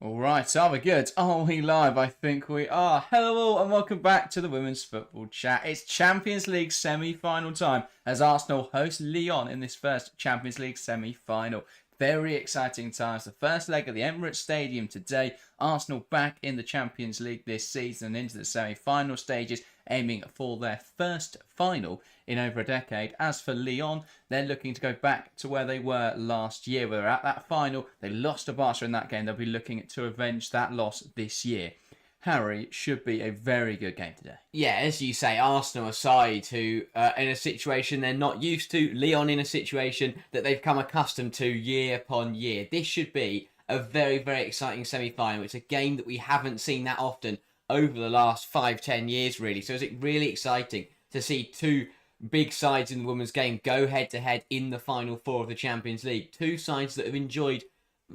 All right, are we good? Are we live? I think we are. Hello all and welcome back to the Women's Football Chat. It's Champions League semi-final time as Arsenal host Lyon in this first Champions League semi-final. Very exciting times. The first leg of the Emirates Stadium today. Arsenal back in the Champions League this season and into the semi-final stages, aiming for their first final in over a decade. As for Lyon, they're looking to go back to where they were last year. Where they're at that final, they lost to Barca in that game. They'll be looking to avenge that loss this year. Harry, should be a very good game today. Yeah, as you say, Arsenal aside who in a situation they're not used to, Lyon in a situation that they've come accustomed to year upon year. This should be a very, very exciting semi-final. It's a game that we haven't seen that often over the last 5-10 years, really. So it's really exciting to see two big sides in the women's game go head-to-head in the Final Four of the Champions League. Two sides that have enjoyed,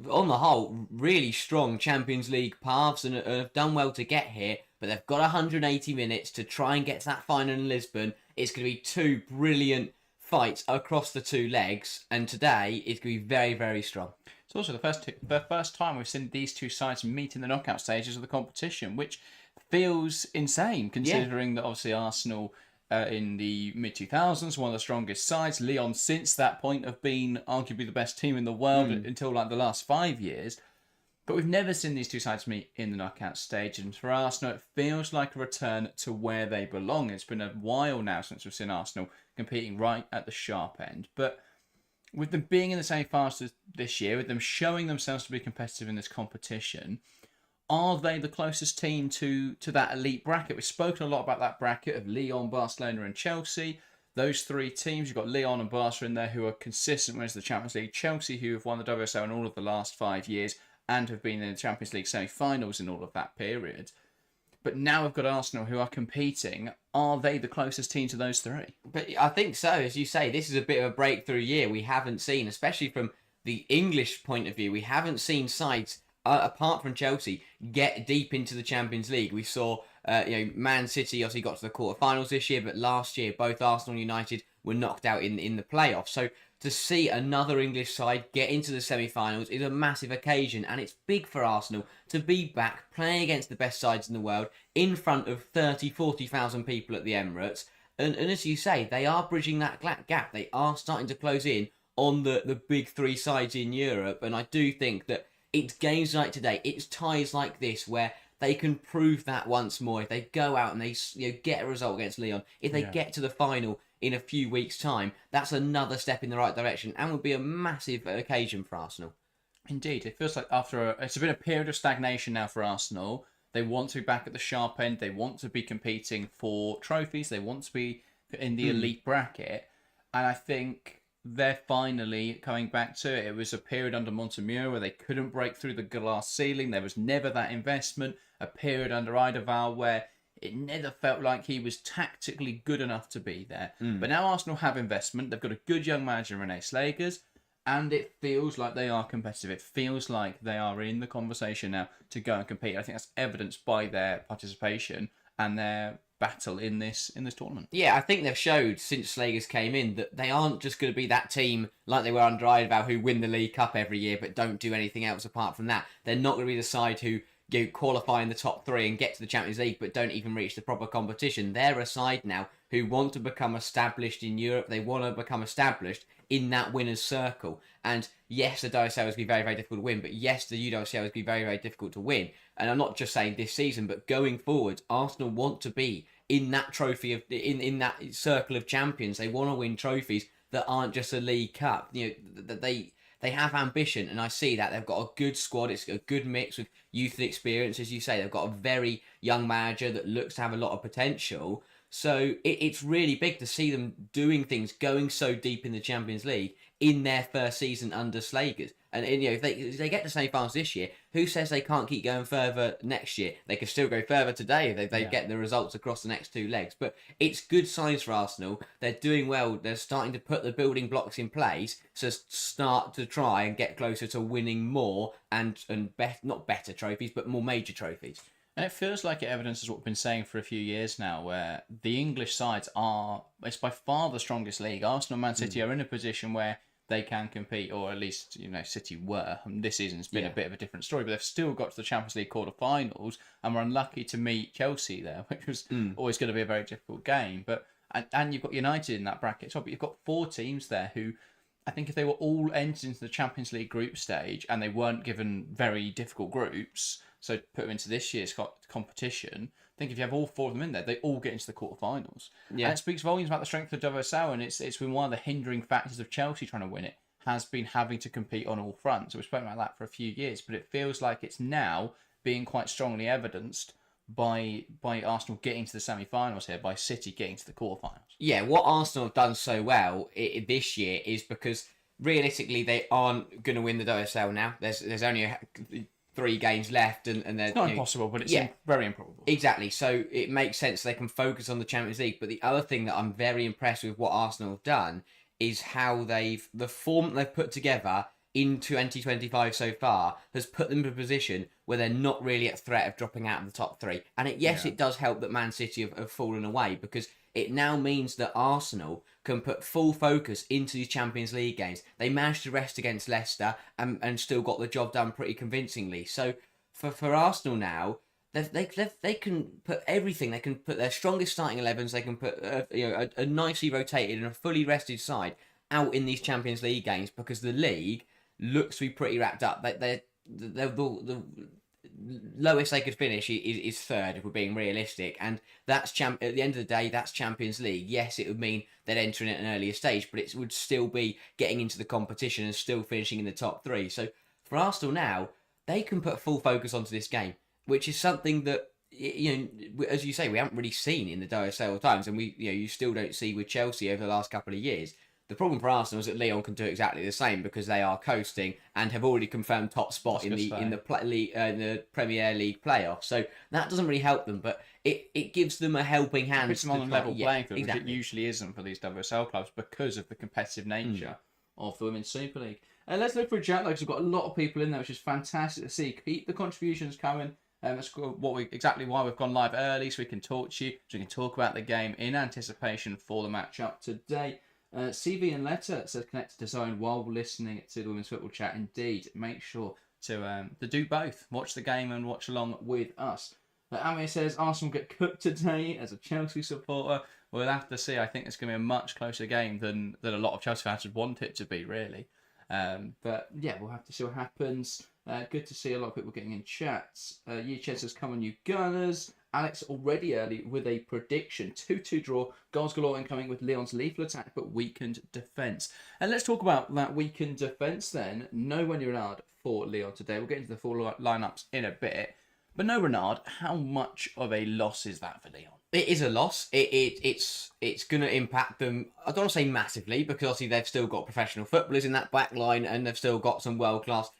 on the whole, really strong Champions League paths and have done well to get here, but they've got 180 minutes to try and get to that final in Lisbon. It's going to be two brilliant fights across the two legs, and today it's going to be very, very strong. It's also the first time we've seen these two sides meet in the knockout stages of the competition, which feels insane considering that obviously Arsenal in the mid-2000s, one of the strongest sides. Lyon, since that point, have been arguably the best team in the world until like the last 5 years. But we've never seen these two sides meet in the knockout stage. And for Arsenal, it feels like a return to where they belong. It's been a while now since we've seen Arsenal competing right at the sharp end. But with them being in the same finals this year, with them showing themselves to be competitive in this competition, are they the closest team to that elite bracket? We've spoken a lot about that bracket of Lyon, Barcelona and Chelsea. Those three teams, you've got Lyon and Barca in there who are consistent winners of the Champions League. Chelsea, who have won the WSL in all of the last 5 years and have been in the Champions League semi-finals in all of that period. But now we've got Arsenal who are competing. Are they the closest team to those three? But I think so. As you say, this is a bit of a breakthrough year. We haven't seen, especially from the English point of view, we haven't seen sides apart from Chelsea, get deep into the Champions League. We saw, Man City obviously got to the quarterfinals this year, but last year both Arsenal and United were knocked out in the playoffs. So to see another English side get into the semi-finals is a massive occasion, and it's big for Arsenal to be back playing against the best sides in the world in front of 40,000 people at the Emirates. And as you say, they are bridging that gap. They are starting to close in on the big three sides in Europe, and I do think that it's games like today, it's ties like this where they can prove that once more. If they go out and they get a result against Lyon, if they get to the final in a few weeks' time, that's another step in the right direction and would be a massive occasion for Arsenal. Indeed, it feels like it's been a period of stagnation now for Arsenal. They want to be back at the sharp end. They want to be competing for trophies. They want to be in the elite bracket. And I think they're finally coming back to it. It was a period under Montemurro where they couldn't break through the glass ceiling. There was never that investment. A period under Idaval where it never felt like he was tactically good enough to be there. But now Arsenal have investment. They've got a good young manager, Rene Slagers, and it feels like they are competitive. It feels like they are in the conversation now to go and compete. I think that's evidenced by their participation and their battle in this tournament. Yeah, I think they've showed since Slagers came in that they aren't just going to be that team like they were under Idaval who win the League Cup every year but don't do anything else apart from that. They're not going to be the side who qualify in the top three and get to the Champions League but don't even reach the proper competition. They're a side now who want to become established in Europe. They want to become established in that winner's circle. And yes, the WSL is going to be very, very difficult to win, but yes, the UWSL is going to be very, very difficult to win. And I'm not just saying this season, but going forward, Arsenal want to be in that trophy of in that circle of champions. They want to win trophies that aren't just a League Cup. That they have ambition, and I see that they've got a good squad. It's a good mix with youth and experience, as you say. They've got a very young manager that looks to have a lot of potential. So it's really big to see them doing things, going so deep in the Champions League in their first season under Slagers. And if they get to semi-finals this year, who says they can't keep going further next year? They can still go further today if they get the results across the next two legs. But it's good signs for Arsenal. They're doing well. They're starting to put the building blocks in place to start to try and get closer to winning more and not better trophies, but more major trophies. And it feels like it evidences what we've been saying for a few years now, where the English sides it's by far the strongest league. Arsenal and Man City are in a position where they can compete, or at least, City were. And this season's been a bit of a different story, but they've still got to the Champions League quarter-finals and were unlucky to meet Chelsea there, which was always going to be a very difficult game. But and you've got United in that bracket, but you've got 4 teams there who, I think if they were all entered into the Champions League group stage and they weren't given very difficult groups, so put them into this year's competition, I think if you have all 4 of them in there, they all get into the quarterfinals. Yeah. And it speaks volumes about the strength of WSL, and it's been one of the hindering factors of Chelsea trying to win it, has been having to compete on all fronts. So we've spoken about that for a few years, but it feels like it's now being quite strongly evidenced by Arsenal getting to the semi-finals here, by City getting to the quarterfinals. Yeah, what Arsenal have done so well this year is because realistically they aren't going to win the WSL now. There's only 3 games left, and they're, it's not impossible, but it's very improbable. Exactly. So it makes sense they can focus on the Champions League. But the other thing that I'm very impressed with what Arsenal have done is how the form they've put together in 2025 so far has put them in a position where they're not really at threat of dropping out of the top 3. And it does help that Man City have fallen away, because it now means that Arsenal can put full focus into these Champions League games. They managed to rest against Leicester and still got the job done pretty convincingly. So for Arsenal now, they can put everything. They can put their strongest starting 11s. They can put a nicely rotated and a fully rested side out in these Champions League games, because the league looks to be pretty wrapped up. The lowest they could finish is 3rd, if we're being realistic, and that's at the end of the day, that's Champions League. Yes, it would mean they'd enter in at an earlier stage, but it would still be getting into the competition and still finishing in the top 3. So for Arsenal now, they can put full focus onto this game, which is something that, as you say, we haven't really seen in the WSL times, and you still don't see with Chelsea over the last couple of years. The problem for Arsenal is that Lyon can do exactly the same, because they are coasting and have already confirmed top spot in the Premier League playoffs. So that doesn't really help them, but it gives them a helping hand. It puts them on a level playing field, which it usually isn't for these WSL clubs because of the competitive nature of the Women's Super League. Let's look for a chat, because we've got a lot of people in there, which is fantastic to see. Keep the contributions coming. That's exactly why we've gone live early, so we can talk to you, so we can talk about the game in anticipation for the match-up today. CV and Letter says connected to Zone while listening to the Women's Football Chat. Indeed, make sure to do both. Watch the game and watch along with us. Amir says Arsenal get cooked today. As a Chelsea supporter, we'll have to see. I think it's going to be a much closer game than a lot of Chelsea fans would want it to be, really. But yeah, we'll have to see what happens. Good to see a lot of people getting in chats. Yichet says, come on, you Gunners. Alex already early with a prediction. 2-2 draw. Goals galore incoming with Lyon's lethal attack but weakened defence. And let's talk about that weakened defence then. No Renard for Lyon today. We'll get into the full lineups in a bit. But no Renard, how much of a loss is that for Lyon? It is a loss. It's going to impact them. I don't want to say massively, because obviously they've still got professional footballers in that back line, and they've still got some world class,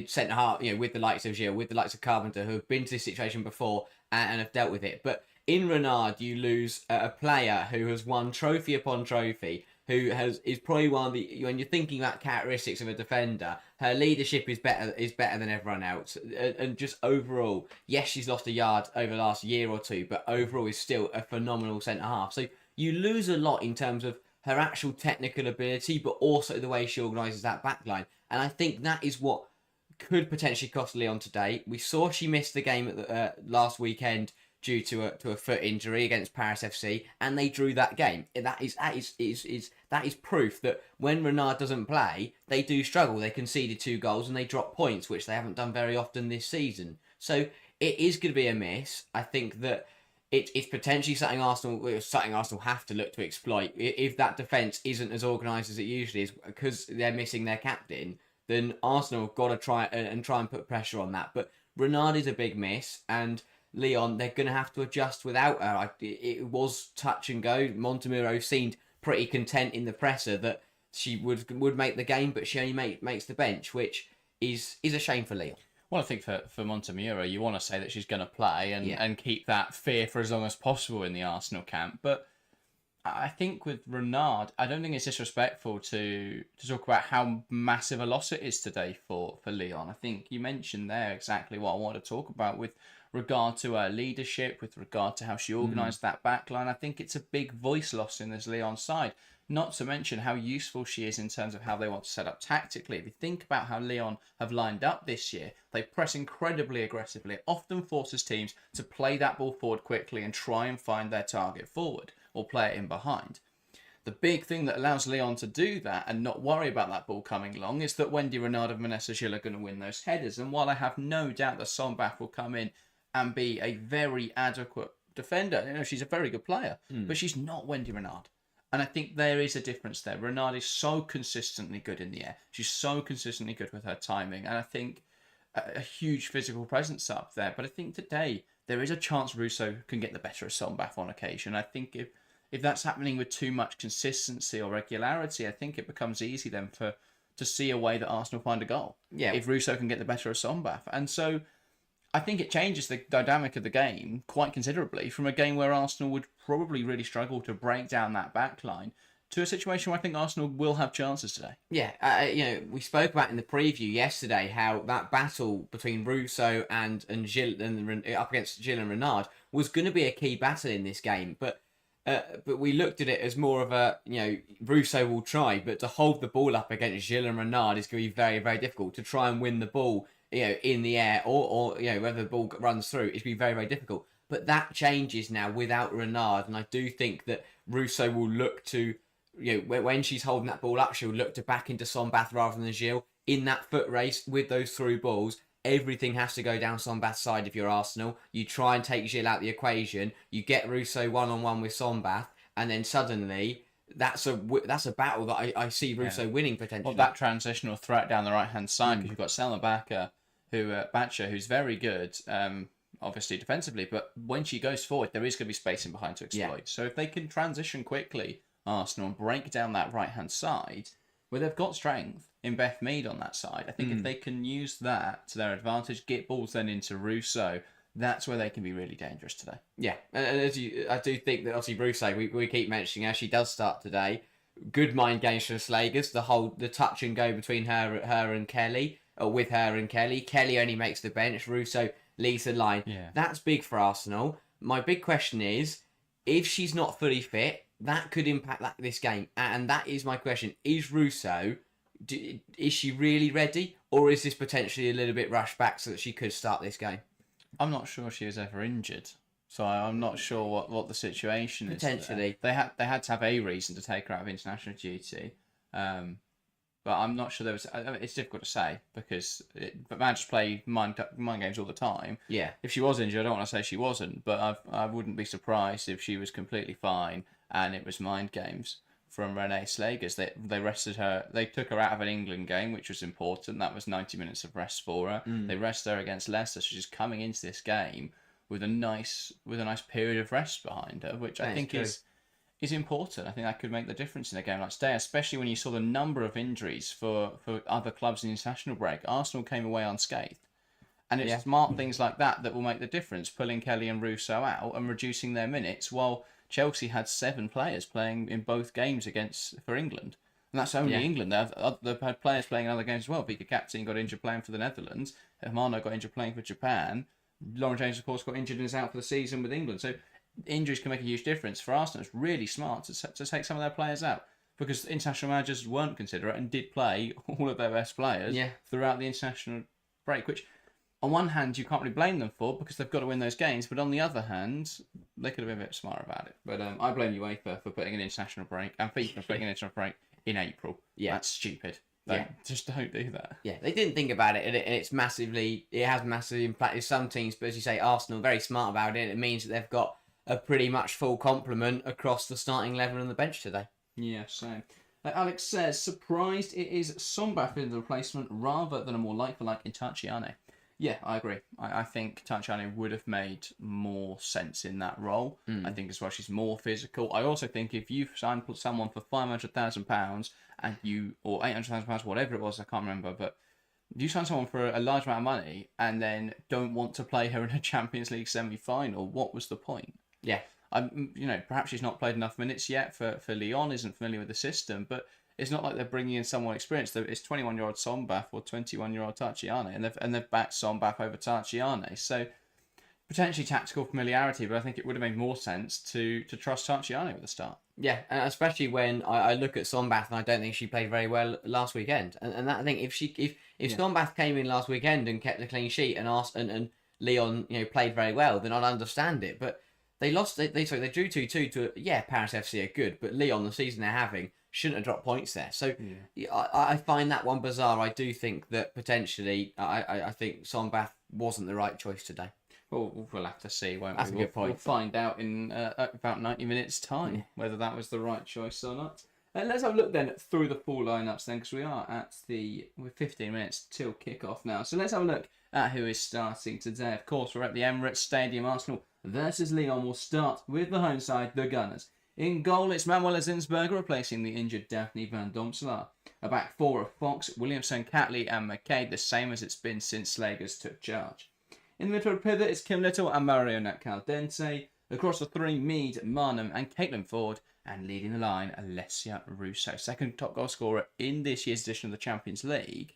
centre half, with the likes of Gilles, with the likes of Carpenter, who have been to this situation before and have dealt with it. But in Renard, you lose a player who has won trophy upon trophy, who is probably one of the, when you're thinking about characteristics of a defender, her leadership is better than everyone else, and just overall, yes, she's lost a yard over the last year or two, but overall is still a phenomenal centre half. So you lose a lot in terms of her actual technical ability, but also the way she organises that back line. And I think that is what could potentially cost Lyon today. We saw she missed the game at the, last weekend due to a foot injury against Paris FC, and they drew that game. That is proof that when Renard doesn't play, they do struggle. They conceded 2 goals and they drop points, which they haven't done very often this season. So it is going to be a miss. I think that it's potentially something Arsenal have to look to exploit. If that defence isn't as organised as it usually is, because they're missing their captain, then Arsenal have got to try and put pressure on that. But Renard is a big miss, and Lyon, they're going to have to adjust without her. It was touch and go. Montemurro seemed pretty content in the presser that she would make the game, but she only makes the bench, which is a shame for Lyon. Well, I think for Montemurro, you want to say that she's going to play and keep that fear for as long as possible in the Arsenal camp. But I think with Renard, I don't think it's disrespectful to talk about how massive a loss it is today for Lyon. I think you mentioned there exactly what I wanted to talk about with regard to her leadership, with regard to how she organised that back line. I think it's a big voice loss in this Lyon side. Not to mention how useful she is in terms of how they want to set up tactically. If you think about how Lyon have lined up this year, they press incredibly aggressively. It often forces teams to play that ball forward quickly and try and find their target forward or play it in behind. The big thing that allows Lyon to do that and not worry about that ball coming long is that Wendy Renard and Vanessa Gilles are going to win those headers. And while I have no doubt that Sombach will come in and be a very adequate defender, she's a very good player, but she's not Wendy Renard. And I think there is a difference there. Renard is so consistently good in the air. She's so consistently good with her timing. And I think a huge physical presence up there. But I think today there is a chance Russo can get the better of Sombach on occasion. I think if that's happening with too much consistency or regularity, I think it becomes easy then to see a way that Arsenal find a goal. Yeah. If Russo can get the better of Sombach. And so I think it changes the dynamic of the game quite considerably from a game where Arsenal would probably really struggle to break down that back line to a situation where I think Arsenal will have chances today. Yeah, we spoke about in the preview yesterday how that battle between Russo and Gilles and up against Gilles and Renard was going to be a key battle in this game, but we looked at it as more of a, Russo will try, but to hold the ball up against Gilles and Renard is going to be very, very difficult. To try and win the ball, in the air or whether the ball runs through, it's going to be very, very difficult. But that changes now without Renard, and I do think that Russo will look to, when she's holding that ball up, she'll look to back into Sombach rather than Gilles. In that foot race with those through balls, everything has to go down Sombach's side if you're Arsenal. You try and take Gilles out of the equation, you get Russo one-on-one with Sombach, and then suddenly that's a battle that I see Russo winning potentially. Well, that transitional threat down the right-hand side, because you've got Selma Bacher, who's very good, obviously defensively, but when she goes forward, there is going to be space in behind to exploit. Yeah. So if they can transition quickly, Arsenal, and break down that right-hand side, where they've got strength in Beth Mead on that side, I think if they can use that to their advantage, get balls then into Russo, that's where they can be really dangerous today. Yeah, and I do think that obviously Russo, we keep mentioning how she does start today. Good mind games for the Slagers, the touch and go between her and Kelly, or with her and Kelly. Kelly only makes the bench, Russo leads the line. Yeah. That's big for Arsenal. My big question is, if she's not fully fit, that could impact this game. And that is my question. Is Russo, is she really ready? Or is this potentially a little bit rushed back so that she could start this game? I'm not sure she was ever injured. So I'm not sure what the situation is. Potentially. They had to have a reason to take her out of international duty. But I'm not sure there was... it's difficult to say because managers play mind games all the time. Yeah. If she was injured, I don't want to say she wasn't, but I wouldn't be surprised if she was completely fine and it was mind games from Renee Slagers. They rested her. They took her out of an England game, which was important. That was 90 minutes of rest for her. They rested her against Leicester. So she's coming into this game with a nice period of rest behind her, which I think is important. I think that could make the difference in a game like today, especially when you saw the number of injuries for other clubs in the international break. Arsenal came away unscathed. And it's smart things like that will make the difference, pulling Kelly and Russo out and reducing their minutes, while Chelsea had 7 players playing in both games for England. And that's only England. They've had players playing in other games as well. Vika Captain got injured playing for the Netherlands. Hermano got injured playing for Japan. Lauren James, of course, got injured and is out for the season with England. So injuries can make a huge difference. For Arsenal, it's really smart to take some of their players out because international managers weren't considerate and did play all of their best players throughout the international break, which on one hand you can't really blame them for because they've got to win those games, but on the other hand they could have been a bit smarter about it. But I blame UEFA for putting an international break and FIFA for putting an international break in April. That's stupid. Just don't do that. Yeah, they didn't think about it, and it has massively impacted some teams. But as you say, Arsenal very smart about it. It means that they've got a pretty much full complement across the starting 11 and the bench today. Yeah, same. Alex says, surprised it is Sombach in the replacement rather than a more like-for-like Itachiane. Yeah, I agree. I think Itachiane would have made more sense in that role. I think as well she's more physical. I also think if you sign someone for £500,000 and or £800,000, whatever it was, I can't remember, but you sign someone for a large amount of money and then don't want to play her in a Champions League semi-final, what was the point? Yeah. Perhaps she's not played enough minutes yet for Lyon, isn't familiar with the system, but it's not like they're bringing in someone experienced. It's 21-year-old Sombach or 21-year-old Tachiane, and they've backed Sombach over Tachiane. So potentially tactical familiarity, but I think it would have made more sense to trust Tarciani at the start. Yeah, and especially when I look at Sombath, and I don't think she played very well last weekend. And that I think if Sombath came in last weekend and kept a clean sheet and Lyon played very well, then I'd understand it. But they lost. They drew 2-2 to Paris FC are good, but Lyon, the season they're having, shouldn't have dropped points there. So I find that one bizarre. I do think that potentially I think Sombath wasn't the right choice today. Well, we'll have to see, won't That's we? a good point. We'll find out in about 90 minutes' time whether that was the right choice or not. Let's have a look then through the full lineups then, because we're 15 minutes till kick-off now. So let's have a look at who is starting today. Of course, we're at the Emirates Stadium. Arsenal versus Lyon will start with the home side, the Gunners. In goal, it's Manuela Zinsberger replacing the injured Daphne Vanderonk. A back four of Fox, Williamson, Catley and McCaabe, the same as it's been since Slagers took charge. In the midfield pivot, it's Kim Little and Marionette Caldente. Across the three, Mead, Marnham and Caitlin Ford. And leading the line, Alessia Russo, second top goal scorer in this year's edition of the Champions League.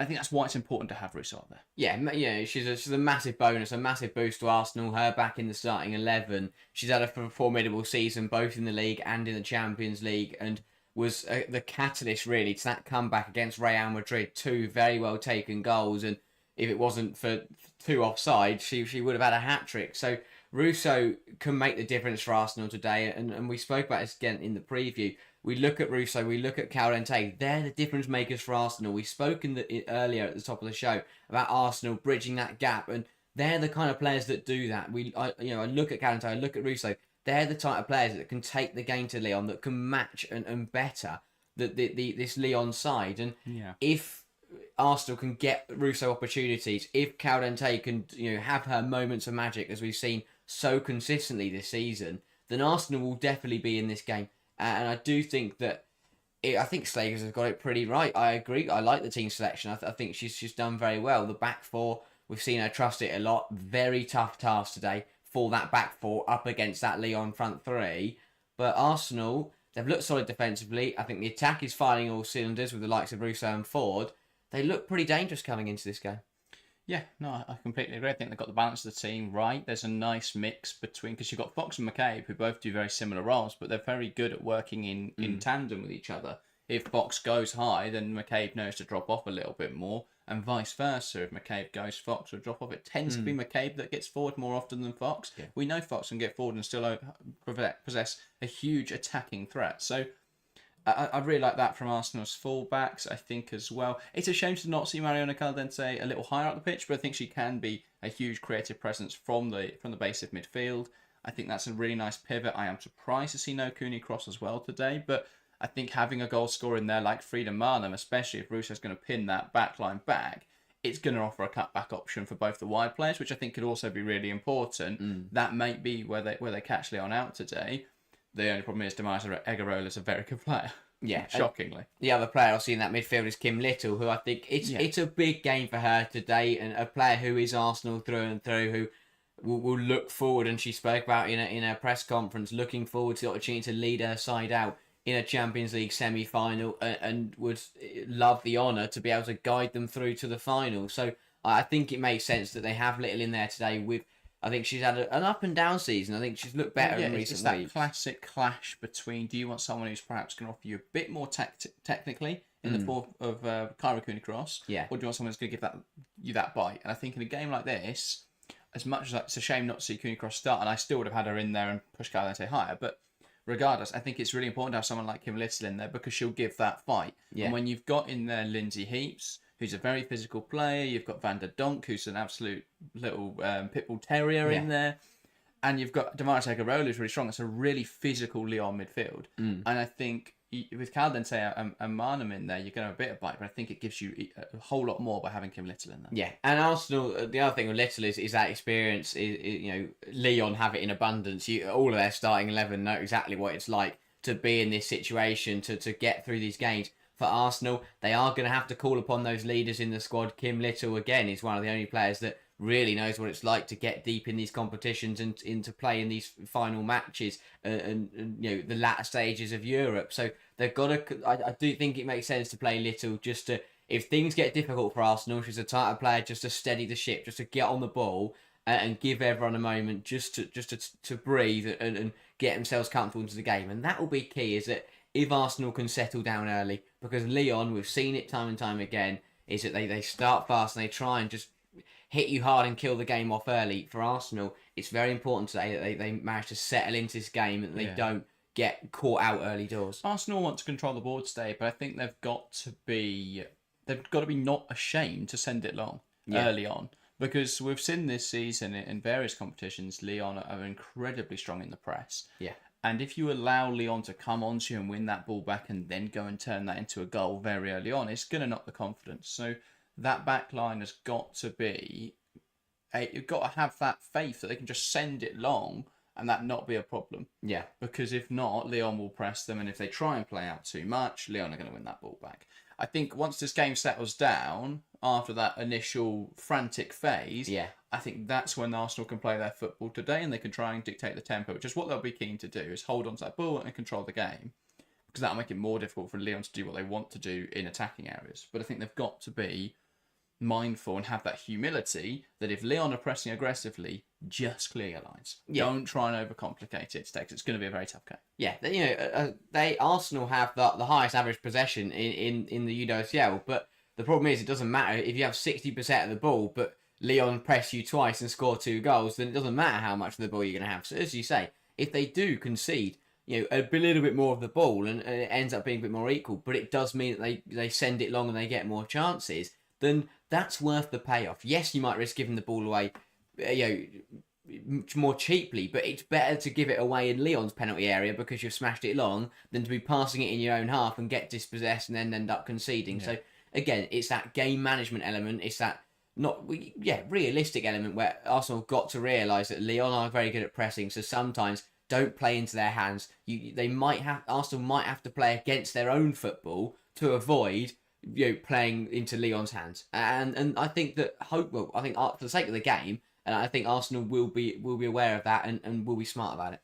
I think that's why it's important to have Russo up there. Yeah, she's a massive bonus, a massive boost to Arsenal. Her back in the starting 11. She's had a formidable season, both in the league and in the Champions League, and was the catalyst really to that comeback against Real Madrid. 2 very well taken goals, and if it wasn't for 2 offside, she would have had a hat-trick. So Russo can make the difference for Arsenal today, and we spoke about this again in the preview. We look at Russo, we look at Caldente. They're the difference makers for Arsenal. We spoke earlier at the top of the show about Arsenal bridging that gap, and they're the kind of players that do that. I look at Caldente, I look at Russo. They're the type of players that can take the game to Lyon, that can match and better this Lyon side. And if Arsenal can get Russo opportunities, if Caldente can have her moments of magic as we've seen so consistently this season, then Arsenal will definitely be in this game. And I do think that I think Slagers has got it pretty right. I agree. I like the team selection. I think she's done very well. The back four, we've seen her trust it a lot. Very tough task today for that back four up against that Lyon front three. But Arsenal, they've looked solid defensively. I think the attack is firing all cylinders with the likes of Russo and Ford. They look pretty dangerous coming into this game. Yeah, no, I completely agree. I think they've got the balance of the team right. There's a nice mix between, because you've got Fox and McCaabe, who both do very similar roles, but they're very good at working in tandem with each other. If Fox goes high, then McCaabe knows to drop off a little bit more, and vice versa. If McCaabe goes, Fox will drop off. It tends to be McCaabe that gets forward more often than Fox. Yeah. We know Fox can get forward and still possess a huge attacking threat. So I really like that from Arsenal's fullbacks, I think, as well. It's a shame to not see Mariona Caldente a little higher up the pitch, but I think she can be a huge creative presence from the base of midfield. I think that's a really nice pivot. I am surprised to see no Cooney cross as well today, but I think having a goal scorer in there like Frida Marnham, especially if Russo's going to pin that back line back, it's going to offer a cutback option for both the wide players, which I think could also be really important. That might be where they catch Lyon out today. The only problem is Damaris Egarola is a very good player. Yeah, shockingly. The other player I'll see in that midfield is Kim Little, who I think it's a big game for her today, and a player who is Arsenal through and through, who will look forward. And she spoke about in a press conference, looking forward to the opportunity to lead her side out in a Champions League semi-final, and would love the honour to be able to guide them through to the final. So I think it makes sense that they have Little in there today. I think she's had an up and down season. I think she's looked better in recent weeks. It's that classic clash between, do you want someone who's perhaps going to offer you a bit more technically in the form of Kyra Cooney Cross, or do you want someone who's going to give you that bite? And I think in a game like this, as much as it's a shame not to see Cooney Cross start, and I still would have had her in there and pushed Caldente higher, but regardless, I think it's really important to have someone like Kim Little in there because she'll give that fight. Yeah. And when you've got in there Lindsay Heaps, who's a very physical player, you've got Vanderonk, who's an absolute little pitbull terrier in there, and you've got Damaris Egarola, who's really strong. It's a really physical Lyon midfield. And I think with Caldente and Marnham in there, you're going to have a bit of bite, but I think it gives you a whole lot more by having Kim Little in there. Yeah, and Arsenal, the other thing with Little is that experience. Lyon have it in abundance. All of their starting 11 know exactly what it's like to be in this situation, to get through these games. For Arsenal, they are going to have to call upon those leaders in the squad. Kim Little, again, is one of the only players that really knows what it's like to get deep in these competitions and into play in these final matches and the latter stages of Europe. So they've got to. I do think it makes sense to play Little just to, if things get difficult for Arsenal, she's a type of player just to steady the ship, just to get on the ball and give everyone a moment just to breathe and get themselves comfortable into the game. And that will be key, is that if Arsenal can settle down early, because Lyon, we've seen it time and time again, is that they start fast and they try and just hit you hard and kill the game off early. For Arsenal, it's very important today that they manage to settle into this game and they don't get caught out early doors. Arsenal want to control the board today, but I think they've got to be not ashamed to send it long early on. Because we've seen this season in various competitions, Lyon are incredibly strong in the press. Yeah. And if you allow Lyon to come onto you and win that ball back and then go and turn that into a goal very early on, it's going to knock the confidence. So that back line has got to be... You've got to have that faith that they can just send it long and that not be a problem. Yeah. Because if not, Lyon will press them, and if they try and play out too much, Lyon are going to win that ball back. I think once this game settles down, after that initial frantic phase, I think that's when Arsenal can play their football today and they can try and dictate the tempo, which is what they'll be keen to do, is hold on to that ball and control the game. Because that'll make it more difficult for Lyon to do what they want to do in attacking areas. But I think they've got to be mindful and have that humility that if Lyon are pressing aggressively, just clear your lines. Don't try and overcomplicate it today, because it's going to be a very tough game. Yeah, Arsenal have the highest average possession in the UWCL, but the problem is it doesn't matter if you have 60% of the ball, but Lyon press you twice and score 2 goals, then it doesn't matter how much of the ball you're going to have. So as you say, if they do concede, a little bit more of the ball and it ends up being a bit more equal, but it does mean that they send it long and they get more chances, then that's worth the payoff. Yes, you might risk giving the ball away, more cheaply, but it's better to give it away in Lyon's penalty area because you've smashed it long than to be passing it in your own half and get dispossessed and then end up conceding. So again, it's that game management element. It's that realistic element where Arsenal got to realise that Lyon are very good at pressing. So sometimes don't play into their hands. Arsenal might have to play against their own football to avoid playing into Lyon's hands. And I think that for the sake of the game, and I think Arsenal will be aware of that and will be smart about it.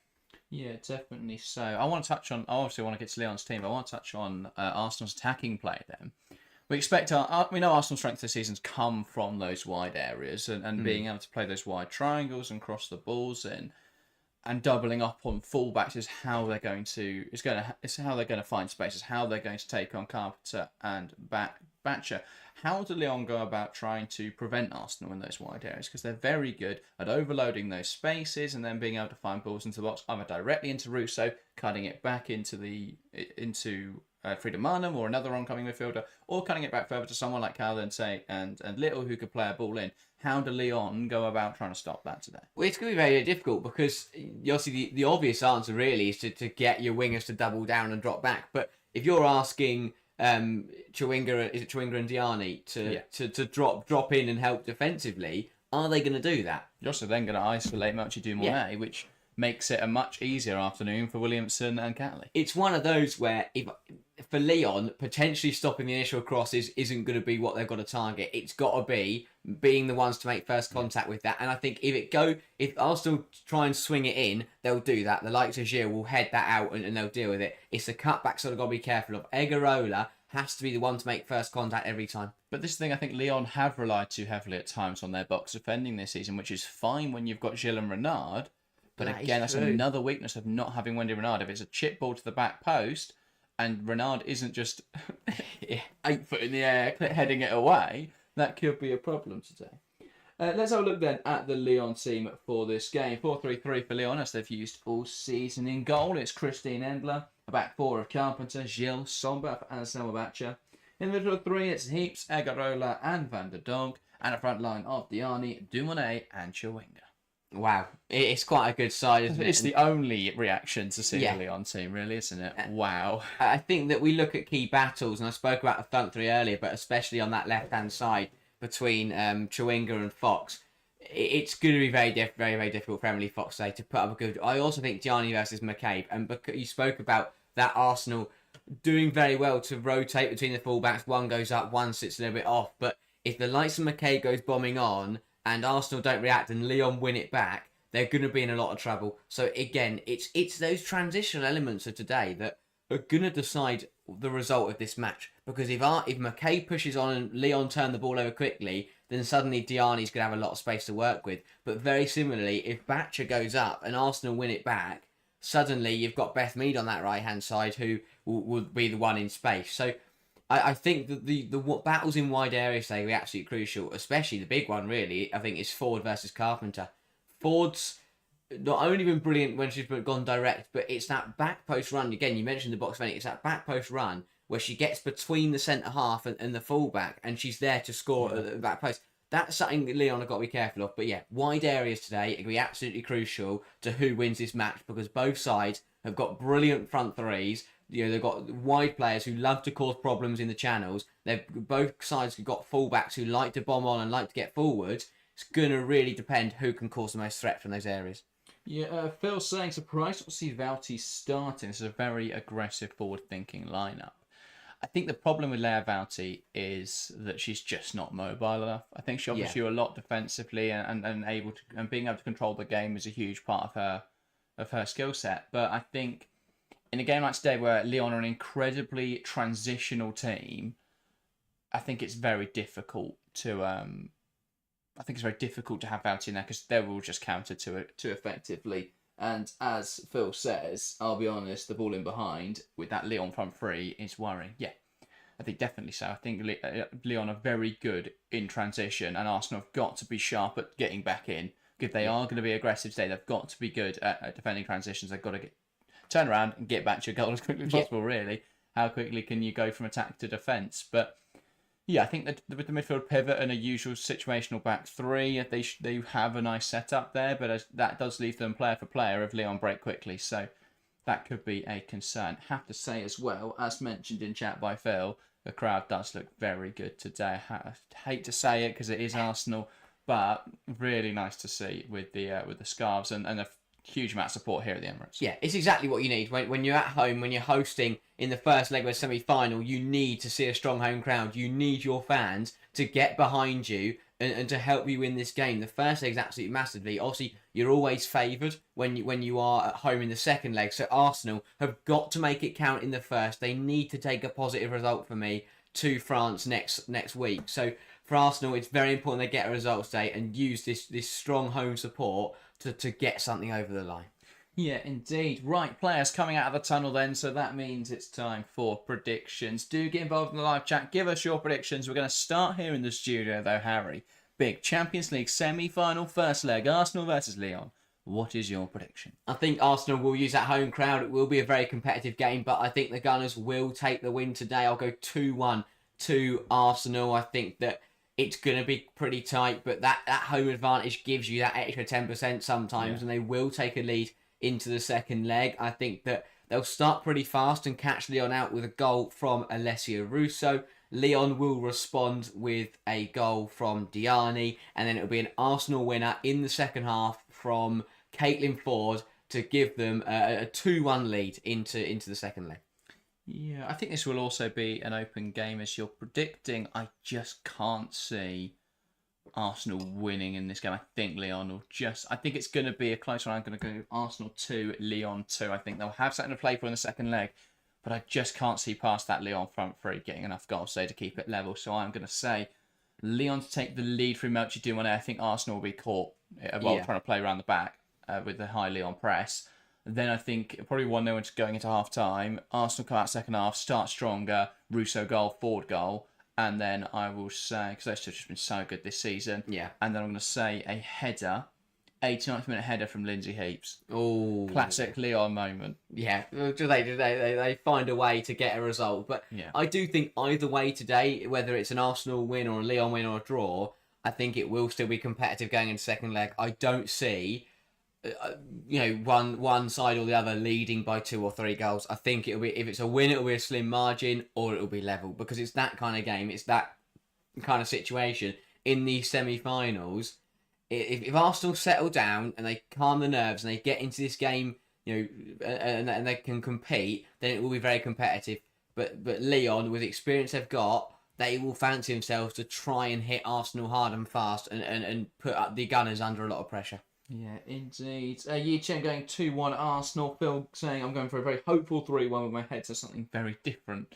Yeah, definitely so. I want to touch on... I obviously want to get to Lyon's team, but I want to touch on Arsenal's attacking play then. We know Arsenal's strength this season's come from those wide areas and being able to play those wide triangles and cross the balls in, and doubling up on fullbacks is how they're going to... It's how they're going to find spaces, how they're going to take on Carpenter and Batcher. How do Lyon go about trying to prevent Arsenal in those wide areas? Because they're very good at overloading those spaces and then being able to find balls into the box, either directly into Russo, cutting it back into Frieda Marnham or another oncoming midfielder, or cutting it back further to someone like Calvin and Little, who could play a ball in. How do Lyon go about trying to stop that today? Well, it's going to be very difficult because obviously the obvious answer really is to get your wingers to double down and drop back. But if you're asking Chawinga and Diani to drop in and help defensively, are they going to do that? You're also then going to isolate Mochi Dumornay, which makes it a much easier afternoon for Williamson and Catley. It's one of those where for Lyon, potentially stopping the initial crosses isn't going to be what they've got to target. It's got to be being the ones to make first contact with that. And I think if Arsenal try and swing it in, they'll do that. The likes of Gilles will head that out and they'll deal with it. It's the cutbacks that I've got to be careful of. Egarola has to be the one to make first contact every time. But this thing, I think Lyon have relied too heavily at times on their box defending this season, which is fine when you've got Gilles and Renard. But again, that's another weakness of not having Wendy Renard. If it's a chip ball to the back post and Renard isn't just 8 foot in the air heading it away, that could be a problem today. Let's have a look then at the Lyon team for this game. 4-3-3 for Lyon, as they've used all season. In goal, it's Christine Endler. A back four of Carpenter, Gilles, Somba and Selma Batcher. In the middle of three, it's Heaps, Egarola and Vanderonk. And a front line of Diani, Dumornay and Chawinga. Wow, it's quite a good side, isn't it? It's the only reaction to see the Lyon team, really, isn't it? Wow. I think that we look at key battles, and I spoke about the front three earlier, but especially on that left-hand side between Chawinga and Fox, it's going to be very, very difficult for Emily Fox today to put up a good... I also think Diani versus McCaabe, and you spoke about that Arsenal doing very well to rotate between the fullbacks. One goes up, one sits a little bit off, but if the likes of McCaabe goes bombing on, and Arsenal don't react and Lyon win it back, they're going to be in a lot of trouble. So again, it's those transitional elements of today that are going to decide the result of this match. Because if McCaabe pushes on and Lyon turn the ball over quickly, then suddenly Diani's going to have a lot of space to work with. But very similarly, if Batcher goes up and Arsenal win it back, suddenly you've got Beth Mead on that right-hand side who will be the one in space. So I think that the battles in wide areas today will be absolutely crucial, especially the big one, really, I think, is Ford versus Carpenter. Ford's not only been brilliant when she's gone direct, but it's that back post run. Again, you mentioned the box vending. It's that back post run where she gets between the centre half and the fullback, and she's there to score at the back post. That's something that Lyon have got to be careful of. But yeah, wide areas today are going to be absolutely crucial to who wins this match, because both sides have got brilliant front threes. You know, they've got wide players who love to cause problems in the channels. Both sides have got fullbacks who like to bomb on and like to get forward. It's going to really depend who can cause the most threat from those areas. Yeah, Phil's saying, surprised to see Vouty starting. This is a very aggressive, forward-thinking lineup. I think the problem with Leah Vouty is that she's just not mobile enough. I think she offers you a lot defensively, and being able to control the game is a huge part of her skill set. But I think in a game like today, where Lyon are an incredibly transitional team, I think it's very difficult to have Vouty in there, because they will just counter to it too effectively. And as Phil says, I'll be honest, the ball in behind with that Lyon front three is worrying. Yeah, I think definitely so. I think Lyon are very good in transition, and Arsenal have got to be sharp at getting back in. If they are going to be aggressive today, they've got to be good at defending transitions. They've got to turn around and get back to your goal as quickly as possible, really. How quickly can you go from attack to defence? But yeah, I think that with the midfield pivot and a usual situational back three, they have a nice setup there, but that does leave them player for player if Lyon break quickly, so that could be a concern. Have to say as well, as mentioned in chat by Phil, the crowd does look very good today. I hate to say it because it is Arsenal, but really nice to see with the scarves and a huge amount of support here at the Emirates. Yeah, it's exactly what you need. When you're at home, when you're hosting in the first leg of a semi-final, you need to see a strong home crowd. You need your fans to get behind you and to help you win this game. The first leg is absolutely massively. Obviously, you're always favoured when you are at home in the second leg. So Arsenal have got to make it count in the first. They need to take a positive result for me to France next week. So for Arsenal, it's very important they get a result today and use this strong home support to get something over the line. Yeah, indeed. Right, players coming out of the tunnel then, so that means it's time for predictions. Do get involved in the live chat. Give us your predictions. We're going to start here in the studio, though, Harry. Big Champions League semi-final first leg, Arsenal versus Lyon. What is your prediction? I think Arsenal will use that home crowd. It will be a very competitive game, but I think the Gunners will take the win today. I'll go 2-1 to Arsenal. I think that it's going to be pretty tight, but that home advantage gives you that extra 10% sometimes, and they will take a lead into the second leg. I think that they'll start pretty fast and catch Lyon out with a goal from Alessia Russo. Lyon will respond with a goal from Diani, and then it'll be an Arsenal winner in the second half from Caitlin Ford to give them a 2-1 lead into the second leg. Yeah, I think this will also be an open game as you're predicting. I just can't see Arsenal winning in this game. I think Lyon will I think it's going to be a close one. I'm going to go Arsenal 2, Lyon 2. I think they'll have something to play for in the second leg, but I just can't see past that Lyon front three getting enough goals to keep it level. So I'm going to say Lyon to take the lead through Melchi Dumont. I think Arsenal will be caught trying to play around the back with the high Lyon press. Then I think probably 1-0 going into half-time. Arsenal come out second half, start stronger, Russo goal, Ford goal. And then I will say, because those two have just been so good this season. Yeah. And then I'm going to say a header, 89th minute header from Lindsay Heaps. Oh. Classic Lyon moment. Yeah. They find a way to get a result. But I do think either way today, whether it's an Arsenal win or a Lyon win or a draw, I think it will still be competitive going into second leg. I don't see one side or the other leading by 2 or 3 goals. I think it'll be, if it's a win, it'll be a slim margin, or it'll be level, because it's that kind of game. It's that kind of situation in these semi-finals. If Arsenal settle down and they calm the nerves and they get into this game, and they can compete, then it will be very competitive. But Lyon, with the experience they've got, they will fancy themselves to try and hit Arsenal hard and fast and put up the Gunners under a lot of pressure. Yeah, indeed. Yi Chen going 2-1 Arsenal. Phil saying I'm going for a very hopeful 3-1 with my head to something very different.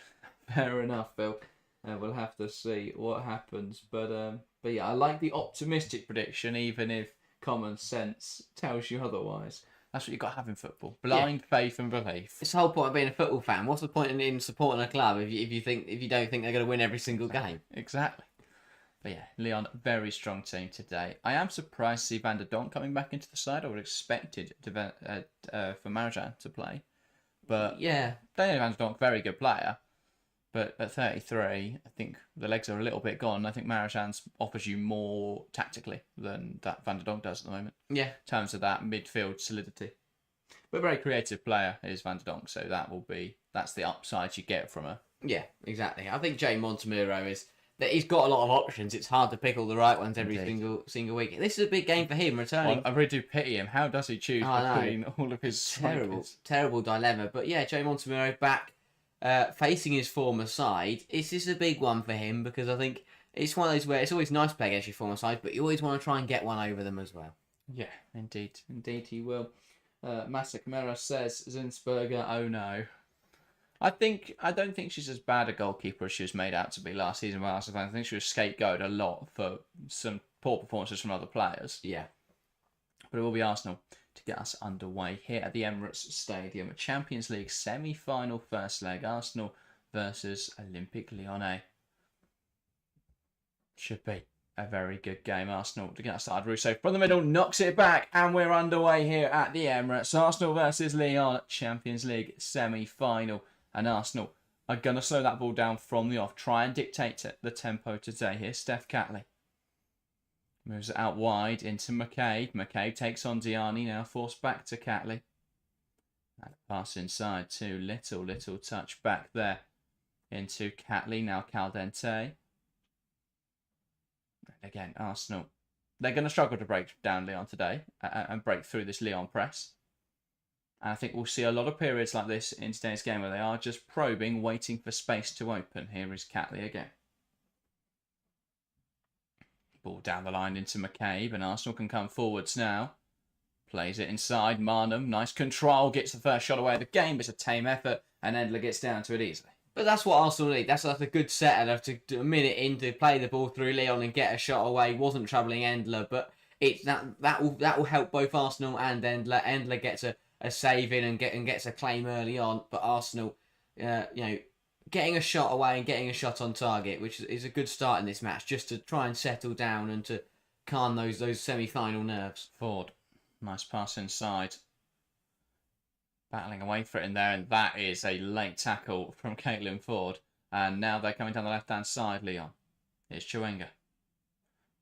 Fair enough, Phil. We'll have to see what happens. But yeah, I like the optimistic prediction, even if common sense tells you otherwise. That's what you've got to have in football. Blind faith and belief. It's the whole point of being a football fan. What's the point in supporting a club if you don't think they're going to win every single game? Exactly. But yeah, Lyon, very strong team today. I am surprised to see Vanderonk coming back into the side. I would have expected for Marjan to play. But yeah, Daniel Vanderonk, very good player. But at 33, I think the legs are a little bit gone. I think Marjan offers you more tactically than that Vanderonk does at the moment. Yeah. In terms of that midfield solidity. But a very creative player is Vanderonk, so that's the upside you get from her. Yeah, exactly. I think Joe Montemurro he's got a lot of options. It's hard to pick all the right ones every single week. This is a big game for him returning. I really do pity him. How does he choose between all of his terrible dilemma? But yeah, Joe Montemurro back, facing his former side. This is a big one for him because I think it's one of those where it's always nice to play against your former side, but you always want to try and get one over them as well. Yeah, indeed he will. Massa Camara says Zinsberger, oh no. I don't think she's as bad a goalkeeper as she was made out to be last season. I think she was scapegoated a lot for some poor performances from other players. Yeah. But it will be Arsenal to get us underway here at the Emirates Stadium. A Champions League semi-final first leg. Arsenal versus Olympique Lyonnais. Should be a very good game. Arsenal to get us started. Russo from the middle knocks it back, and we're underway here at the Emirates. Arsenal versus Lyon, Champions League semi-final. And Arsenal are going to slow that ball down from the off. Try and dictate the tempo today. Here's Steph Catley. Moves it out wide into McCaabe. McCaabe takes on Diani. Now forced back to Catley. And pass inside to Little touch back there into Catley. Now Caldente. And again, Arsenal. They're going to struggle to break down Lyon today and break through this Lyon press. And I think we'll see a lot of periods like this in today's game where they are just probing, waiting for space to open. Here is Catley again. Ball down the line into McCaabe, and Arsenal can come forwards now. Plays it inside. Marnham, nice control, gets the first shot away of the game. It's a tame effort, and Endler gets down to it easily. But that's what Arsenal need. That's a good setter to do a minute in to play the ball through Lyon and get a shot away. Wasn't troubling Endler, but that will help both Arsenal and Endler. Endler gets a save in and gets a claim early on, but Arsenal, getting a shot away and getting a shot on target, which is a good start in this match, just to try and settle down and to calm those semi-final nerves. Ford, nice pass inside, battling away for it in there, and that is a late tackle from Caitlin Ford. And now they're coming down the left-hand side. Lyon, here's Chwenga,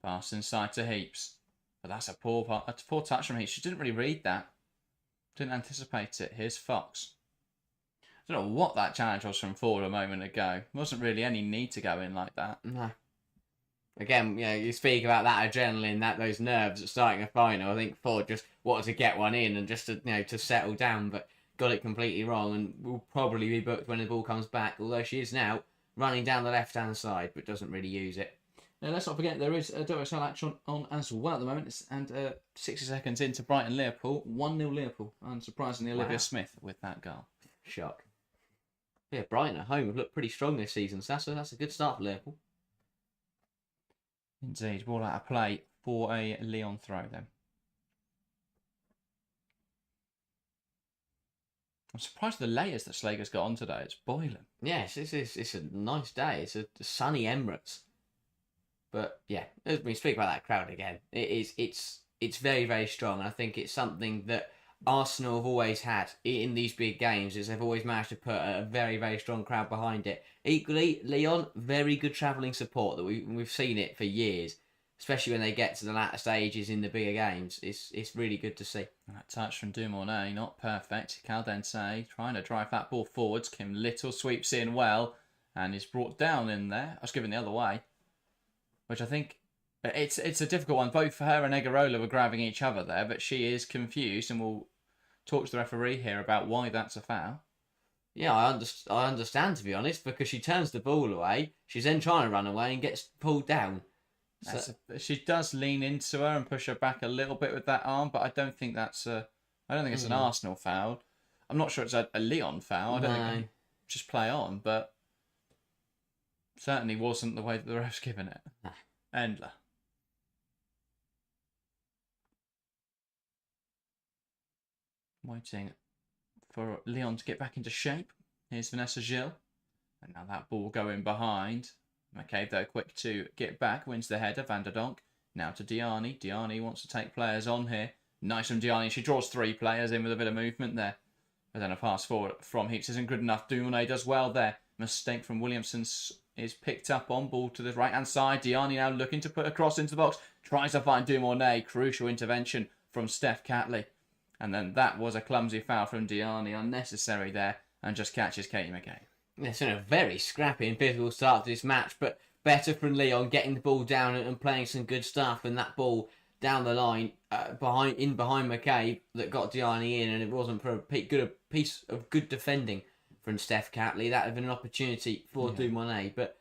pass inside to Heaps, but that's a poor touch from Heaps. She didn't really read that. Didn't anticipate it. Here's Fox. I don't know what that challenge was from Ford a moment ago. Wasn't really any need to go in like that. No. Again, you speak about that adrenaline, those nerves at starting a final. I think Ford just wanted to get one in and just to settle down, but got it completely wrong and will probably be booked when the ball comes back. Although she is now running down the left-hand side, but doesn't really use it. Now, let's not forget there is a WSL action on as well at the moment. And 60 seconds into Brighton-Liverpool, 1-0 Liverpool. Unsurprisingly, Olivia Smith with that goal. Shock. Yeah, Brighton at home have looked pretty strong this season, so that's a good start for Liverpool. Indeed, ball out of play for a Lyon throw then. I'm surprised with the layers that Slager's got on today. It's boiling. Yes, it's a nice day. It's a sunny Emirates. But yeah, as we speak about that crowd again, it's very, very strong. And I think it's something that Arsenal have always had in these big games, is they've always managed to put a very, very strong crowd behind it. Equally, Lyon, very good travelling support that we've seen it for years, especially when they get to the latter stages in the bigger games. It's really good to see. That touch from Dumornay, not perfect. Caldente trying to drive that ball forwards. Kim Little sweeps in well and is brought down in there. I was given the other way, which I think it's a difficult one. Both her and Egarola were grabbing each other there, but she is confused, and we'll talk to the referee here about why that's a foul. Yeah, I understand, to be honest, because she turns the ball away. She's then trying to run away and gets pulled down. She does lean into her and push her back a little bit with that arm, but I don't think that's I don't think it's an Arsenal foul. I'm not sure it's a Lyon foul. I don't think just play on, but certainly wasn't the way that the ref's given it. No. Endler. Waiting for Lyon to get back into shape. Here's Vanessa Gilles. And now that ball going behind. McCaabe, though, quick to get back. Wins the header. Vanderonk. Now to Diani. Diani wants to take players on here. Nice from Diani. She draws 3 players in with a bit of movement there. But then a pass forward from Heaps isn't good enough. Dumoulin does well there. Mistake from Williamson is picked up on. Ball to the right-hand side. Diani now looking to put a cross into the box. Tries to find Dumoulin. Crucial intervention from Steph Catley. And then that was a clumsy foul from Diani. Unnecessary there. And just catches Katie McCaabe. It's been a very scrappy and physical start to this match, but better from Lyon getting the ball down and playing some good stuff, and that ball down the line behind McCaabe that got Diani in, and it wasn't for a piece of good defending from Steph Catley. That would have been an opportunity for Dumoulin, but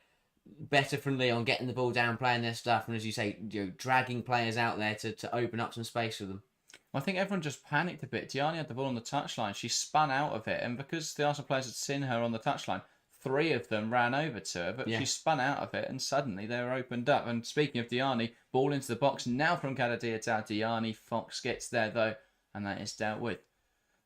better from Lyon getting the ball down, playing their stuff, and as you say, dragging players out there to open up some space for them. I think everyone just panicked a bit. Diani had the ball on the touchline. She spun out of it, and because the Arsenal players had seen her on the touchline, 3 of them ran over to her, but she spun out of it, and suddenly they were opened up. And speaking of Diani, ball into the box now from Kadadiata. Diani. Fox gets there, though, and that is dealt with.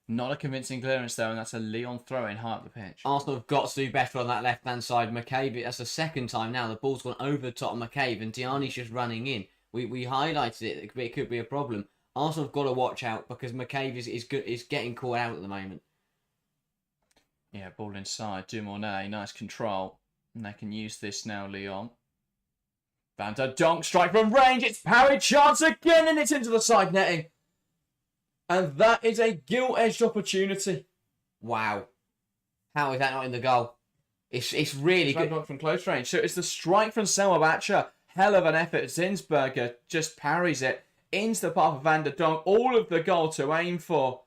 Not a convincing clearance, though, and that's a Lyon throw-in high up the pitch. Arsenal have got to do better on that left-hand side. McCaabe, that's the second time now. The ball's gone over the top of McCaabe, and Diani's just running in. We highlighted it. It could be a problem. Arsenal have got to watch out because McCaabe is getting caught out at the moment. Yeah, ball inside. Dumoulin, nice control. And they can use this now, Lyon. Vanderonk, strike from range. It's parried, chance again, and it's into the side netting. And that is a gilt-edged opportunity. Wow. How is that not in the goal? It's really good. From close range. So it's the strike from Selma Bacha. Hell of an effort. Zinsberger just parries it into the path of Vanderonk. All of the goal to aim for.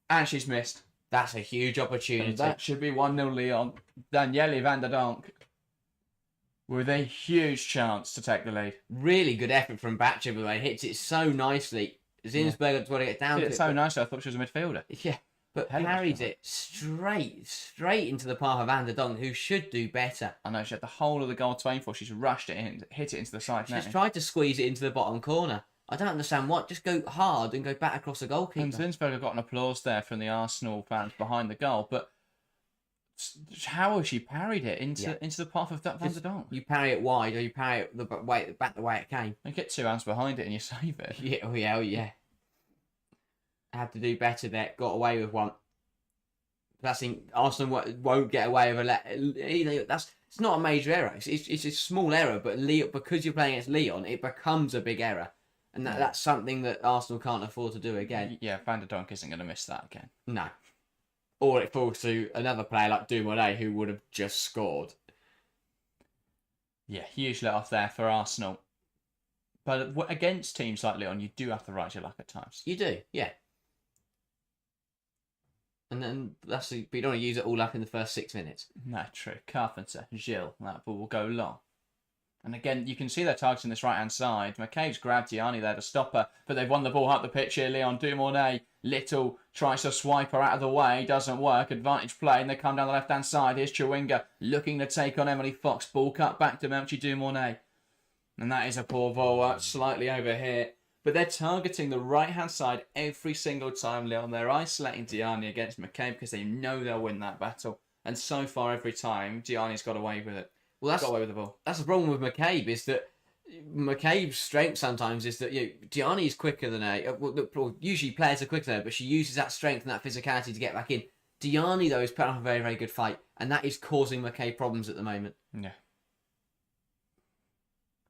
And she's missed. That's a huge opportunity. And that should be 1-0 Lyon. Daniele Vanderonk with a huge chance to take the lead. Really good effort from Batcher, by the way. Hits it so nicely. Zinsberger's got to get down to it. So nicely, I thought she was a midfielder. Yeah, but parries it straight into the path of Vanderonk, who should do better. I know, she had the whole of the goal to aim for. She's rushed it in, hit it into the side net. She's tried to squeeze it into the bottom corner. I don't understand what. Just go hard and go back across the goalkeeper. And Zinsberger got an applause there from the Arsenal fans behind the goal, but how has she parried it into the path of that Vanderonk? You parry it wide, or you parry it back the way it came. You get 2 hands behind it and you save it. Yeah. Had to do better there. Got away with one. That's Arsenal won't get away with it's not a major error. It's a small error, but because you're playing against Lyon, it becomes a big error. And that's something that Arsenal can't afford to do again. Yeah, Vanderonk isn't going to miss that again. No. Or it falls to another player like Dumoulin, who would have just scored. Yeah, huge let off there for Arsenal. But against teams like Lyon, you do have to ride your luck at times. You do, yeah. And then but you don't want to use it all up in the first 6 minutes. No, true. Carpenter, Gilles, that ball will go long. And again, you can see they're targeting this right-hand side. McCaabe's grabbed Diani there to stop her, but they've won the ball up the pitch here. Lyon Dumoulin, Little tries to swipe her out of the way, doesn't work. Advantage play, and they come down the left-hand side. Here's Chawinga looking to take on Emily Fox. Ball cut back to Melchi Dumoulin. And that is a poor ball, slightly over here. But they're targeting the right-hand side every single time, Lyon. They're isolating Diani against McCaabe because they know they'll win that battle. And so far, every time, Diani's got away with it. Well, got away with the ball. That's the problem with McCaabe, is that McCabe's strength sometimes is that Diani is quicker than her. Well, usually players are quicker than her, but she uses that strength and that physicality to get back in. Diani, though, is putting up a very, very good fight, and that is causing McCaabe problems at the moment. Yeah.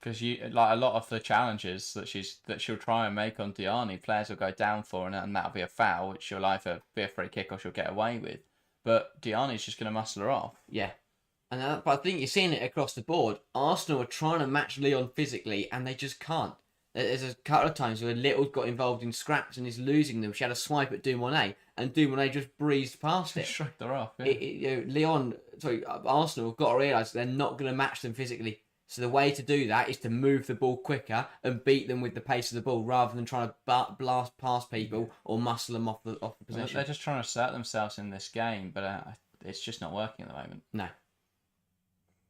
Because like a lot of the challenges that she'll try and make on Diani, players will go down for, and that'll be a foul, which she'll either be a free kick or she'll get away with. But Diani's just going to muscle her off. Yeah. But I think you're seeing it across the board. Arsenal are trying to match Lyon physically, and they just can't. There's a couple of times where Little got involved in scraps and is losing them. She had a swipe at Dumoulin, and Dumoulin just breezed past it. Shrugged her off. Yeah. Arsenal have got to realise they're not going to match them physically. So the way to do that is to move the ball quicker and beat them with the pace of the ball rather than trying to blast past people or muscle them off the possession. They're just trying to assert themselves in this game, but it's just not working at the moment. No.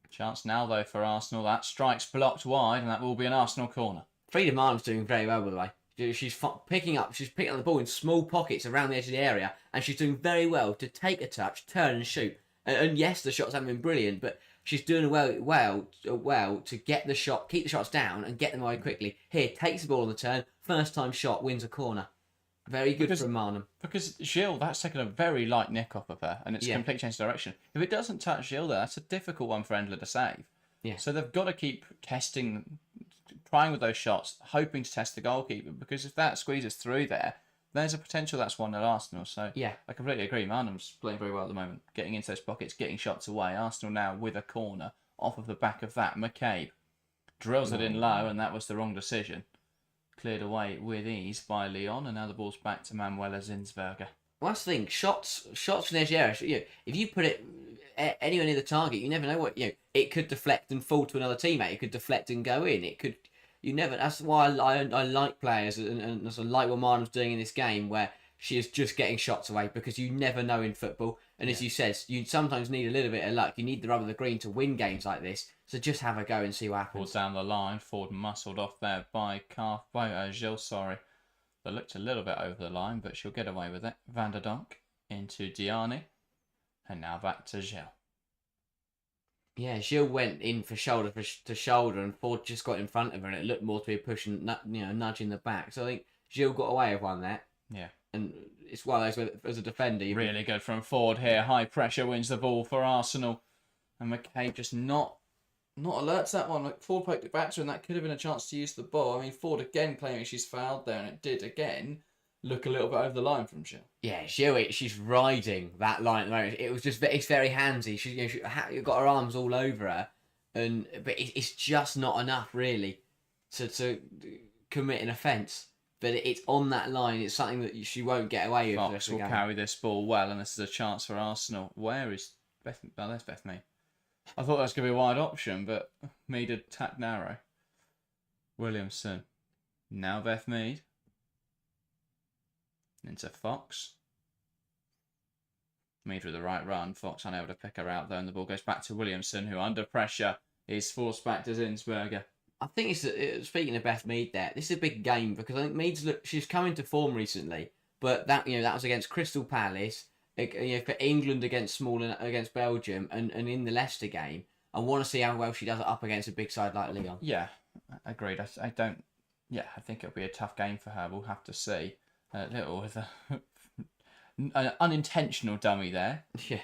Chance now, though, for Arsenal. That strike's blocked wide, and that will be an Arsenal corner. Frida Martin's doing very well, by the way. She's picking up the ball in small pockets around the edge of the area, and she's doing very well to take a touch, turn and shoot. And yes, the shots haven't been brilliant, but she's doing well to get the shot, keep the shots down, and get them away quickly. Here, takes the ball on the turn, first time shot, wins a corner. Very good from Marnham. Because Gilles, that's taken a very light nick off of her, and it's a complete change of direction. If it doesn't touch Gilles there, that's a difficult one for Endler to save. Yeah. So they've got to keep testing, trying with those shots, hoping to test the goalkeeper, because if that squeezes through there, there's a potential that's 1-0 Arsenal. So yeah, I completely agree. Marnham's playing very well at the moment, getting into those pockets, getting shots away. Arsenal now with a corner off of the back of that. McCaabe drills it in low, and that was the wrong decision. Cleared away with ease by Lyon, and now the ball's back to Manuela Zinsberger. Well, that's the thing. Shots from the edge area. If you put it anywhere near the target, you never know what it could deflect and fall to another teammate. It could deflect and go in. It could. You never. That's why I like players, and I like what Marnham's doing in this game, where she is just getting shots away, because you never know in football. And as you said, you sometimes need a little bit of luck. You need the rub of the green to win games like this. So just have a go and see what happens. Ball's down the line. Ford muscled off there by Gilles. Sorry, that looked a little bit over the line, but she'll get away with it. Vanderonk into Diani, and now back to Gilles. Yeah, Gilles went in for shoulder to shoulder, and Ford just got in front of her, and it looked more to be pushing, nudging the back. So I think Gilles got away with one there. Yeah. And it's one of those where, as a defender, really good from Ford here. High pressure wins the ball for Arsenal, and McCaabe just not alert to that one. Like, Ford poked it back to her, and that could have been a chance to use the ball. I mean, Ford again claiming she's fouled there, and it did again look a little bit over the line from Gilles. Yeah, Gilles, she's riding that line at the moment. It's very handsy. She's got her arms all over her, but it's just not enough really to commit an offence. But it's on that line. It's something that she won't get away with. Fox will carry this ball well, and this is a chance for Arsenal. Where is Beth? Oh, there's Beth Mead. I thought that was going to be a wide option, but Mead had tapped narrow. Williamson. Now Beth Mead. Into Fox. Mead with the right run. Fox unable to pick her out though, and the ball goes back to Williamson, who under pressure is forced back to Zinsberger. I think speaking of Beth Mead there, this is a big game, because I think she's come into form recently, but that was against Crystal Palace, for England against Belgium, and in the Leicester game. I want to see how well she does it up against a big side like Lyon. Yeah, agreed. I think it'll be a tough game for her. We'll have to see. Little with an unintentional dummy there. Yeah.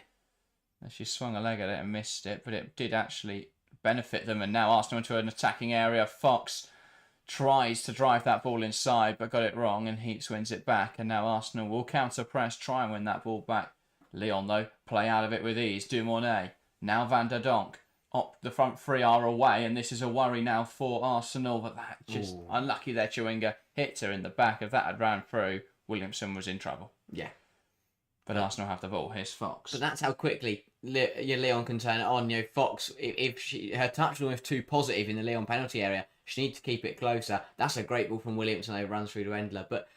She swung a leg at it and missed it, but it did actually benefit them. And now Arsenal into an attacking area. Fox tries to drive that ball inside, but got it wrong, and Heaps wins it back. And now Arsenal will counter press, try and win that ball back. Lyon, though, play out of it with ease. Dumornay. Now Vanderonk. The front three are away, and this is a worry now for Arsenal. But that just unlucky there. Chewinga hit her in the back. If that had ran through, Williamson was in trouble. Yeah. But Arsenal have the ball. Here's Fox. But that's how quickly Lyon can turn it on. Fox, if her touch was too positive in the Lyon penalty area, she needs to keep it closer. That's a great ball from Williamson. It runs through to Endler. But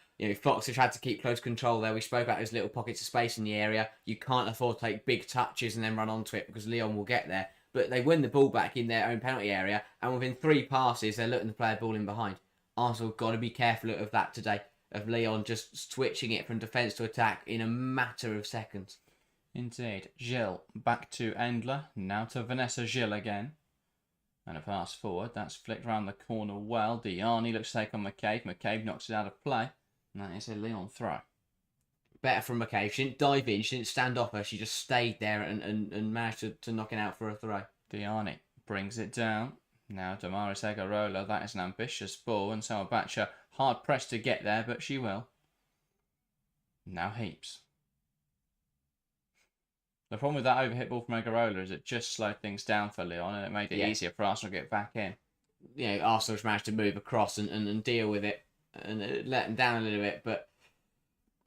Fox has had to keep close control there. We spoke about those little pockets of space in the area. You can't afford to take big touches and then run onto it, because Lyon will get there. But they win the ball back in their own penalty area, and within 3 passes, they're looking to play a ball in behind. Arsenal got to be careful of that today, of Lyon just switching it from defence to attack in a matter of seconds. Indeed. Gilles back to Endler, now to Vanessa Gilles again. And a pass forward, that's flicked round the corner well. Diani looks to take on McCaabe. McCaabe knocks it out of play, and that is a Lyon throw. Better from McCaabe. She didn't dive in, she didn't stand off her, she just stayed there and managed to knock it out for a throw. Diani brings it down. Now Damaris Egarola, that is an ambitious ball, and so Abacha hard pressed to get there, but she will. Now Heaps. The problem with that overhit ball from Egarola is it just slowed things down for Lyon, and it made it easier for Arsenal to get back in. Arsenal's managed to move across and deal with it, and let them down a little bit, but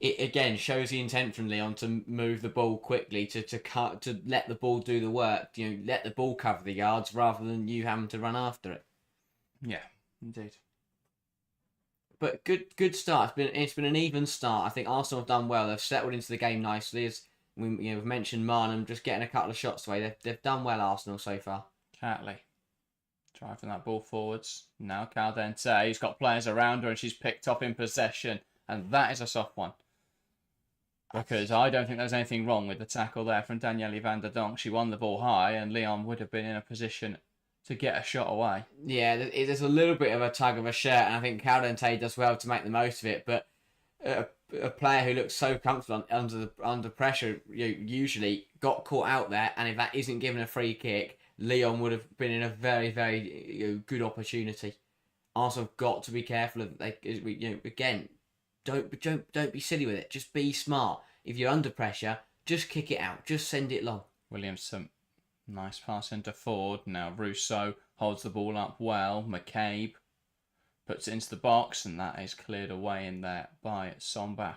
it again shows the intent from Lyon to move the ball quickly, to let the ball do the work. Let the ball cover the yards rather than you having to run after it. Yeah, indeed. But good start. It's been an even start. I think Arsenal have done well. They've settled into the game nicely. As we've mentioned, Marnham just getting a couple of shots away. They've done well, Arsenal, so far. Catley driving that ball forwards. Now Caldente, who's got players around her and she's picked up in possession. And that is a soft one. Because I don't think there's anything wrong with the tackle there from Danielle Vanderonk. She won the ball high and Lyon would have been in a position to get a shot away. Yeah, there's a little bit of a tug of a shirt, and I think Caldente does well to make the most of it. But a player who looks so comfortable under pressure usually got caught out there, and if that isn't given a free kick, Lyon would have been in a very, very good opportunity. Arsenal have got to be careful of again. Don't be silly with it. Just be smart. If you're under pressure, just kick it out. Just send it long. Williamson, nice pass into Ford. Now Rousseau holds the ball up well. McCaabe puts it into the box, and that is cleared away in there by Sombath.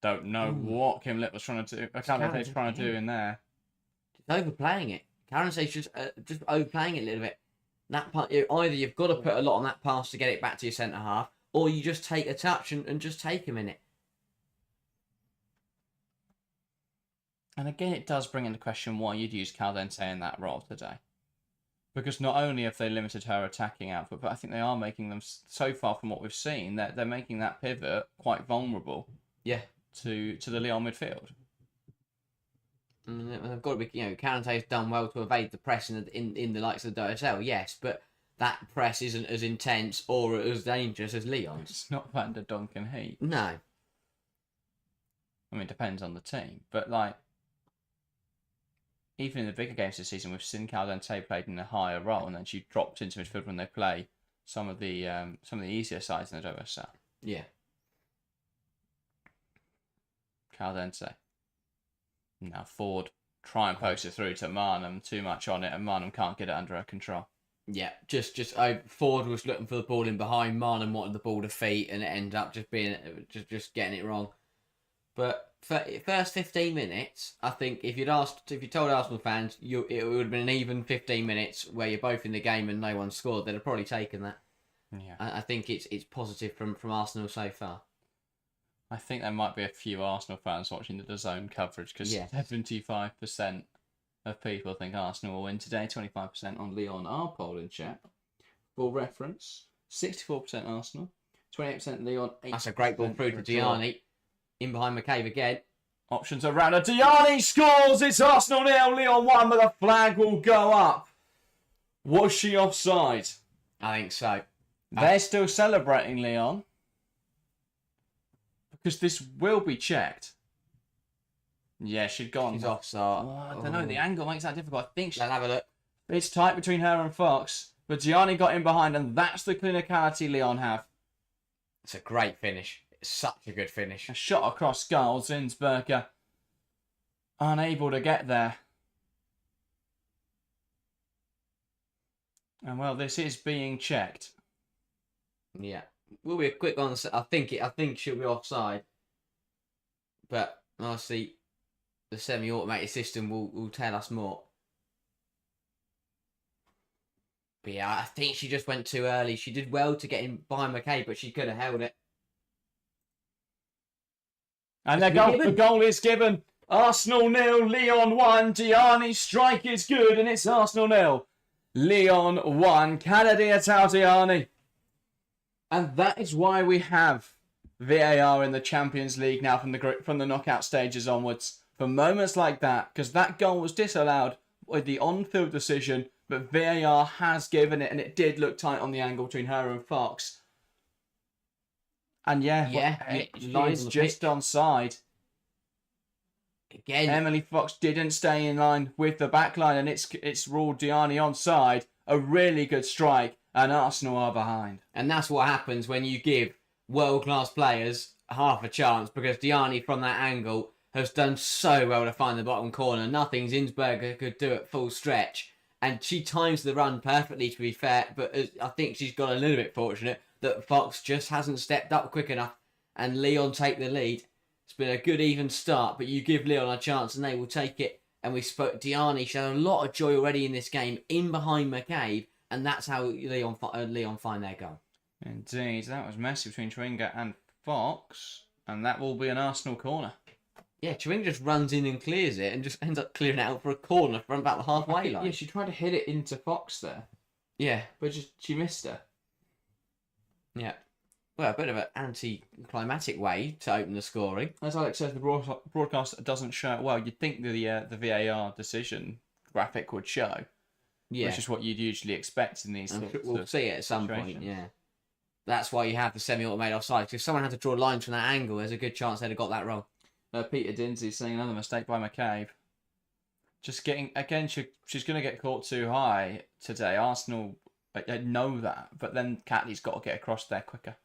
Don't know what Kim Lip was trying to do. Calente's trying to do in there. Just overplaying it. Calente's just overplaying it a little bit. That part, either you've got to put a lot on that pass to get it back to your centre half, or you just take a touch and just take a minute. And again, it does bring into question why you'd use Caldente in that role today. Because not only have they limited her attacking output, but I think they are making them, so far from what we've seen, that they're making that pivot quite vulnerable. Yeah. To the Lyon midfield. And they've got to be, Calente's done well to evade the press in the likes of the DSL, yes, but that press isn't as intense or as dangerous as Lyon's. It's not Vanderonk and Heat. No. I mean, it depends on the team, but even in the bigger games this season, we've seen Caldente played in a higher role, and then she dropped into midfield when they play some of the easier sides in the WSL. Yeah. Caldente. Now Ford try and post it through to Marnham. Too much on it, and Marnham can't get it under her control. Yeah, Ford was looking for the ball in behind. Marnham wanted the ball to feet, and it ended up just being just getting it wrong. But for first 15 minutes, I think if you told Arsenal fans it would have been an even 15 minutes where you're both in the game and no one scored, they'd have probably taken that. Yeah, I think it's positive from Arsenal so far. I think there might be a few Arsenal fans watching the DAZN coverage because 75% of people think Arsenal will win today. 25% on Lyon. Our poll in chat. For reference, 64% Arsenal, 28% Lyon. That's a great ball through to Diani. In behind McCaabe again. Options around her. Diani scores! It's Arsenal 0, Lyon 1, but the flag will go up. Was she offside? I think so. They're still celebrating, Lyon. Because this will be checked. Yeah, she'd gone. She's offside. Oh, I don't know. The angle makes that difficult. I think Let's have a look. It's tight between her and Fox. But Gianni got in behind, and that's the clinicality Lyon have. It's a great finish. It's such a good finish. A shot across goal. Zinsberger unable to get there. And well, this is being checked. Yeah. Will be a quick one. I think she'll be offside. But honestly, the semi-automated system will tell us more. But yeah, I think she just went too early. She did well to get in behind McCaabe, but she could have held it. And the goal is given. Arsenal 0, Lyon 1. Diani's strike is good, and it's Arsenal 0, Lyon 1. Kennedy Diani. And that is why we have VAR in the Champions League now from the knockout stages onwards. For moments like that, because that goal was disallowed with the on-field decision, but VAR has given it, and it did look tight on the angle between her and Fox. And it is just onside. Again, Emily Fox didn't stay in line with the back line, and it's ruled Diani onside. A really good strike, and Arsenal are behind. And that's what happens when you give world-class players half a chance, because Diani from that angle has done so well to find the bottom corner. Nothing Zinsberger could do at full stretch. And she times the run perfectly, to be fair, but I think she's got a little bit fortunate that Fox just hasn't stepped up quick enough. and Lyon take the lead. It's been a good even start, but you give Lyon a chance and they will take it. And we spoke, Diani showed a lot of joy already in this game, in behind McCaabe, and that's how Lyon find their goal. Indeed, that was messy between Chewinga and Fox, and that will be an Arsenal corner. Yeah, Chewinga just runs in and clears it, and just ends up clearing it out for a corner from about the halfway line. Yeah, she tried to hit it into Fox there. Yeah. But she missed her. Yeah. Well, a bit of an anti-climatic way to open the scoring. As Alex says, the broadcast doesn't show it well. You'd think the VAR decision graphic would show. Yeah. Which is what you'd usually expect in these We'll see it at some point, yeah. That's why you have the semi-automated offside. Because if someone had to draw lines from that angle, there's a good chance they'd have got that wrong. Peter Dinsey saying another mistake by McCaabe. Just getting, again, she's going to get caught too high today. Arsenal know that, but then Catley's got to get across there quicker.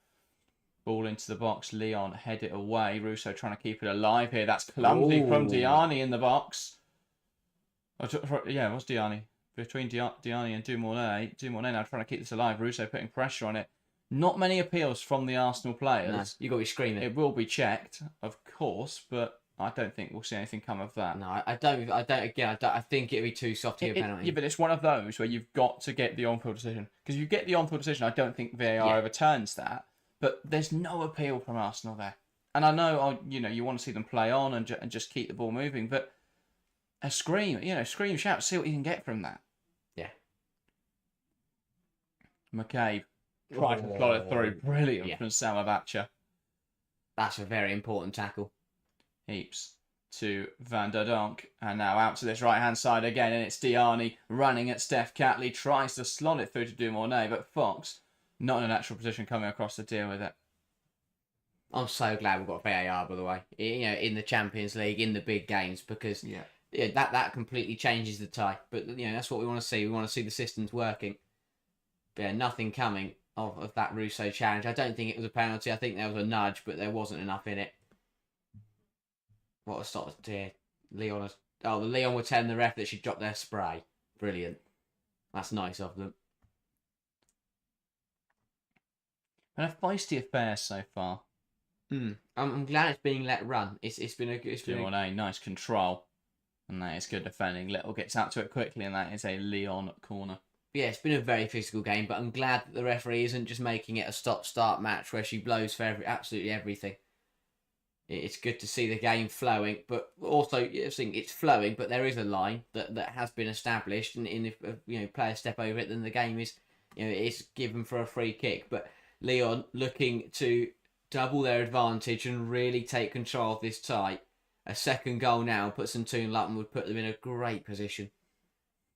Ball into the box. Lyon head it away. Russo trying to keep it alive here. That's clumsy from Diani in the box. Yeah, it was Diani. Between Diani and Dumornay. Dumornay now trying to keep this alive. Russo putting pressure on it. Not many appeals from the Arsenal players. No, you've got to be screaming. It will be checked, of course, but I don't think we'll see anything come of that. No, I don't. I think it'd be too soft to give a penalty. Yeah, but it's one of those where you've got to get the on-field decision. Because if you get the on-field decision, I don't think VAR overturns that. But there's no appeal from Arsenal there. And I know, you want to see them play on and just keep the ball moving, but a scream, scream, shout, see what you can get from that. Yeah. McCaabe tried to slot it through. Brilliant from Salavacha. That's a very important tackle. Heaps to Vanderonk, and now out to this right-hand side again, and it's Diani running at Steph Catley, tries to slot it through to Dumornay, but Fox not in a natural position coming across to deal with it. I'm so glad we've got VAR, by the way, in the Champions League, in the big games, because that completely changes the tie. But that's what we want to see. We want to see the systems working. But yeah, nothing coming of that Russo challenge. I don't think it was a penalty. I think there was a nudge, but there wasn't enough in it. What a stop here. Lyon were telling the ref that she dropped their spray. Brilliant. That's nice of them. And a feisty affair so far. I'm glad it's being let run. It's been a nice control, and that is good defending. Little gets out to it quickly, and that is a Lyon corner. Yeah, it's been a very physical game, but I'm glad that the referee isn't just making it a stop-start match where she blows for absolutely everything. It's good to see the game flowing, but also it's flowing, but there is a line that has been established, and if players step over it, then the game is it's given for a free kick. But Lyon looking to double their advantage and really take control of this tie. A second goal now puts them 2-0 up and would put them in a great position.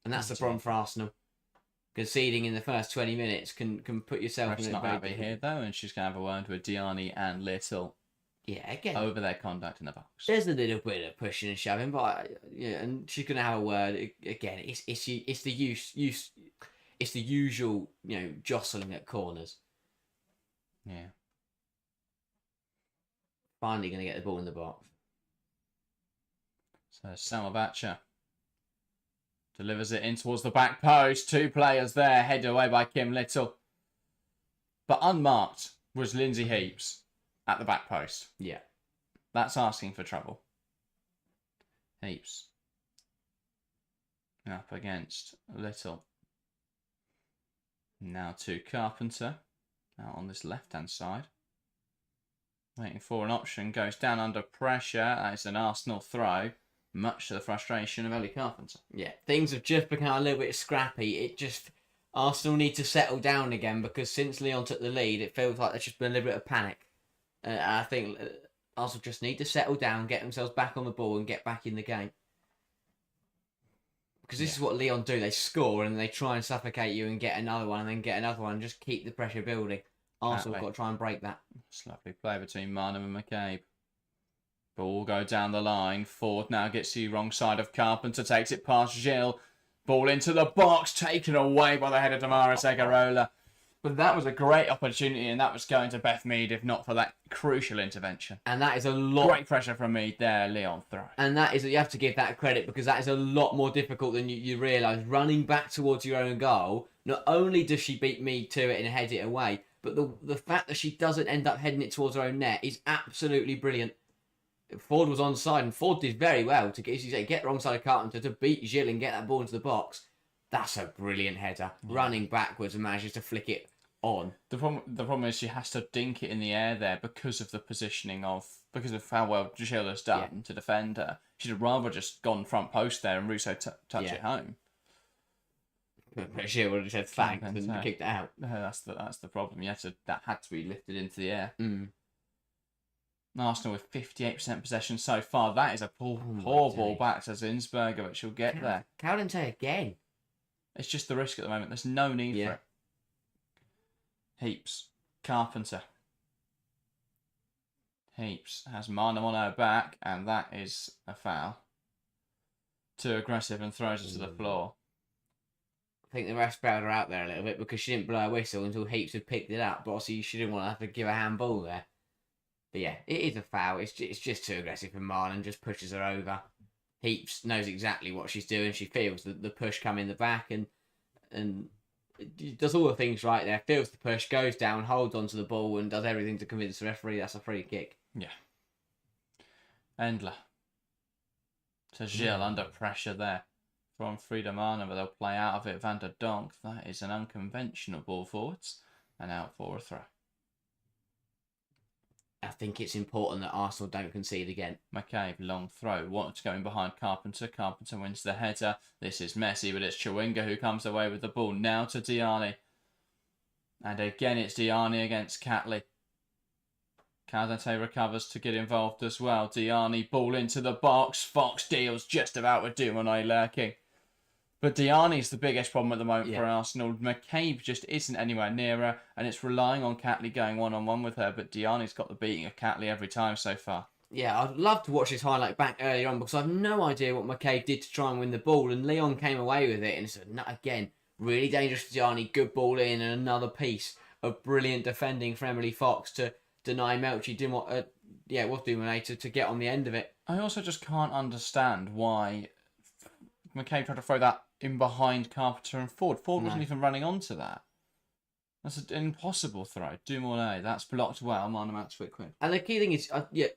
And that's the problem for Arsenal. Conceding in the first 20 minutes can put yourself in a not happy here though, and she's going to have a word with Diani and Little. Yeah, again over their conduct in the box. There's a little bit of pushing and shoving, but and she's going to have a word again. It's the usual jostling at corners. Yeah. Finally going to get the ball in the box. So Salavacha delivers it in towards the back post. 2 players there, headed away by Kim Little. But unmarked was Lindsay Heaps at the back post. Yeah. That's asking for trouble. Heaps. Up against Little. Now to Carpenter. Out on this left-hand side. Waiting for an option. Goes down under pressure. That is an Arsenal throw. Much to the frustration of Ellie Carpenter. Yeah, things have just become a little bit scrappy. Arsenal need to settle down again, because since Lyon took the lead, it feels like there's just been a little bit of panic. I think Arsenal just need to settle down, get themselves back on the ball and get back in the game. Because this is what Lyon do. They score and they try and suffocate you and get another one and then get another one and just keep the pressure building. Arsenal have got to try and break that. It's a lovely play between Marnham and McCaabe. Ball go down the line. Ford now gets the wrong side of Carpenter. Takes it past Gilles. Ball into the box. Taken away by the head of Damaris Egarola. But that was a great opportunity, and that was going to Beth Mead if not for that crucial intervention. And that is a lot... Great pressure from Mead there. Lyon throw. And that is... You have to give that credit, because that is a lot more difficult than you realise. Running back towards your own goal, not only does she beat Mead to it and head it away, But the fact that she doesn't end up heading it towards her own net is absolutely brilliant. Ford was onside, and Ford did very well to get, as you say, get the wrong side of Carpenter to beat Gilles and get that ball into the box. That's a brilliant header. Running backwards and manages to flick it on. The problem is she has to dink it in the air there because of the positioning because of how well Gilles has done to defend her. She'd have rather just gone front post there and Russo touch it home. Gilles would have said thanks and kicked it out. That's the problem. That had to be lifted into the air. Mm. Arsenal with 58% possession so far. That is a poor ball back to Zinsberger, but she'll get there. Caldente again. It's just the risk at the moment. There's no need for it. Heaps. Carpenter. Heaps has Marnham on her back, and that is a foul. Too aggressive and throws her to the floor. I think the ref bailed her out there a little bit because she didn't blow a whistle until Heaps had picked it up. But obviously she didn't want to have to give a handball there. But yeah, it is a foul. It's just too aggressive for Marlon, just pushes her over. Heaps knows exactly what she's doing. She feels the push come in the back and does all the things right there. Feels the push, goes down, holds onto the ball and does everything to convince the referee that's a free kick. Yeah. Endler. To Gilles under pressure there. From Frida Marner, but they'll play out of it. Vanderonk, that is an unconventional ball forwards. And out for a throw. I think it's important that Arsenal don't concede again. McCaabe, long throw. Wants going behind Carpenter. Carpenter wins the header. This is messy, but it's Chawinga who comes away with the ball. Now to Diani. And again, it's Diani against Catley. Caldente recovers to get involved as well. Diani, ball into the box. Fox deals just about with Dumone lurking. But Diani's the biggest problem at the moment for Arsenal. McCaabe just isn't anywhere near her, and it's relying on Catley going one-on-one with her, but Diani's got the beating of Catley every time so far. Yeah, I'd love to watch this highlight back earlier on because I've no idea what McCaabe did to try and win the ball, and Lyon came away with it, and it's, again, really dangerous for Diani, good ball in, and another piece of brilliant defending from Emily Fox to deny Melchi Dumone to get on the end of it. I also just can't understand why McCaabe tried to throw that in behind Carpenter and Ford. Ford wasn't even running onto that. That's an impossible throw. Dumone, that's blocked well. Marnham out to it quick. And the key thing is,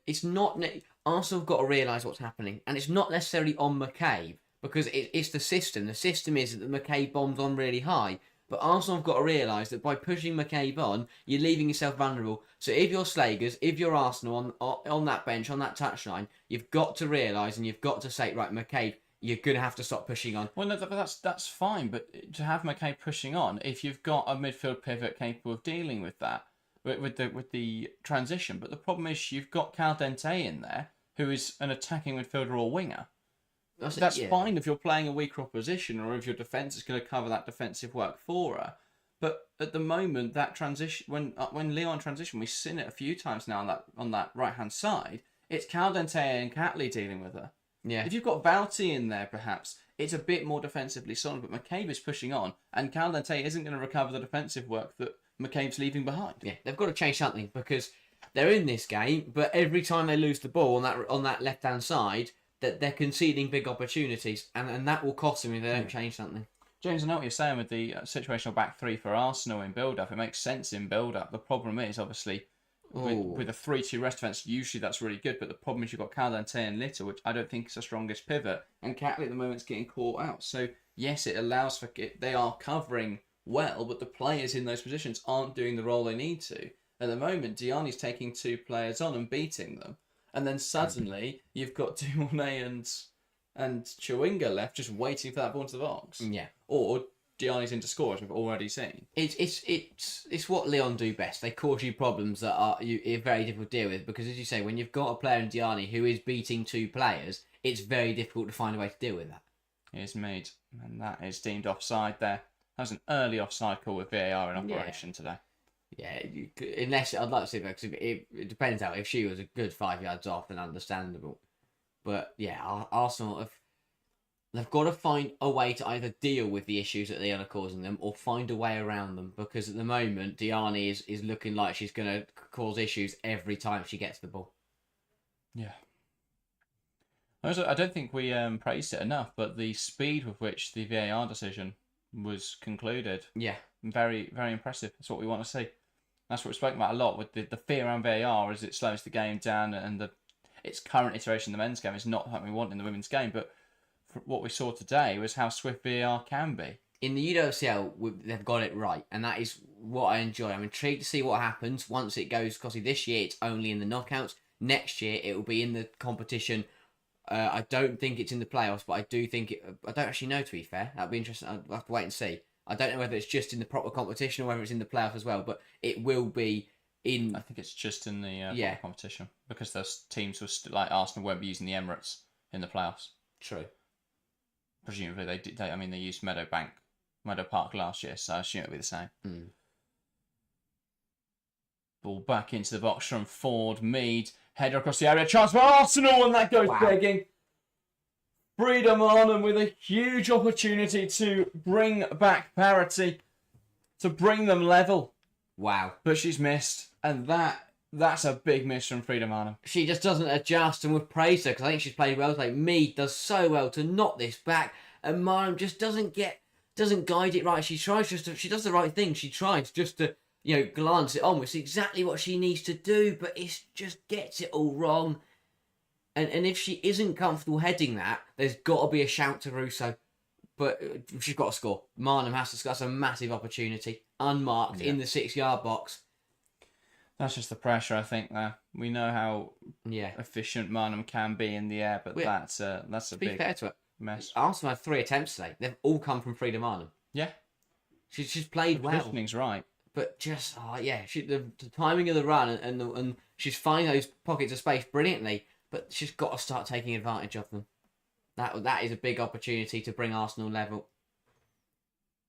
it's not... Arsenal have got to realise what's happening. And it's not necessarily on McCaabe, because it's the system. The system is that McCaabe bombs on really high. But Arsenal have got to realise that by pushing McCaabe on, you're leaving yourself vulnerable. So if you're Slagers, if you're Arsenal on that bench, on that touchline, you've got to realise and you've got to say, right, McCaabe, you're going to have to stop pushing on. Well, no, that's fine, but to have McCaabe pushing on, if you've got a midfield pivot capable of dealing with that, with the transition, but the problem is you've got Caldente in there, who is an attacking midfielder or winger. That's fine if you're playing a weaker opposition or if your defence is going to cover that defensive work for her. But at the moment, that transition, when Lyon transition, we've seen it a few times now on that right hand side. It's Caldente and Catley dealing with her. Yeah. If you've got Vouty in there, perhaps it's a bit more defensively solid. But McCaabe is pushing on, and Caldente isn't going to recover the defensive work that McCabe's leaving behind. Yeah, they've got to change something because they're in this game, but every time they lose the ball on that left hand side, that they're conceding big opportunities, and that will cost them if they don't change something. James, I know what you're saying with the situational back three for Arsenal in build-up. It makes sense in build-up. The problem is, obviously, with a 3-2 rest defence, usually that's really good, but the problem is you've got Caldente and Little, which I don't think is the strongest pivot, and Catley at the moment is getting caught out. So, yes, it allows for... They are covering well, but the players in those positions aren't doing the role they need to. At the moment, Diani's taking 2 players on and beating them, and then suddenly you've got Dumone and Chawinga left just waiting for that ball into the box. Yeah. Or Diani's into score, as we've already seen. It's what Lyon do best. They cause you problems that are very difficult to deal with because, as you say, when you've got a player in Diani who is beating 2 players, it's very difficult to find a way to deal with that. It is made, and that is deemed offside there. That was an early offside call with VAR in operation today. Yeah, unless I'd like to see because it depends how. If she was a good 5 yards off, then understandable. But yeah, Arsenal they've got to find a way to either deal with the issues that they are causing them, or find a way around them. Because at the moment, Diani is looking like she's going to cause issues every time she gets the ball. Yeah. Also, I don't think we praised it enough, but the speed with which the VAR decision was concluded. Yeah. Very, very impressive. That's what we want to see. That's what we've spoken about a lot with the fear around VAR as it slows the game down, and its current iteration in the men's game is not what we want in the women's game. But what we saw today was how swift VAR can be. In the UWCL, they've got it right, and that is what I enjoy. I'm intrigued to see what happens once it goes, because this year it's only in the knockouts. Next year it will be in the competition. I don't think it's in the playoffs, but I do think it. I don't actually know, to be fair. That'll be interesting. I'll have to wait and see. I don't know whether it's just in the proper competition or whether it's in the playoffs as well, but it will be in... I think it's just in the proper competition, because those teams were like Arsenal won't be using the Emirates in the playoffs. True. Presumably they did. They used Meadow Park last year, so I assume it'll be the same. Ball back into the box from Ford. Mead, header across the area, chance for Arsenal, and that goes begging. Freedom on, and with a huge opportunity to bring back parity, to bring them level. Wow. But she's missed, and that's a big miss from Freedom Arnhem. She just doesn't adjust, and we've praised her, because I think she's played well. Like, Mead does so well to knock this back, and Marham just doesn't guide it right. She does the right thing. She tries just to, glance it on. It's exactly what she needs to do, but it just gets it all wrong. And if she isn't comfortable heading that, there's got to be a shout to Russo. But she's got to score. Marnham has to score. That's a massive opportunity. Unmarked in the 6-yard box. That's just the pressure, I think, there. We know how efficient Marnham can be in the air, but that's a big fair to it, mess. Arsenal had 3 attempts today. They've all come from Freedom Arnhem. Yeah. She's played well. Positioning's right. But just, the timing of the run and she's finding those pockets of space brilliantly, but she's got to start taking advantage of them. That is a big opportunity to bring Arsenal level.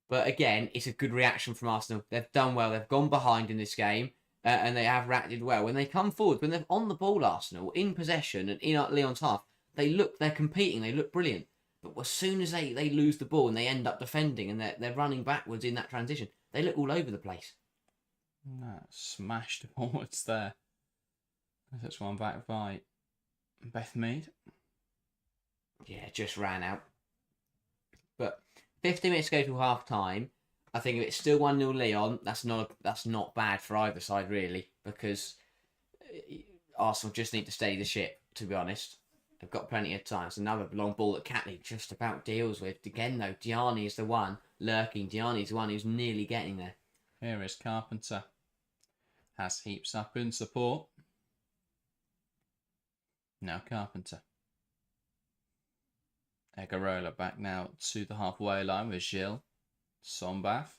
But again, it's a good reaction from Arsenal. They've done well. They've gone behind in this game, and they have reacted well. When they come forward, when they're on the ball, Arsenal, in possession and in Lyon's half, they're competing, they look brilliant. But as soon as they lose the ball and they end up defending and they're running backwards in that transition, they look all over the place. Smashed forwards there. That's one back by Beth Mead. Yeah, just ran out. But 50 minutes to go to half time. I think if it's still 1-0 Lyon, that's not bad for either side, really, because Arsenal just need to steady the ship, to be honest. They've got plenty of time. It's another long ball that Catley just about deals with. Again, though, Diani is the one lurking. Diani is the one who's nearly getting there. Here is Carpenter. Has Heaps up in support. Now Carpenter. Egarola back now to the halfway line with Gilles. Sombath.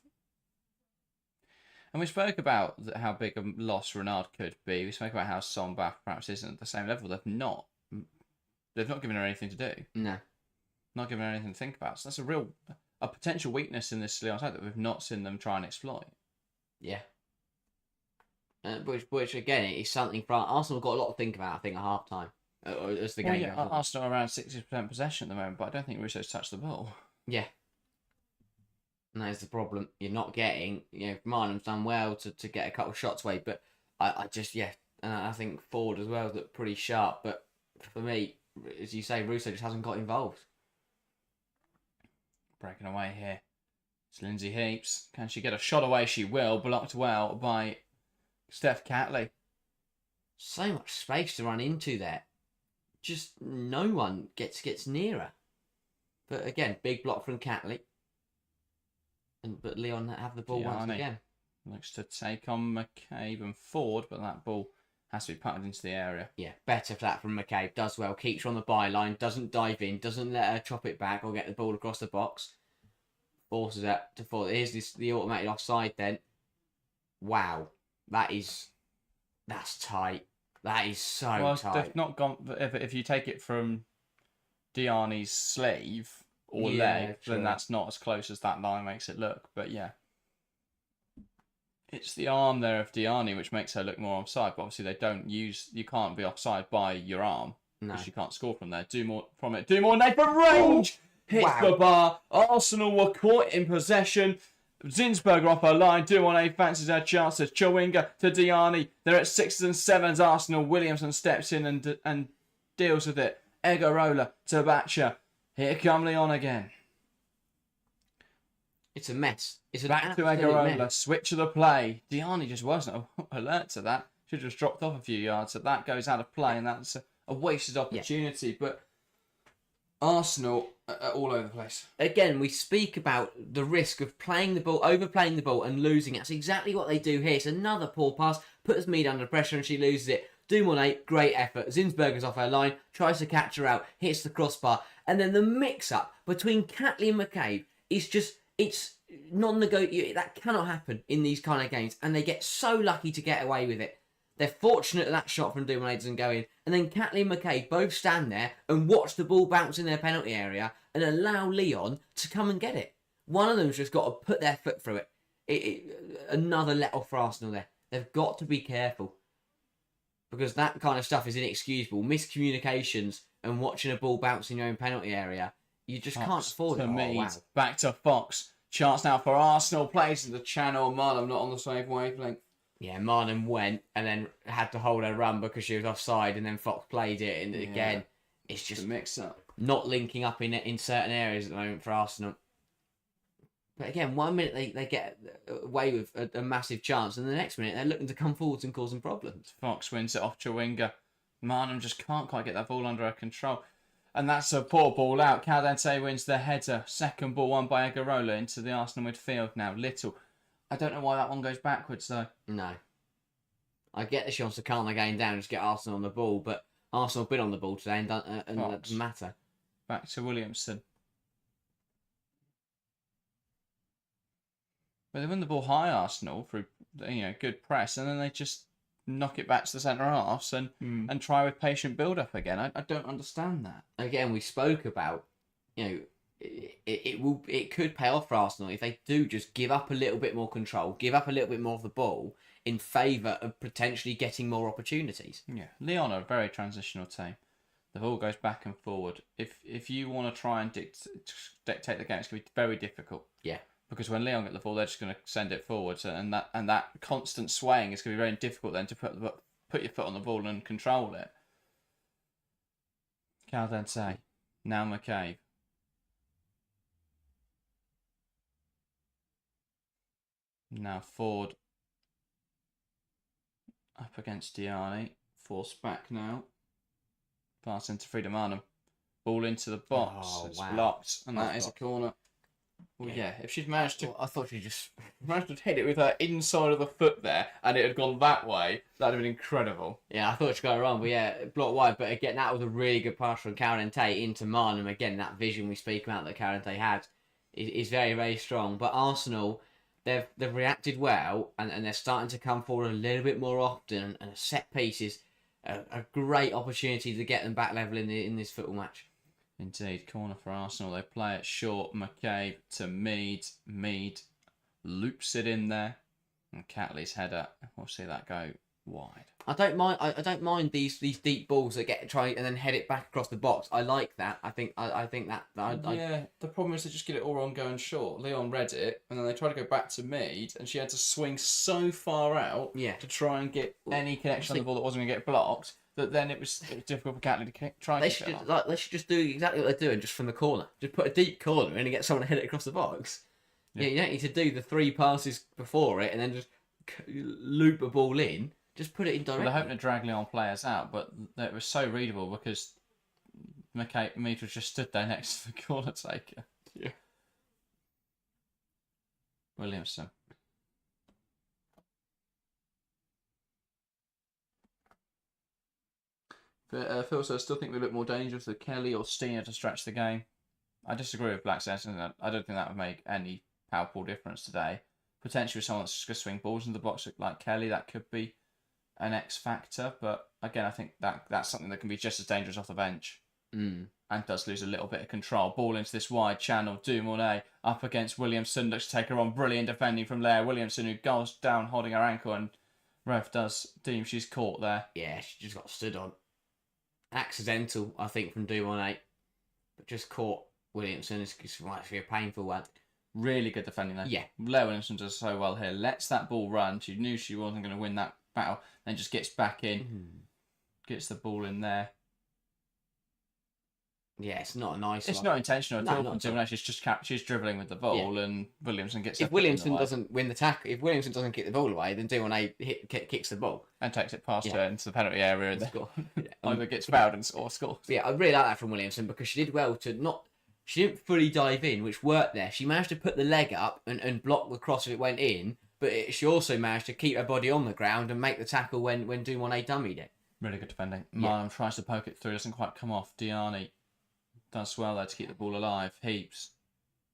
And we spoke about how big a loss Renard could be. We spoke about how Sombath perhaps isn't at the same level. They've not given her anything to do. No. Not given her anything to think about. So that's a potential weakness in this Lyon side that we've not seen them try and exploit. Yeah. Which again, is something for Arsenal got a lot to think about, I think, at half time. As the game goes on. Arsenal are around 60% possession at the moment, but I don't think Russo's touched the ball. Yeah. And that is the problem. You're not getting, Marnham's done well to get a couple of shots away, but I think Ford as well looked pretty sharp, but for me, as you say, Russo just hasn't got involved. Breaking away here. It's Lindsay Heaps. Can she get a shot away? She will. Blocked well by Steph Catley. So much space to run into there. Just no one gets nearer. But again, big block from Catley. But Lyon have the ball once again. Looks to take on McCaabe and Ford, but that ball has to be putted into the area. Yeah, better for that from McCaabe. Does well. Keeps her on the byline. Doesn't dive in. Doesn't let her chop it back or get the ball across the box. Forces it to fall. Here's the automated offside then. Wow. That's tight. That is so tight. They've not gone... If you take it from Diani's sleeve or leg, then that's not as close as that line makes it look. But yeah. It's the arm there of Diani which makes her look more offside. But obviously you can't be offside by your arm. Because you can't score from there. Do more from it. Do more. Nathan range! Hits the bar. Arsenal were caught in possession. Zinsberger off her line. Duane fancies her chances. Chawinga to Diani. They're at 6s and 7s. Arsenal. Williamson steps in and deals with it. Egarola to Batcher. Here come Lyon again. It's a mess. It's an Back to absolute Agarola, mess. switch of the play. Diani just wasn't alert to that. Should have just dropped off a few yards. So that goes out of play, and that's a wasted opportunity. But Arsenal are all over the place. Again, we speak about the risk of playing the ball, overplaying the ball, and losing. That's exactly what they do here. It's another poor pass, puts Mead under pressure, and she loses it. Dumoulin, great effort. Zinsberger's off her line, tries to catch her out, hits the crossbar, and then the mix-up between Catley and McCaabe is just, it's non-negotiable. That cannot happen in these kind of games, and they get so lucky to get away with it. They're fortunate that shot from Dumoulin doesn't go in. And then Catley and McCaabe both stand there and watch the ball bounce in their penalty area and allow Lyon to come and get it. One of them's just got to put their foot through it. Another let off for Arsenal there. They've got to be careful. Because that kind of stuff is inexcusable. Miscommunications and watching a ball bounce in your own penalty area, you just can't afford it. Wow. Back to Fox. Chance now for Arsenal. Plays in the channel. Marlon not on the same wavelength. Yeah, Marnham went and then had to hold her run because she was offside, and then Fox played it. And again, it's just a mix-up. Not linking up in certain areas at the moment for Arsenal. But again, 1 minute they get away with a massive chance, and the next minute they're looking to come forwards and cause some problems. Fox wins it off Chawinga. Marnham just can't quite get that ball under her control. And that's a poor ball out. Caldente wins the header. Second ball won by Agarola into the Arsenal midfield now. Little. I don't know why that one goes backwards, though. No. I get that she wants to calm the game down and just get Arsenal on the ball, but Arsenal have been on the ball today and that doesn't matter. Back to Williamson. But they win the ball high, Arsenal, through good press, and then they just knock it back to the centre halves and try with patient build-up again. I don't understand that. Again, we spoke about, it could pay off for Arsenal if they do just give up a little bit more control, give up a little bit more of the ball in favour of potentially getting more opportunities. Yeah, Lyon are a very transitional team. The ball goes back and forward. If you want to try and dictate the game, it's going to be very difficult. Yeah. Because when Lyon get the ball, they're just going to send it forwards, and that constant swaying is going to be very difficult then to put your foot on the ball and control it. Caldente, now McCaabe. Now Ford up against Diani. Forced back now. Pass into Frida Marnham. Ball into the box. It's blocked, and that is a corner. Well, yeah, if she'd managed to... Well, I thought she just... managed to hit it with her inside of the foot there, and it had gone that way, that'd have been incredible. Yeah, I thought she got it wrong, but yeah, blocked wide. But again, that was a really good pass from Caldente into Marnham. Again, that vision we speak about that Caldente had is very, very strong. But Arsenal... They've reacted well, and they're starting to come forward a little bit more often. And a set piece is a great opportunity to get them back level in this football match. Indeed, corner for Arsenal. They play it short. McCaabe to Mead. Mead loops it in there, and Catley's header. We'll see that go wide. I don't mind. I don't mind these deep balls that get try and then head it back across the box. I like that. I think that. Yeah. The problem is they just get it all wrong going short. Leon read it, and then they tried to go back to Mead, and she had to swing so far out to try and get any connection on the ball that wasn't going to get blocked. That then it was difficult for Catley to try. They should just do exactly what they're doing, just from the corner. Just put a deep corner in and get someone to hit it across the box. Yeah, you don't need to do the 3 passes before it and then just loop a ball in. Just put it in directly. Well, they're hoping to drag Lyon players out, but it was so readable because Mead was just stood there next to the corner taker. Yeah. Williamson. But Phil says, I still think we look more dangerous with Kelly or Stina to stretch the game. I disagree with Black says, I don't think that would make any palpable difference today. Potentially with someone that's just going to swing balls in the box like Kelly, that could be an X factor. But again, I think that's something that can be just as dangerous off the bench. And does lose a little bit of control. Ball into this wide channel. Dumoulin up against Williamson. Looks to take her on. Brilliant defending from there. Williamson, who goes down holding her ankle, and Rev does deem she's caught there. Yeah, she just got stood on. Accidental, I think, from Dumoulin, but just caught Williamson. It's actually a painful one. Really good defending there. Yeah. Blair Williamson does so well here. Lets that ball run. She knew she wasn't going to win that battle. Then just gets back in. Gets the ball in there. Yeah, it's not a nice It's one. not intentional at No, all. not at all. No, she's dribbling with the ball, and Williamson gets If Williamson doesn't win the tackle, if Williamson doesn't kick the ball away, then D1A kicks the ball and takes it past her into the penalty area, and score. either gets fouled and scores. Yeah, I really like that from Williamson because she did well to not. She didn't fully dive in, which worked there. She managed to put the leg up and block the cross if it went in, but she also managed to keep her body on the ground and make the tackle when D1A dummied it. Really good defending. Marlon tries to poke it through, doesn't quite come off. Diani does well there to keep the ball alive. Heaps.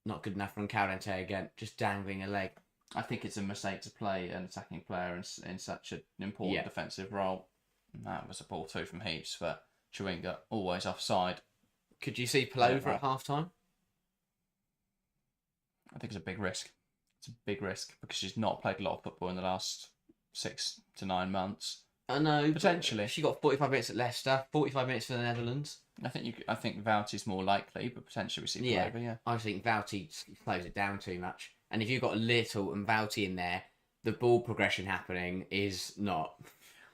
Not good enough from Calente again, just dangling a leg. I think it's a mistake to play an attacking player in such an important defensive role. That was a ball through from Heaps, but Chewinga always offside. Could you see Pullover at half time? I think it's a big risk. It's a big risk because she's not played a lot of football in the last 6 to 9 months. I know. Potentially. She got 45 minutes at Leicester, 45 minutes for the Netherlands. I think Vouty's more likely, but potentially we see Pullover, yeah. I think Vouty slows it down too much. And if you've got Little and Vouty in there, the ball progression happening is not.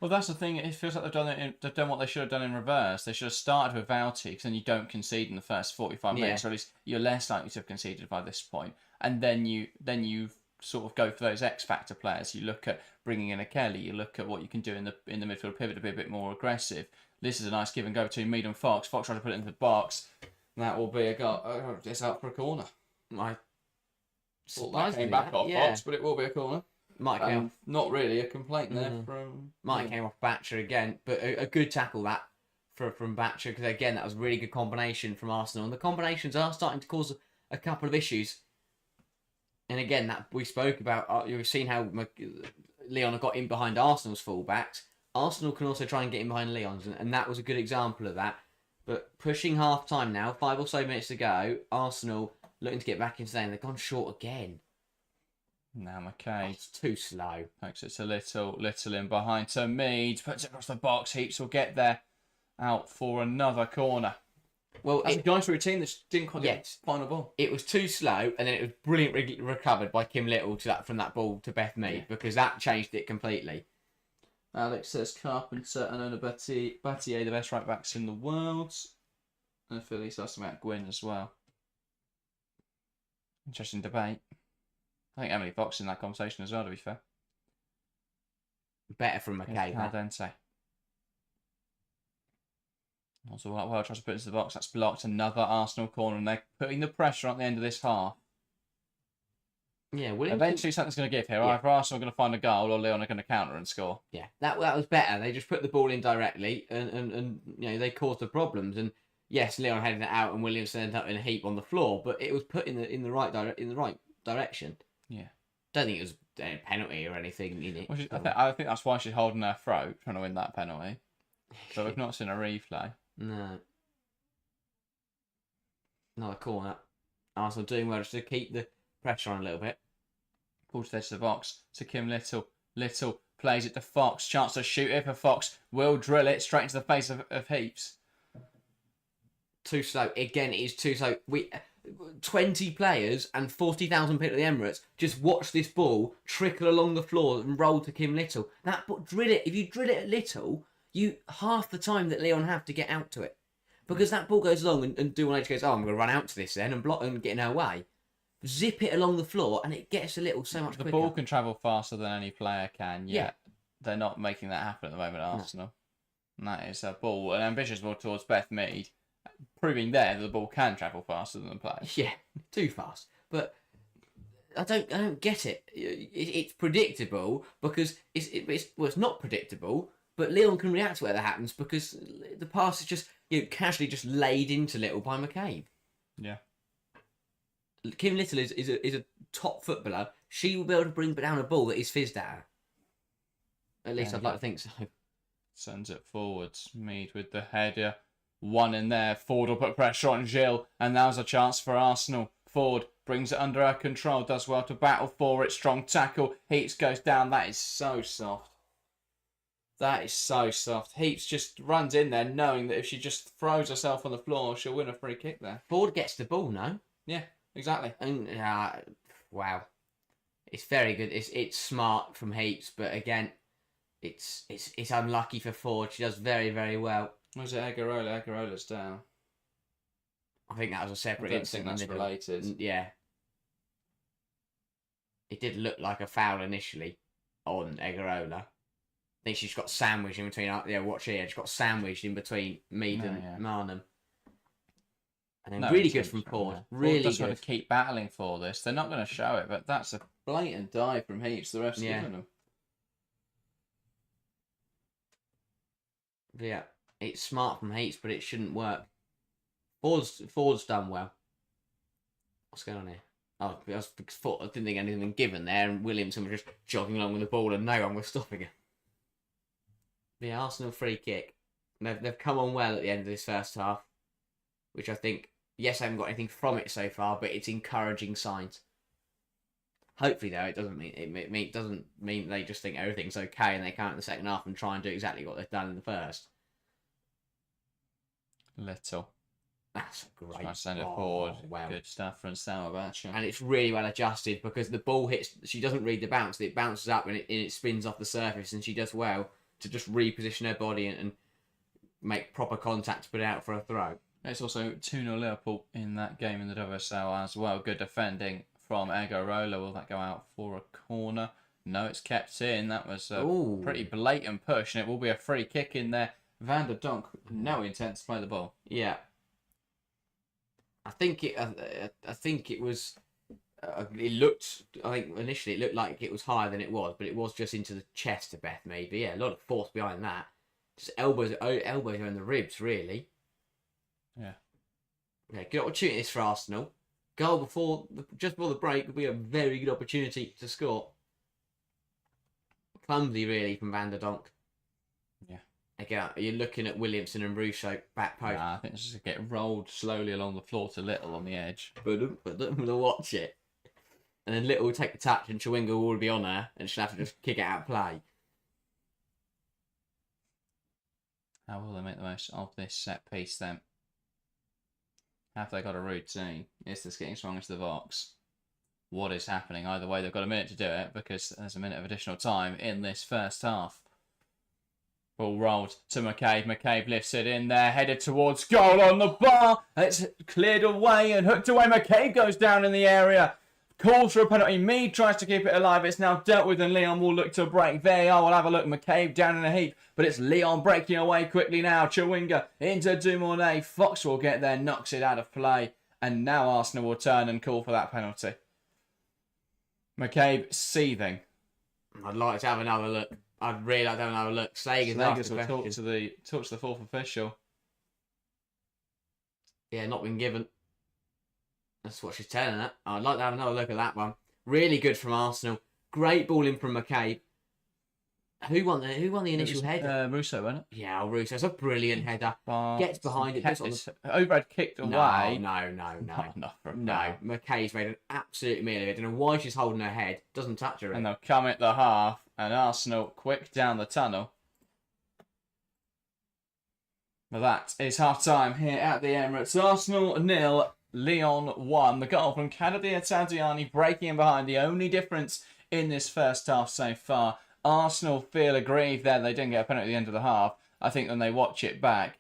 Well, that's the thing. It feels like they've done what they should have done in reverse. They should have started with Vouty, because then you don't concede in the first 45 minutes, or at least you're less likely to have conceded by this point. And then you sort of go for those X factor players. You look at bringing in a Kelly. You look at what you can do in the midfield pivot to be a bit more aggressive. This is a nice give and go between Mead and Fox. Fox tries to put it into the box. That will be a goal. It's out for a corner. That came back off Fox, but it will be a corner. Not really a complaint there from. Came off Batcher again, but a good tackle that from Batcher, because again that was a really good combination from Arsenal, and the combinations are starting to cause a couple of issues. And again, that we spoke about, you've seen how Lyon got in behind Arsenal's fullbacks. Arsenal can also try and get in behind Lyon's, and that was a good example of that. But pushing half time now, 5 or so minutes to go, Arsenal looking to get back into there, and they've gone short again. Now McCaabe. It's too slow. Thanks, it's a little in behind to Mead. Puts it across the box. Heaps will get there. Out for another corner. Well, it's a nice routine that didn't quite get the final ball. It was too slow, and then it was brilliantly recovered by Kim Little from that ball to Beth Mead, because that changed it completely. Alex says Carpenter and Ona Battier, the best right backs in the world. And Philly starts about Gwyn as well. Interesting debate. I think Emily Fox in that conversation as well, to be fair. Better from McCaabe. Caldente. Also, well, tries to put it into the box. That's blocked. Another Arsenal corner, and they're putting the pressure on the end of this half. Yeah, eventually something's going to give here. Yeah. Either Arsenal are going to find a goal, or Lyon are going to counter and score. Yeah, that was better. They just put the ball in directly, and they caused the problems. And yes, Lyon headed it out, and Williamson ended up in a heap on the floor, but it was put in the right direction. Yeah, don't think it was a penalty or anything in it. Well, I think that's why she's holding her throat, trying to win that penalty. So we've not seen a replay. No. Another corner. Arsenal doing well just to keep the pressure on a little bit. Ball to the edge of the box to Kim Little. Little plays it to Fox. Chance to shoot it for Fox. Will drill it straight into the face of Heaps. Too slow. Again, it is too slow. 20 players and 40,000 people at the Emirates just watch this ball trickle along the floor and roll to Kim Little. Drill it. If you drill it at Little, you half the time that Lyon have to get out to it. Because that ball goes along and D1H goes, I'm going to run out to this then and block and get in her way. Zip it along the floor and it gets a little so much quicker. The ball can travel faster than any player can, yet they're not making that happen at the moment, Arsenal. No. And that is a ball, an ambitious ball towards Beth Mead, proving there that the ball can travel faster than the player. Yeah, too fast. But I don't get it. It's predictable because it's not predictable, but Lyon can react to whatever happens because the pass is just casually just laid into Little by McCaabe. Yeah. Kim Little is a top footballer. She will be able to bring down a ball that is fizzed at her. At least I'd like to think so. Sends it forwards. Mead with the header. One in there. Ford will put pressure on Gilles. And now's a chance for Arsenal. Ford brings it under her control. Does well to battle for it. Strong tackle. Heaps goes down. That is so soft. That is so soft. Heaps just runs in there knowing that if she just throws herself on the floor, she'll win a free kick there. Ford gets the ball, no? Yeah, exactly. And wow. It's very good. It's smart from Heaps, but again, it's unlucky for Ford. She does very, very well. Was it Agarola? Agarola's down. I think that was a separate I don't incident. think that's related. Yeah. It did look like a foul initially on Egarola. I think she's got sandwiched in between. Yeah, watch here. She got sandwiched in between Mead and Marnham. And then really good from Ford. Really Ford just good. got to keep battling for this. They're not going to show it, but that's a blatant dive from Heaps. The rest giving them. Yeah, it's smart from Heaps, but it shouldn't work. Ford's done well. What's going on here? Oh, I didn't think anything had given there, and Williamson was just jogging along with the ball, and no one was stopping him. The Arsenal free kick. They've come on well at the end of this first half, which I think, yes, I haven't got anything from it so far, but it's encouraging signs. Hopefully, though, it doesn't mean they just think everything's okay and they come out in the second half and try and do exactly what they've done in the first. Little. That's great. Try to send it forward. Wow. Good stuff from Sauerbacher. And it's really well adjusted because the ball hits. She doesn't read the bounce. It bounces up and it spins off the surface, and she does well to just reposition her body and make proper contact to put it out for a throw. It's also 2-0 Liverpool in that game in the WSL as well. Good defending from Egarola. Will that go out for a corner? No, it's kept in. That was a pretty blatant push, and it will be a free kick in there. Vanderonk, no intent to play the ball. Yeah. I think it was. It looked. I think initially it looked like it was higher than it was, but it was just into the chest of Beth. Maybe, yeah, a lot of force behind that. Just elbows are in the ribs, really. Yeah. Yeah, good opportunity for Arsenal. Goal just before the break would be a very good opportunity to score. Clumsy, really, from Vanderonk. Yeah. Again, you're looking at Williamson and Russo back post. Nah, I think it's just get rolled slowly along the floor to Little on the edge. But we'll watch it. And then Little will take the touch and Chawinga will be on her and she'll have to just kick it out of play. How will they make the most of this set piece then? Have they got a routine? Is this getting swung into the box? What is happening? Either way, they've got a minute to do it because there's a minute of additional time in this first half. Ball rolled to McCaabe. McCaabe lifts it in there, headed towards goal on the bar. It's cleared away and hooked away. McCaabe goes down in the area. Calls for a penalty. Mead tries to keep it alive. It's now dealt with and Lyon will look to break. VAR will have a look. McCaabe down in a heap. But it's Lyon breaking away quickly now. Chawinga into Dumornay. Fox will get there, knocks it out of play. And now Arsenal will turn and call for that penalty. McCaabe seething. I'd like to have another look. I'd really like to have another look. Slagers will talk to the fourth official. Yeah, not been given. That's what she's telling her. I'd like to have another look at that one. Really good from Arsenal. Great ball in from McCaabe. Who won the initial header? Russo, wasn't it? Yeah, Russo. It's a brilliant header. Gets behind it. Overhead kicked away. No. No. McCaabe's made an absolute meal of it. I don't know why she's holding her head. Doesn't touch her. And they'll come at the half. And Arsenal quick down the tunnel. But that is half time here at the Emirates. Arsenal 0, Lyon 1. The goal from Kanadia Tadiani breaking in behind. The only difference in this first half so far. Arsenal feel aggrieved there. They didn't get a penalty at the end of the half. I think when they watch it back,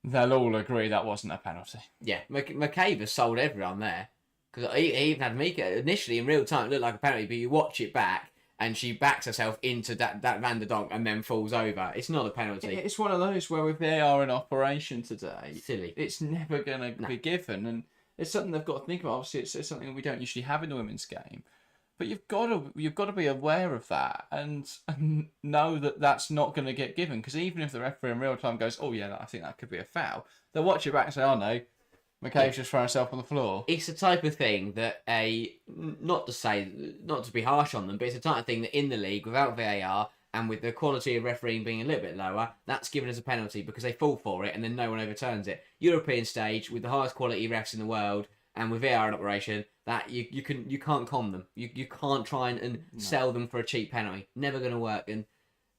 they'll all agree that wasn't a penalty. Yeah, McCaabe has sold everyone there. Because he even had Mika initially in real time. It looked like a penalty, but you watch it back. And she backs herself into that Vanderonk and then falls over. It's not a penalty. It's one of those where if they are in operation today, silly. It's never going to be given. And it's something they've got to think about. Obviously, it's something we don't usually have in the women's game. But you've got to be aware of that and know that that's not going to get given. Because even if the referee in real time goes, oh yeah, I think that could be a foul, they'll watch it back and say, oh no, McCaabe's just thrown herself on the floor. It's the type of thing that not to be harsh on them, but it's the type of thing that in the league, without VAR and with the quality of refereeing being a little bit lower, that's given as a penalty because they fall for it and then no one overturns it. European stage, with the highest quality refs in the world and with VAR in operation, that you can't con them. You can't try and sell them for a cheap penalty. Never going to work. And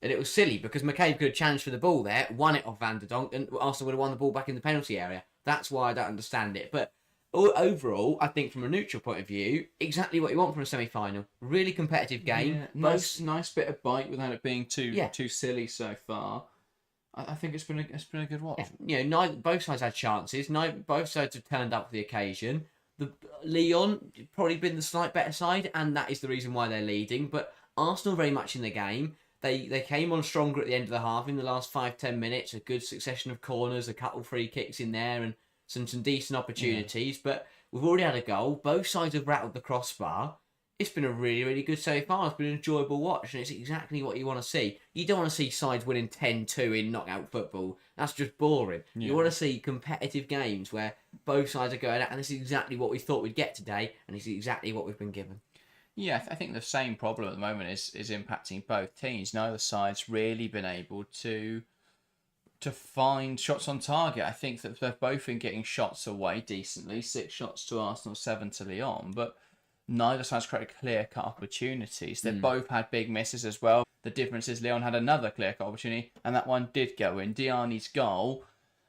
it was silly because McCaabe could have challenged for the ball there, won it off Vanderonk, and Arsenal would have won the ball back in the penalty area. That's why I don't understand it. But overall, I think from a neutral point of view, exactly what you want from a semi-final. Really competitive game. Yeah, nice bit of bite without it being too silly so far. I think it's been a good watch. You know, both sides had chances. Both sides have turned up for the occasion. The Lyon probably been the slight better side, and that is the reason why they're leading. But Arsenal very much in the game. They came on stronger at the end of the half in the last 5-10 minutes. A good succession of corners, a couple free kicks in there, and some decent opportunities. Yeah. But we've already had a goal. Both sides have rattled the crossbar. It's been a really, really good so far. It's been an enjoyable watch, and it's exactly what you want to see. You don't want to see sides winning 10-2 in knockout football. That's just boring. Yeah. You want to see competitive games where both sides are going at, and this is exactly what we thought we'd get today, and it's exactly what we've been given. Yeah, I think the same problem at the moment is impacting both teams. Neither side's really been able to find shots on target. I think that they've both been getting shots away decently. 6 shots to Arsenal, 7 to Lyon, but neither side's created clear-cut opportunities. They've both had big misses as well. The difference is Lyon had another clear-cut opportunity, and that one did go in. Diani's goal,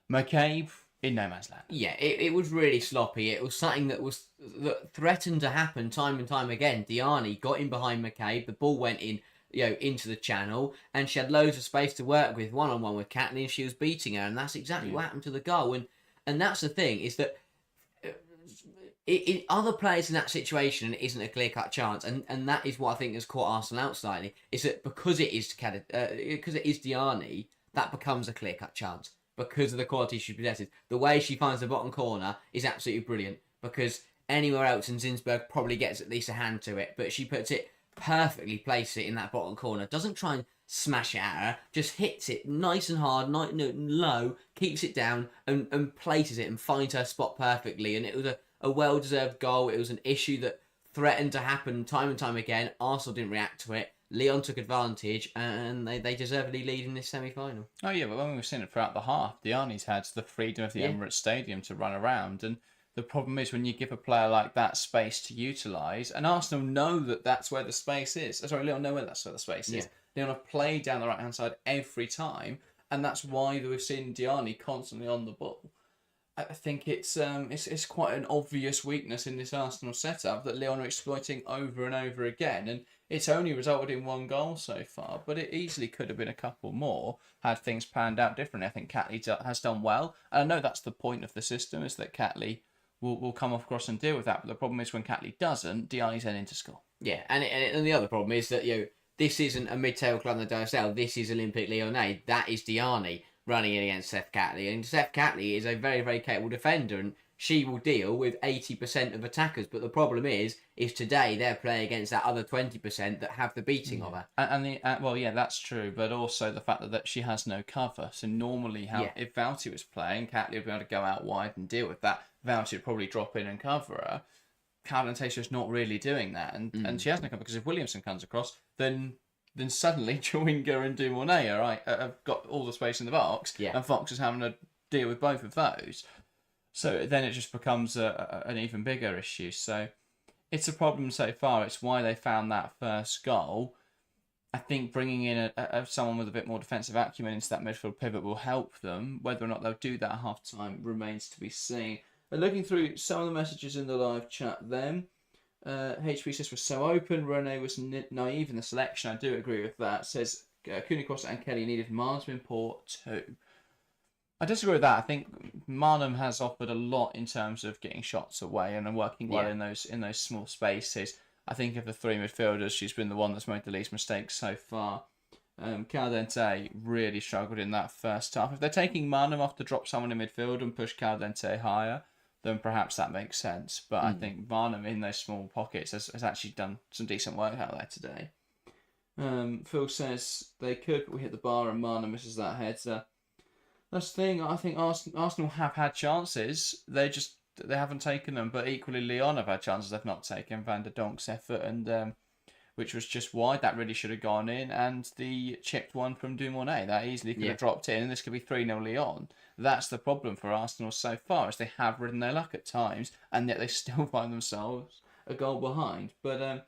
McCaabe in no man's land. Yeah, it was really sloppy. It was something that threatened to happen time and time again. Diani got in behind McCaabe. The ball went in, into the channel, and she had loads of space to work with, one-on-one with Catley, and she was beating her, and that's exactly what happened to the goal. And that's the thing, is that in other players in that situation, it isn't a clear-cut chance, and that is what I think has caught Arsenal out slightly, is that because it is Diani, that becomes a clear-cut chance. Because of the quality she possesses. The way she finds the bottom corner is absolutely brilliant. Because anywhere else in Zinsberg probably gets at least a hand to it. But she puts it perfectly, places it in that bottom corner. Doesn't try and smash it at her. Just hits it nice and hard, low, keeps it down and places it and finds her spot perfectly. And it was a well-deserved goal. It was an issue that threatened to happen time and time again. Arsenal didn't react to it. Lyon took advantage, and they deservedly lead in this semi-final. Oh yeah, but when we've seen it throughout the half, Diani's had the freedom of the Emirates Stadium to run around, and the problem is when you give a player like that space to utilise, and Arsenal know that that's where the space is. Sorry, Lyon know where that's where the space is. Lyon have played down the right-hand side every time, and that's why we've seen Diani constantly on the ball. I think it's quite an obvious weakness in this Arsenal setup that Lyon are exploiting over and over again, and it's only resulted in 1 goal so far, but it easily could have been a couple more had things panned out differently. I think Catley has done well, and I know that's the point of the system, is that Catley will come across and deal with that, but the problem is when Catley doesn't, Diani's then into score. Yeah, and the other problem is that this isn't a mid-table club in the WSL, this is Olympique Lyonnais, that is Diani running in against Seth Catley, and Seth Catley is a very, very capable defender, and she will deal with 80% of attackers, but the problem is today they're playing against that other 20% that have the beating of her. And that's true, but also the fact that she has no cover. So normally, if Vouty was playing, Catley would be able to go out wide and deal with that. Vouty would probably drop in and cover her. Caroline Tayshia's not really doing that, and she has no cover, because if Williamson comes across, then suddenly Chawinga and Dumornay have got all the space in the box, and Fox is having to deal with both of those. So then it just becomes an even bigger issue. So it's a problem so far. It's why they found that first goal. I think bringing in someone with a bit more defensive acumen into that midfield pivot will help them. Whether or not they'll do that at half-time remains to be seen. But looking through some of the messages in the live chat then, HP says, was so open. Rene was naive in the selection. I do agree with that. Says, Cooney, Cross and Kelly needed Marsman Port too. I disagree with that. I think Marnham has offered a lot in terms of getting shots away and working well in those small spaces. I think of the 3 midfielders, she's been the one that's made the least mistakes so far. Caldente really struggled in that first half. If they're taking Marnham off to drop someone in midfield and push Caldente higher, then perhaps that makes sense. But I think Marnham in those small pockets has actually done some decent work out there today. Phil says they could, but we hit the bar and Marnham misses that header. That's the thing. I think Arsenal have had chances. They haven't taken them. But equally, Lyon have had chances they've not taken. Vanderonk's effort, and which was just wide. That really should have gone in. And the chipped one from Dumornay, that easily could have dropped in. And this could be 3-0 Lyon. That's the problem for Arsenal so far, is they have ridden their luck at times, and yet they still find themselves a goal behind. But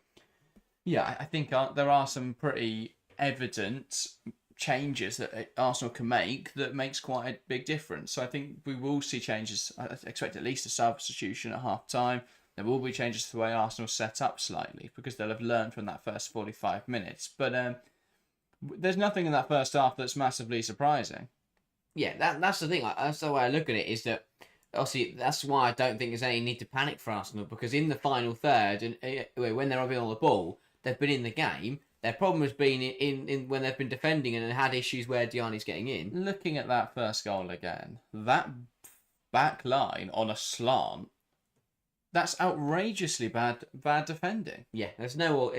I think there are some pretty evident changes that Arsenal can make that makes quite a big difference. So I think we will see changes. I expect at least a substitution at half-time. There will be changes to the way Arsenal set up slightly, because they'll have learned from that first 45 minutes. But there's nothing in that first half that's massively surprising. Yeah, that's the thing. That's the way I look at it. Is that obviously that's why I don't think there's any need to panic for Arsenal, because in the final third and when they're on the ball, they've been in the game. Their problem has been in when they've been defending and had issues where Diani's getting in. Looking at that first goal again, that back line on a slant, that's outrageously bad defending. Yeah, there's no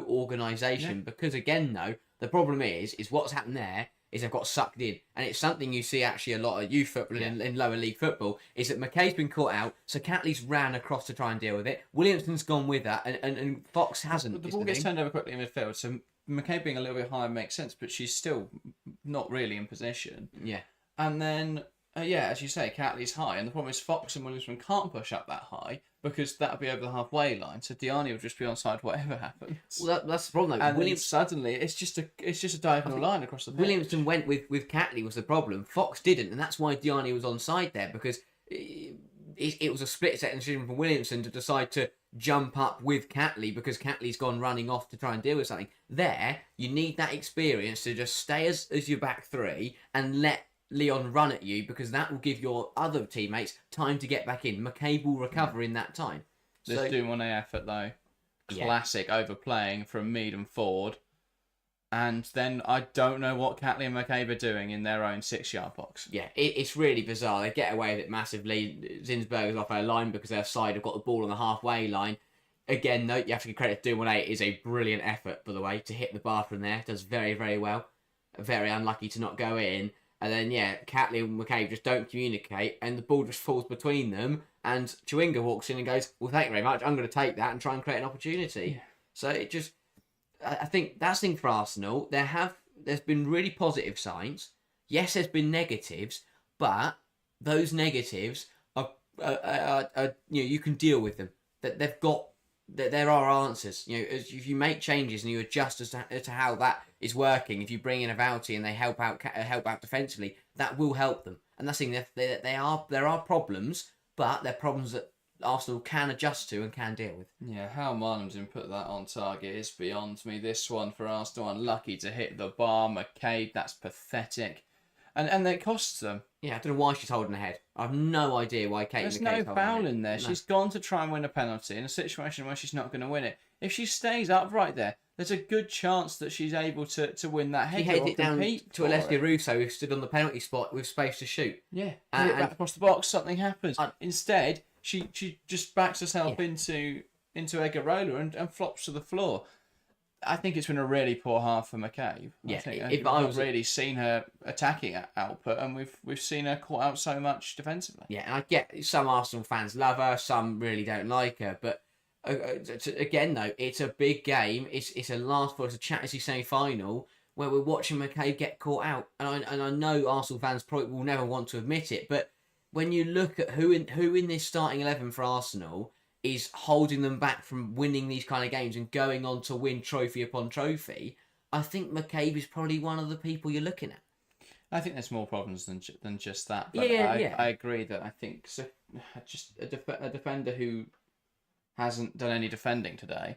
organisation because again though the problem is what's happened there is they've got sucked in, and it's something you see actually a lot of youth football in lower league football, is that McCaabe's been caught out, so Catley's ran across to try and deal with it. Williamson's gone with that, and Fox hasn't. The ball gets turned over quickly in midfield, so McCaabe being a little bit higher makes sense, but she's still not really in position. Yeah. And then, as you say, Catley's high, and the problem is Fox and Williamson can't push up that high because that would be over the halfway line. So Diani will just be onside whatever happens. Well, that's the problem though. And suddenly it's just a diagonal line across the pitch. Williamson went with Catley was the problem. Fox didn't, and that's why Diani was onside there, because it was a split second decision from Williamson to decide to jump up with Catley because Catley's gone running off to try and deal with something. There, you need that experience to just stay as your back three and let Lyon run at you, because that will give your other teammates time to get back in. McCaabe will recover in that time. This Dumont effort though, classic overplaying from Mead and Ford, and then I don't know what Catley and McCaabe are doing in their own 6-yard box. Yeah, it's really bizarre. They get away with it massively. Zinsberger's off their line because their side have got the ball on the halfway line. Again, though, you have to give credit to Dumont. It is a brilliant effort, by the way, to hit the bar from there. Does very, very well. Very unlucky to not go in. And then, Catley and McCaabe just don't communicate, and the ball just falls between them, and Chewinga walks in and goes, well, thank you very much, I'm going to take that and try and create an opportunity. Yeah. So it just... I think that's the thing for Arsenal. There's been really positive signs. Yes, there's been negatives, but those negatives are you can deal with them. That there are answers. If you make changes and you adjust as to how that is working, if you bring in a Vouty and they help out defensively, that will help them. And that's the thing. There are problems, but they're problems that Arsenal can adjust to and can deal with. Yeah, how Marnham didn't put that on target is beyond me. This one for Arsenal, unlucky to hit the bar. McCaabe, that's pathetic. And it costs them. Yeah, I don't know why she's holding her head. I have no idea why Kate There's McCaabe's no foul in there. No. She's gone to try and win a penalty in a situation where she's not going to win it. If she stays upright there, there's a good chance that she's able to win that header. She headed it down to Alessia Russo, who stood on the penalty spot with space to shoot. Yeah, and back across the box, something happens. Instead, she just backs herself into Egarola and flops to the floor. I think it's been a really poor half for McCaabe. I've really seen her attacking output, and we've seen her caught out so much defensively. Yeah, and I get some Arsenal fans love her, some really don't like her, but again though, it's a big game. It's a Champions League semi-final where we're watching McCaabe get caught out, and I know Arsenal fans probably will never want to admit it, but when you look at who in this starting 11 for Arsenal is holding them back from winning these kind of games and going on to win trophy upon trophy, I think McCaabe is probably one of the people you're looking at. I think there's more problems than just that. But I agree that I think just a defender who hasn't done any defending today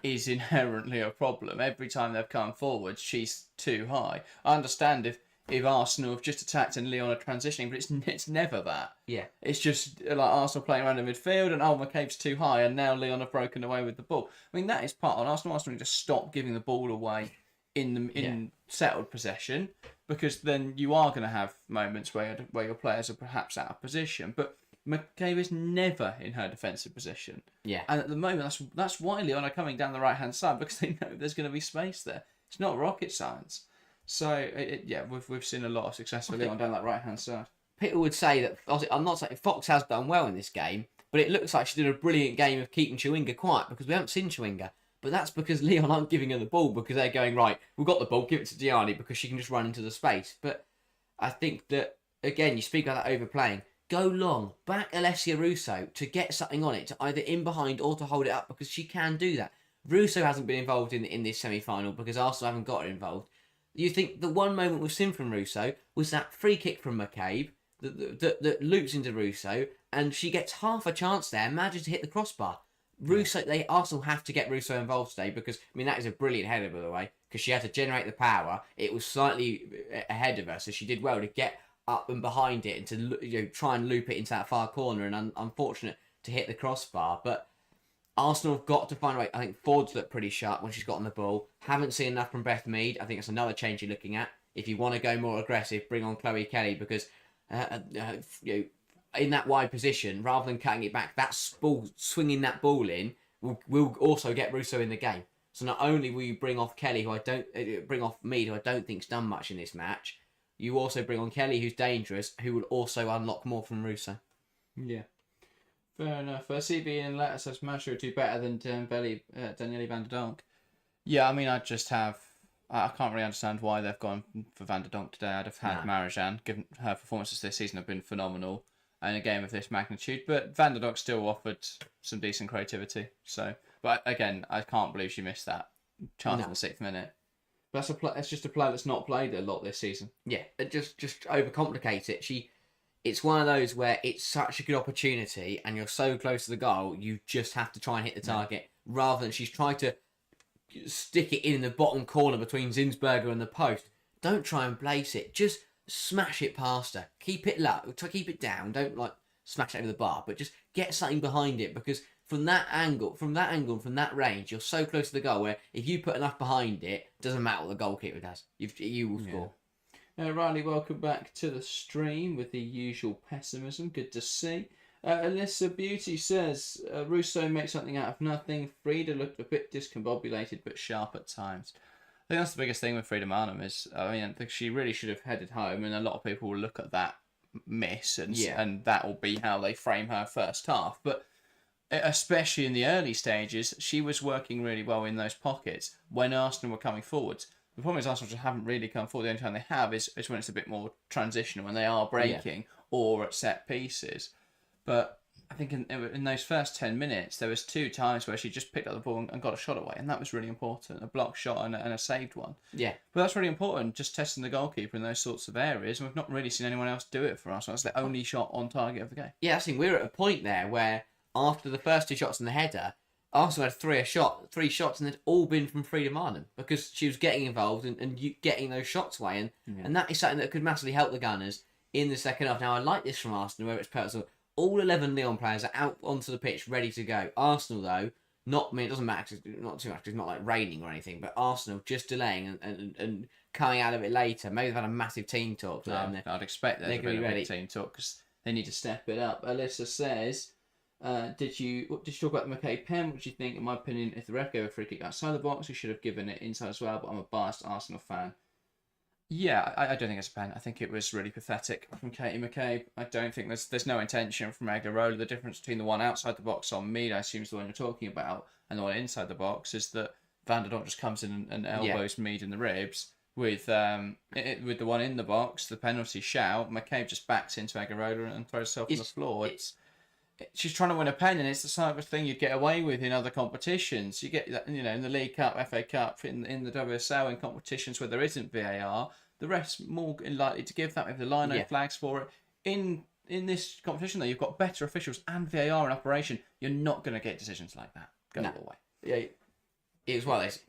is inherently a problem. Every time they've come forward, she's too high. I understand if Arsenal have just attacked and Lyon are transitioning, but it's never that. Yeah. It's just like Arsenal playing around in midfield and McCaabe's too high and now Lyon have broken away with the ball. I mean, that is part on Arsenal. Arsenal need to stop giving the ball away in settled possession, because then you are going to have moments where your players are perhaps out of position. But McCaabe is never in her defensive position. Yeah. And at the moment, that's why Lyon are coming down the right-hand side, because they know there's going to be space there. It's not rocket science. So, we've seen a lot of success for Lyon down that right-hand side. People would say that, I'm not saying Fox has done well in this game, but it looks like she did a brilliant game of keeping Chewinga quiet, because we haven't seen Chewinga. But that's because Lyon aren't giving her the ball, because they're going, right, we've got the ball, give it to Diani, because she can just run into the space. But I think that, again, you speak about that overplaying. Go long, back Alessia Russo to get something on it, to either in behind or to hold it up, because she can do that. Russo hasn't been involved in this semi-final because Arsenal haven't got her involved. You think the one moment we've seen from Russo was that free kick from McCaabe that loops into Russo, and she gets half a chance there, manages to hit the crossbar. Russo, Arsenal have to get Russo involved today because, I mean, that is a brilliant header, by the way, because she had to generate the power. It was slightly ahead of her, so she did well to get up and behind it and to try and loop it into that far corner, and unfortunate to hit the crossbar. But Arsenal have got to find a way. I think Ford's looked pretty sharp when she's got on the ball. Haven't seen enough from Beth Mead. I think that's another change you're looking at. If you want to go more aggressive, bring on Chloe Kelly because in that wide position, rather than cutting it back, swinging that ball in will also get Russo in the game. So not only will you bring off Kelly, bring off Mead, who I don't think's done much in this match, you also bring on Kelly, who's dangerous, who will also unlock more from Russo. Yeah. Fair enough. CV and Letter says Masha do better than Daniele Vanderonk. Yeah, I mean, I can't really understand why they've gone for Vanderonk today. I'd have had Marijan, given her performances this season have been phenomenal in a game of this magnitude. But Vanderonk still offered some decent creativity. So, but again, I can't believe she missed that chance in the 6th minute. But that's just a player that's not played a lot this season. Yeah, it just overcomplicates it. It's one of those where it's such a good opportunity and you're so close to the goal, you just have to try and hit the target, rather than she's trying to stick it in the bottom corner between Zinsberger and the post. Don't try and place it. Just smash it past her. Keep it low. Keep it down. Don't smash it over the bar, but just get something behind it, because from that angle, from that range, you're so close to the goal where if you put enough behind it, doesn't matter what the goalkeeper does. You will score. Riley, welcome back to the stream with the usual pessimism. Good to see. Alyssa Beauty says, Russo makes something out of nothing. Frida looked a bit discombobulated but sharp at times. I think that's the biggest thing with Frida Marnham is, I think she really should have headed home, and a lot of people will look at that miss and that will be how they frame her first half. But especially in the early stages, she was working really well in those pockets when Arsenal were coming forwards. The problem is Arsenal just haven't really come forward. The only time they have is when it's a bit more transitional, when they are breaking or at set pieces. But I think in those first 10 minutes, there was 2 times where she just picked up the ball and got a shot away, and that was really important. A blocked shot and a saved one. Yeah. But that's really important, just testing the goalkeeper in those sorts of areas, and we've not really seen anyone else do it for us. That's the only shot on target of the game. Yeah, I think we're at a point there where after the first 2 shots in the header, Arsenal had 3 shots, and they'd all been from Frida Marnham because she was getting involved and getting those shots away, and that is something that could massively help the Gunners in the second half. Now, I like this from Arsenal, where it's personal. All 11 Lyon players are out onto the pitch, ready to go. Arsenal, though, it doesn't matter, not too much, it's not like raining or anything, but Arsenal just delaying and coming out of it later. Maybe they've had a massive team talk. I'd expect there's a bit of a team talk because they need to step it up. Alyssa says, did you talk about the McCaabe pen? What do you think? In my opinion, if the ref gave a free kick outside the box, he should have given it inside as well, but I'm a biased Arsenal fan. Yeah, I don't think it's a pen. I think it was really pathetic from Katie McCaabe. I don't think there's no intention from Aguilera. The difference between the one outside the box on Mead, I assume is the one you're talking about, and the one inside the box is that Vanderonk just comes in and elbows Mead in the ribs. With the one in the box, the penalty shout, McCaabe just backs into Aguilera and throws herself on the floor. She's trying to win a pen, and it's the type of thing you'd get away with in other competitions. You get that, in the League Cup, FA Cup, in the WSL, in competitions where there isn't VAR. The ref's more likely to give that with the Lyon flags for it. In this competition, though, you've got better officials and VAR in operation. You're not going to get decisions like that go all the way. Yeah, it was one of those.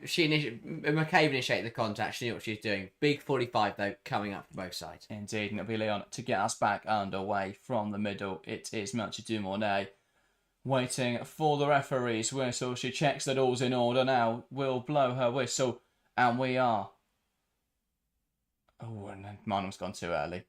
McCaabe initiated the contact. She knew what she was doing. Big 45 though coming up from both sides. Indeed, and it'll be Lyon to get us back underway from the middle. It is Mathieu Dumornay waiting for the referee's whistle. She checks that all's in order now. We'll blow her whistle, and we are. Oh, and Marnham's gone too early.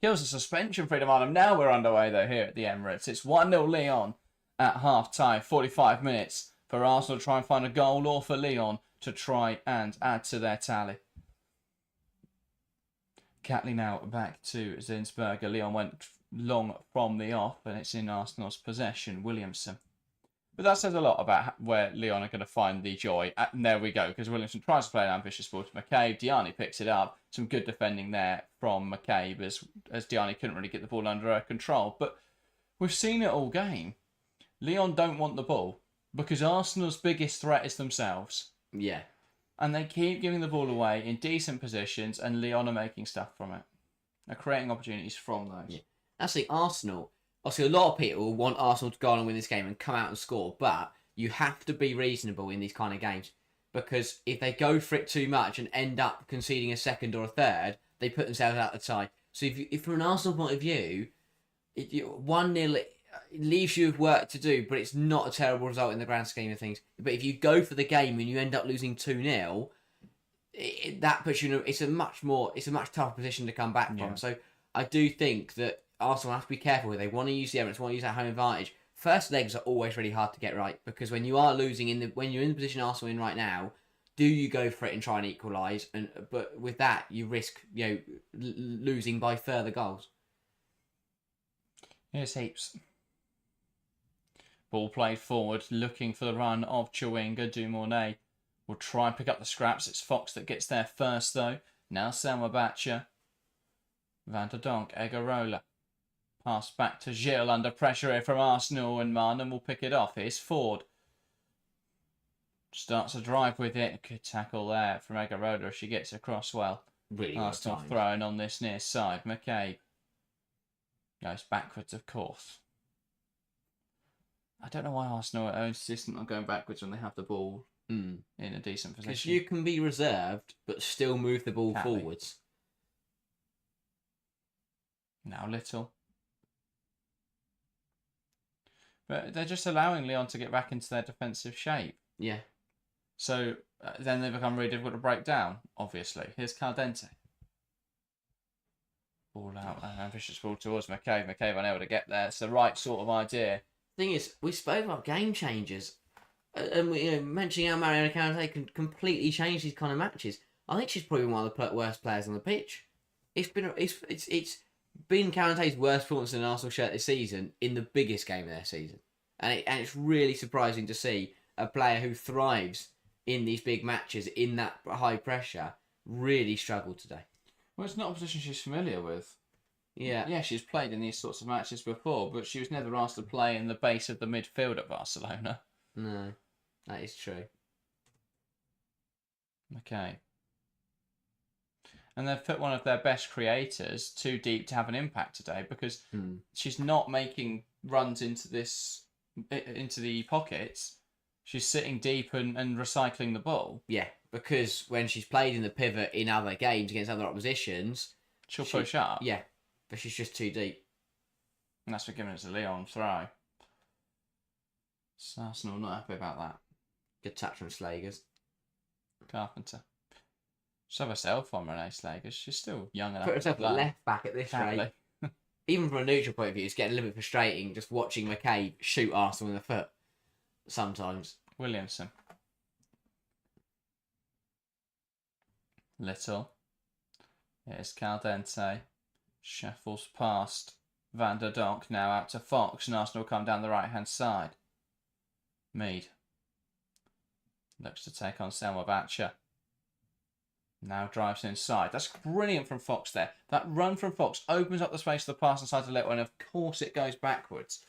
Kills the suspension, Frida Marnham. Now we're underway though here at the Emirates. It's 1-0 Lyon at half time. 45 minutes. For Arsenal to try and find a goal, or for Lyon to try and add to their tally. Catley now back to Zinsberger. Lyon went long from the off, and it's in Arsenal's possession. Williamson. But that says a lot about where Lyon are going to find the joy. And there we go, because Williamson tries to play an ambitious ball to McCaabe. Diani picks it up. Some good defending there from McCaabe as Diani couldn't really get the ball under her control. But we've seen it all game. Lyon don't want the ball, because Arsenal's biggest threat is themselves. Yeah. And they keep giving the ball away in decent positions, and Lyon are making stuff from it. They're creating opportunities from those. Yeah. That's the Arsenal. obviously a lot of people want Arsenal to go on and win this game and come out and score, but you have to be reasonable in these kind of games, because if they go for it too much and end up conceding a second or a third, they put themselves out the tie. So if from an Arsenal point of view, 1-0, it leaves you with work to do, but it's not a terrible result in the grand scheme of things. But if you go for the game and you end up losing 2-0, that puts you in it's a much tougher position to come back from. Yeah. So I do think that Arsenal have to be careful here. They want to use the Emirates, want to use that home advantage. First legs are always really hard to get right, because when you are losing when you're in the position Arsenal in right now, do you go for it and try and equalise? But with that, you risk losing by further goals. Here's Heaps. Ball played forward, looking for the run of Chawinga. Dumornay will try and pick up the scraps. It's Fox that gets there first, though. Now Selma Batcher. Vanderonk, Egarola. Pass back to Gilles under pressure here from Arsenal, and Marnham will pick it off. Here's Ford. Starts a drive with it. Good tackle there from Egarola if she gets across well. Really Arsenal throwing on this near side. McCaabe goes backwards, of course. I don't know why Arsenal are insistent on going backwards when they have the ball in a decent position. Because you can be reserved, but still move the ball forwards. Now Little. But they're just allowing Lyon to get back into their defensive shape. Yeah. So then they become really difficult to break down, obviously. Here's Caldente. Ball out, an ambitious ball towards McCaabe. McCaabe unable to get there. It's the right sort of idea. Thing is, we spoke about game changers. And we, mentioning how Mariana Caldente can completely change these kind of matches. I think she's probably one of the worst players on the pitch. It's been Calente's worst performance in an Arsenal shirt this season in the biggest game of their season. And it's really surprising to see a player who thrives in these big matches, in that high pressure, really struggle today. Well, it's not a position she's familiar with. Yeah. Yeah, she's played in these sorts of matches before, but she was never asked to play in the base of the midfield at Barcelona. No, that is true. Okay. And they've put one of their best creators too deep to have an impact today, because she's not making runs into the pockets. She's sitting deep and recycling the ball. Yeah, because when she's played in the pivot in other games against other oppositions, She'll push up. Yeah, but she's just too deep. And that's for giving it to Lyon throw. So Arsenal not happy about that. Good touch from Slagers. Carpenter. She's have herself on Renee Slagers. She's still young enough. Put herself to at play. left back at this Sadly. rate. Even from a neutral point of view, it's getting a little bit frustrating just watching McCaabe shoot Arsenal in the foot. Sometimes. Williamson. Little. Here's Caldente. Shuffles past Vanderonk, now out to Fox, and Arsenal come down the right-hand side. Mead. Looks to take on Selma Batcher. Now drives inside. That's brilliant from Fox there. That run from Fox opens up the space for the pass inside to Little, and of course it goes backwards.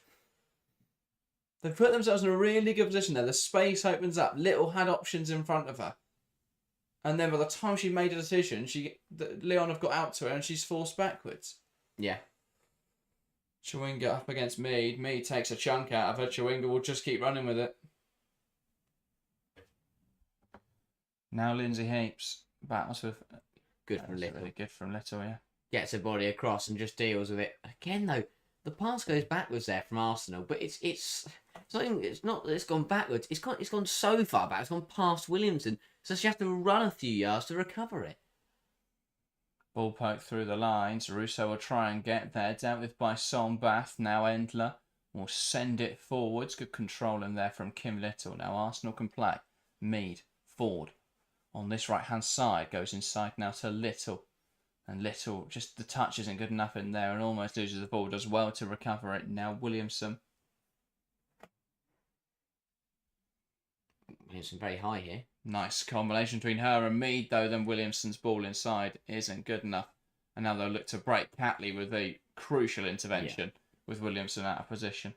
They've put themselves in a really good position there. The space opens up. Little had options in front of her. And then by the time she made a decision, Lyon have got out to her and she's forced backwards. Yeah. Chawinga up against Mead. Mead takes a chunk out of her. Chawinga will just keep running with it. Now Lindsay Heaps battles with... Good from Little. Really good from Little, yeah. Gets her body across and just deals with it. Again, though, the pass goes backwards there from Arsenal, but it's not that it's gone backwards. It's gone so far back. It's gone past Williamson, so she has to run a few yards to recover it. Ball poked through the lines. Russo will try and get there. Dealt with by Sombath. Now Endler will send it forwards. Good control in there from Kim Little. Now Arsenal can play. Mead, Ford. On this right-hand side. Goes inside now to Little. And Little, just the touch isn't good enough in there and almost loses the ball. Does well to recover it. Now Williamson. Williamson very high here. Nice combination between her and Mead, though. Then Williamson's ball inside isn't good enough. And now they'll look to break Catley with a crucial intervention with Williamson out of position.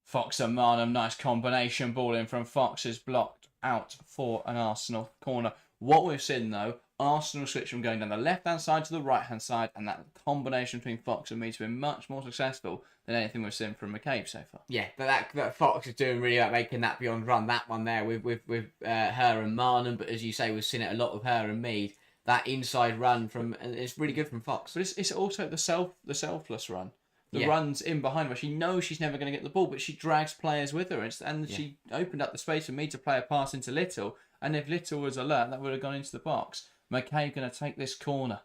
Fox and Marnham, nice combination. Ball in from Fox is blocked out for an Arsenal corner. What we've seen, though, Arsenal switch from going down the left-hand side to the right-hand side, and that combination between Fox and Mead has been much more successful than anything we've seen from McCaabe so far. Yeah, but that Fox is doing really well, making that beyond run. That one there with her and Marnham, but as you say, we've seen it a lot with her and Mead. That inside run and it's really good from Fox. But it's also the selfless run. The Yeah. runs in behind where she knows she's never going to get the ball, but she drags players with her, and she opened up the space for me to play a pass into Little. And if Little was alert, that would have gone into the box. McCaabe going to take this corner.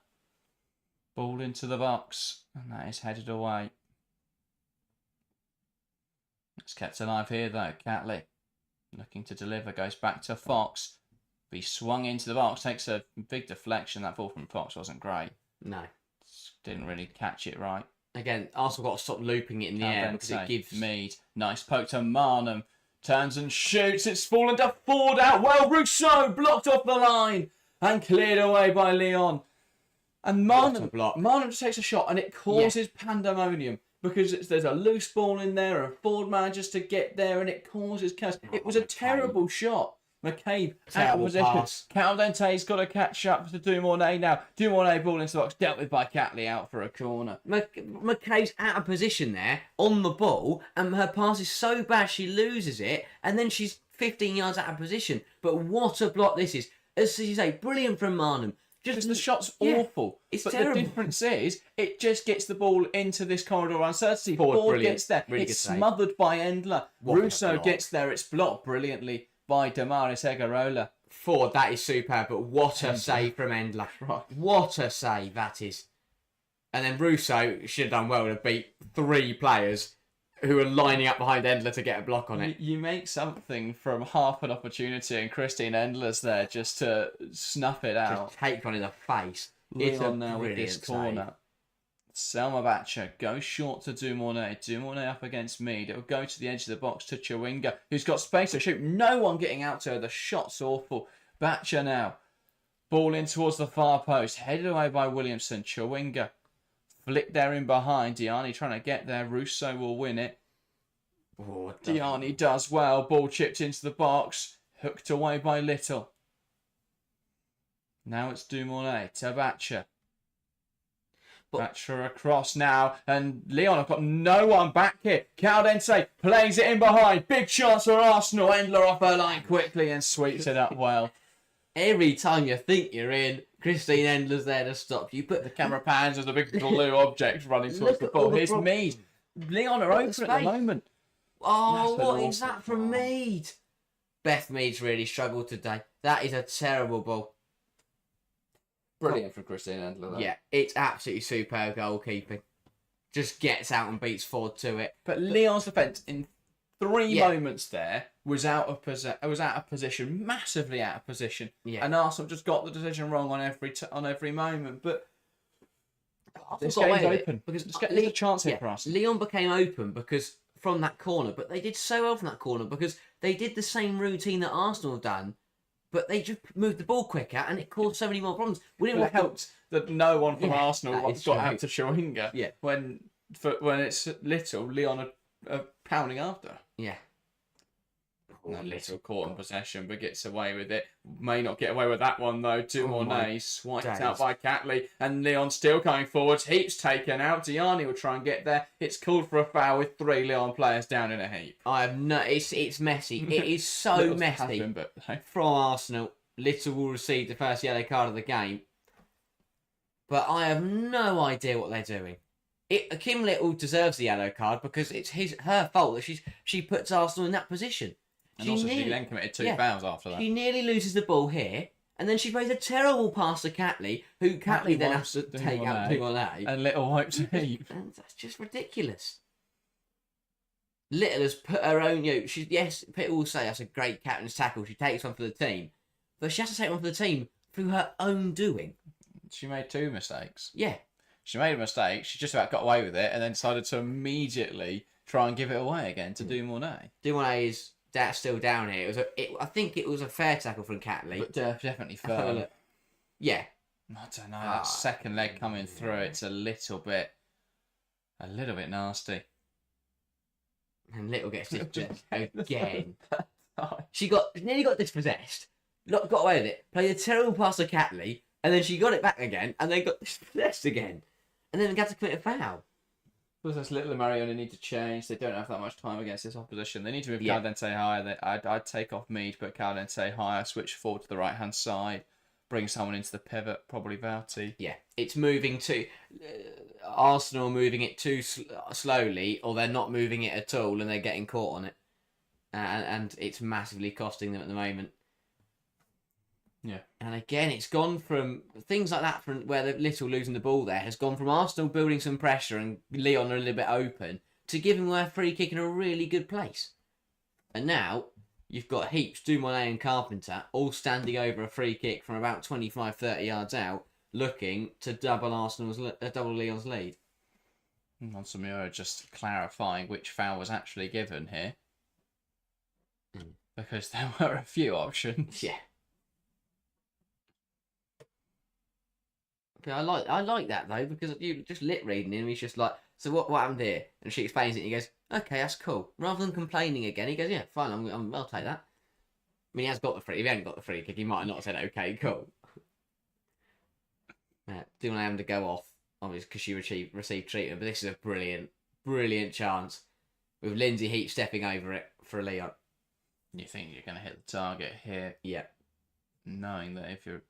Ball into the box. And that is headed away. It's kept alive here, though. Catley looking to deliver. Goes back to Fox. Be swung into the box. Takes a big deflection. That ball from Fox wasn't great. No. Didn't really catch it right. Again, Arsenal got to stop looping it in the air because it gives... Mead. Nice poke to Marnham. Turns and shoots. It's fallen to Ford out. Well, Rousseau blocked off the line and cleared away by Lyon. And Marnham just takes a shot and it causes pandemonium because there's a loose ball in there and Ford manages to get there and it causes chaos. It was a terrible shot. McCaabe out of position. Caldente's got to catch up to Dumornay now. Dumornay ball into the box, dealt with by Catley out for a corner. McCabe's out of position there on the ball, and her pass is so bad she loses it, and then she's 15 yards out of position. But what a block this is! As you say, brilliant from Marnham. Just the shot's awful. It's but terrible. The difference is it just gets the ball into this corridor of uncertainty. Ford gets there. Really it's smothered by Endler. Rousseau gets there. It's blocked brilliantly by Damaris Egarola. Ford, that is superb, but what a save from Endler. Right. What a save that is. And then Rousseau should have done well to beat 3 players who are lining up behind Endler to get a block on it. You make something from half an opportunity and Christine Endler's there just to snuff it out. Just take one in the face. It's on now with this corner. Selma Batcher goes short to Dumornay. Dumornay up against Mead. It'll go to the edge of the box to Chawinga, who's got space to shoot. No one getting out to her. The shot's awful. Batcher now. Ball in towards the far post. Headed away by Williamson. Chawinga. Flick there in behind. Diani trying to get there. Russo will win it. Oh, Diani does well. Ball chipped into the box. Hooked away by Little. Now it's Dumornay to Batcher. Batcher across now, and Lyon have got no one back here. Caldente plays it in behind. Big chance for Arsenal. Endler off her line quickly and sweeps it up well. Every time you think you're in, Christine Endler's there to stop you. But The camera pans as a big blue object running towards the ball. Here's Mead. Lyon are open at the moment. Oh, what is that from Mead? Beth Mead's really struggled today. That is a terrible ball. Brilliant for Christine Endler, though. Yeah, it's absolutely superb goalkeeping. Just gets out and beats Ford to it. But Lyon's defence in 3 moments there was out of position, massively out of position. Yeah. And Arsenal just got the decision wrong on every moment. But this got game's away with it, open. because There's a chance here for us. Lyon became open because from that corner, but they did so well from that corner because they did the same routine that Arsenal have done, but they just moved the ball quicker and it caused so many more problems. We didn't It helped that no one from Arsenal that got is true. out to Chawinga. Yeah. When it's Little, Lyon are pounding after. Yeah. And Little caught in possession, but gets away with it. May not get away with that one, though. Dumornay swiped out by Catley. And Lyon still coming forwards. Heaps taken out. Diani will try and get there. It's called for a foul with 3 Lyon players down in a heap. I have no. It's messy. It is so messy. From Arsenal, Little will receive the first yellow card of the game. But I have no idea what they're doing. Kim Little deserves the yellow card because it's her fault that she puts Arsenal in that position. She then committed 2 fouls after that. She nearly loses the ball here, and then she plays a terrible pass to Catley, who Catley then has to take out Dumornay. And Little wipes a heap. And that's just ridiculous. Little has put her own... people will say that's a great captain's tackle. She takes one for the team. But she has to take one for the team through her own doing. She made 2 mistakes. Yeah. She made a mistake. She just about got away with it and then decided to immediately try and give it away again to Dumornay. Dumornay is still down here. I think it was a fair tackle from Catley. But definitely firm. Yeah. I don't know. That second leg coming through, it's a little bit nasty. And Little gets this again. She nearly got dispossessed, got away with it, played a terrible pass to Catley, and then she got it back again, and then got dispossessed again, and then had to commit a foul. Because there's little Marioni need to change. They don't have that much time against this opposition. They need to move Yeah. Caldente higher. I'd take off Mead, put Caldente higher, switch forward to the right-hand side, bring someone into the pivot, probably Vouty. Yeah, it's moving too... Arsenal moving it too slowly, or they're not moving it at all, and they're getting caught on it. And it's massively costing them at the moment. Yeah. And again, it's gone from things like that, from where they're little losing the ball there, has gone from Arsenal building some pressure and Lyon are a little bit open to giving away a free kick in a really good place. And now you've got Heaps, Dumoulin and Carpenter all standing over a free kick from about 25-30 yards out, looking to double Lyon's lead. Montemurro just clarifying which foul was actually given here. Because there were a few options. Yeah. I like that though, because you just lip reading him. He's just like, so what happened here? And she explains it. And he goes, okay, that's cool. Rather than complaining again, he goes, yeah, fine, I'll take that. I mean, he has got the free. If he hadn't got the free kick, he might have not said, okay, cool. Didn't want him to go off, obviously, because she received treatment. But this is a brilliant chance with Lindsay Heap stepping over it for Lyon. You think you're going to hit the target here? Yeah. Knowing that if you're,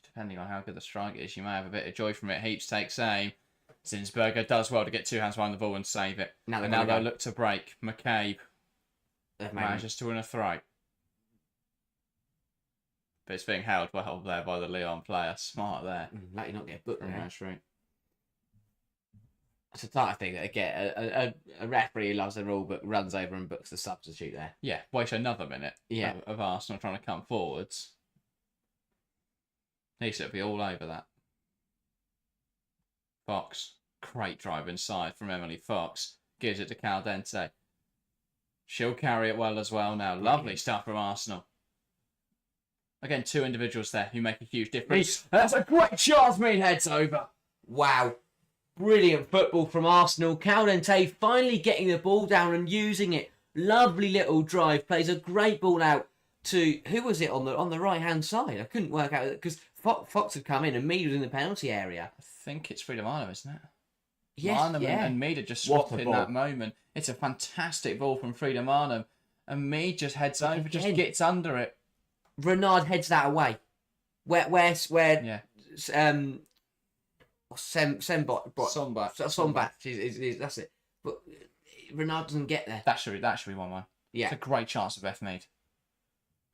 depending on how good the strike is, you may have a bit of joy from it. Heaps takes aim. Zinsberger does well to get two hands behind the ball and save it. Now they'll look to break. McCaabe manages to win a throw. But it's being held well there by the Lyon player. Smart there. Like you not get booked there. That's right. It's a type of thing that, again, a referee who loves the rule book runs over and books the substitute there. Yeah, waste another minute of Arsenal trying to come forwards. Needs to be all over that. Fox. Great drive inside from Emily Fox. Gives it to Caldente. She'll carry it well as well now. Lovely stuff from Arsenal. Again, two individuals there who make a huge difference. That's a great chance. Mead heads over. Wow. Brilliant football from Arsenal. Caldente finally getting the ball down and using it. Lovely little drive. Plays a great ball out to... Who was it on the right-hand side? I couldn't work out... Because Fox had come in and Mead was in the penalty area. I think it's Frida Marno, isn't it? Yes, Marnham and Mead had just swapped in that moment. It's a fantastic ball from Frida Marnham. And Mead just heads over, just gets under it. Renard heads that away. Where Sombat. That's it. But Renard doesn't get there. That should be 1-1. Yeah. It's a great chance of Beth Mead.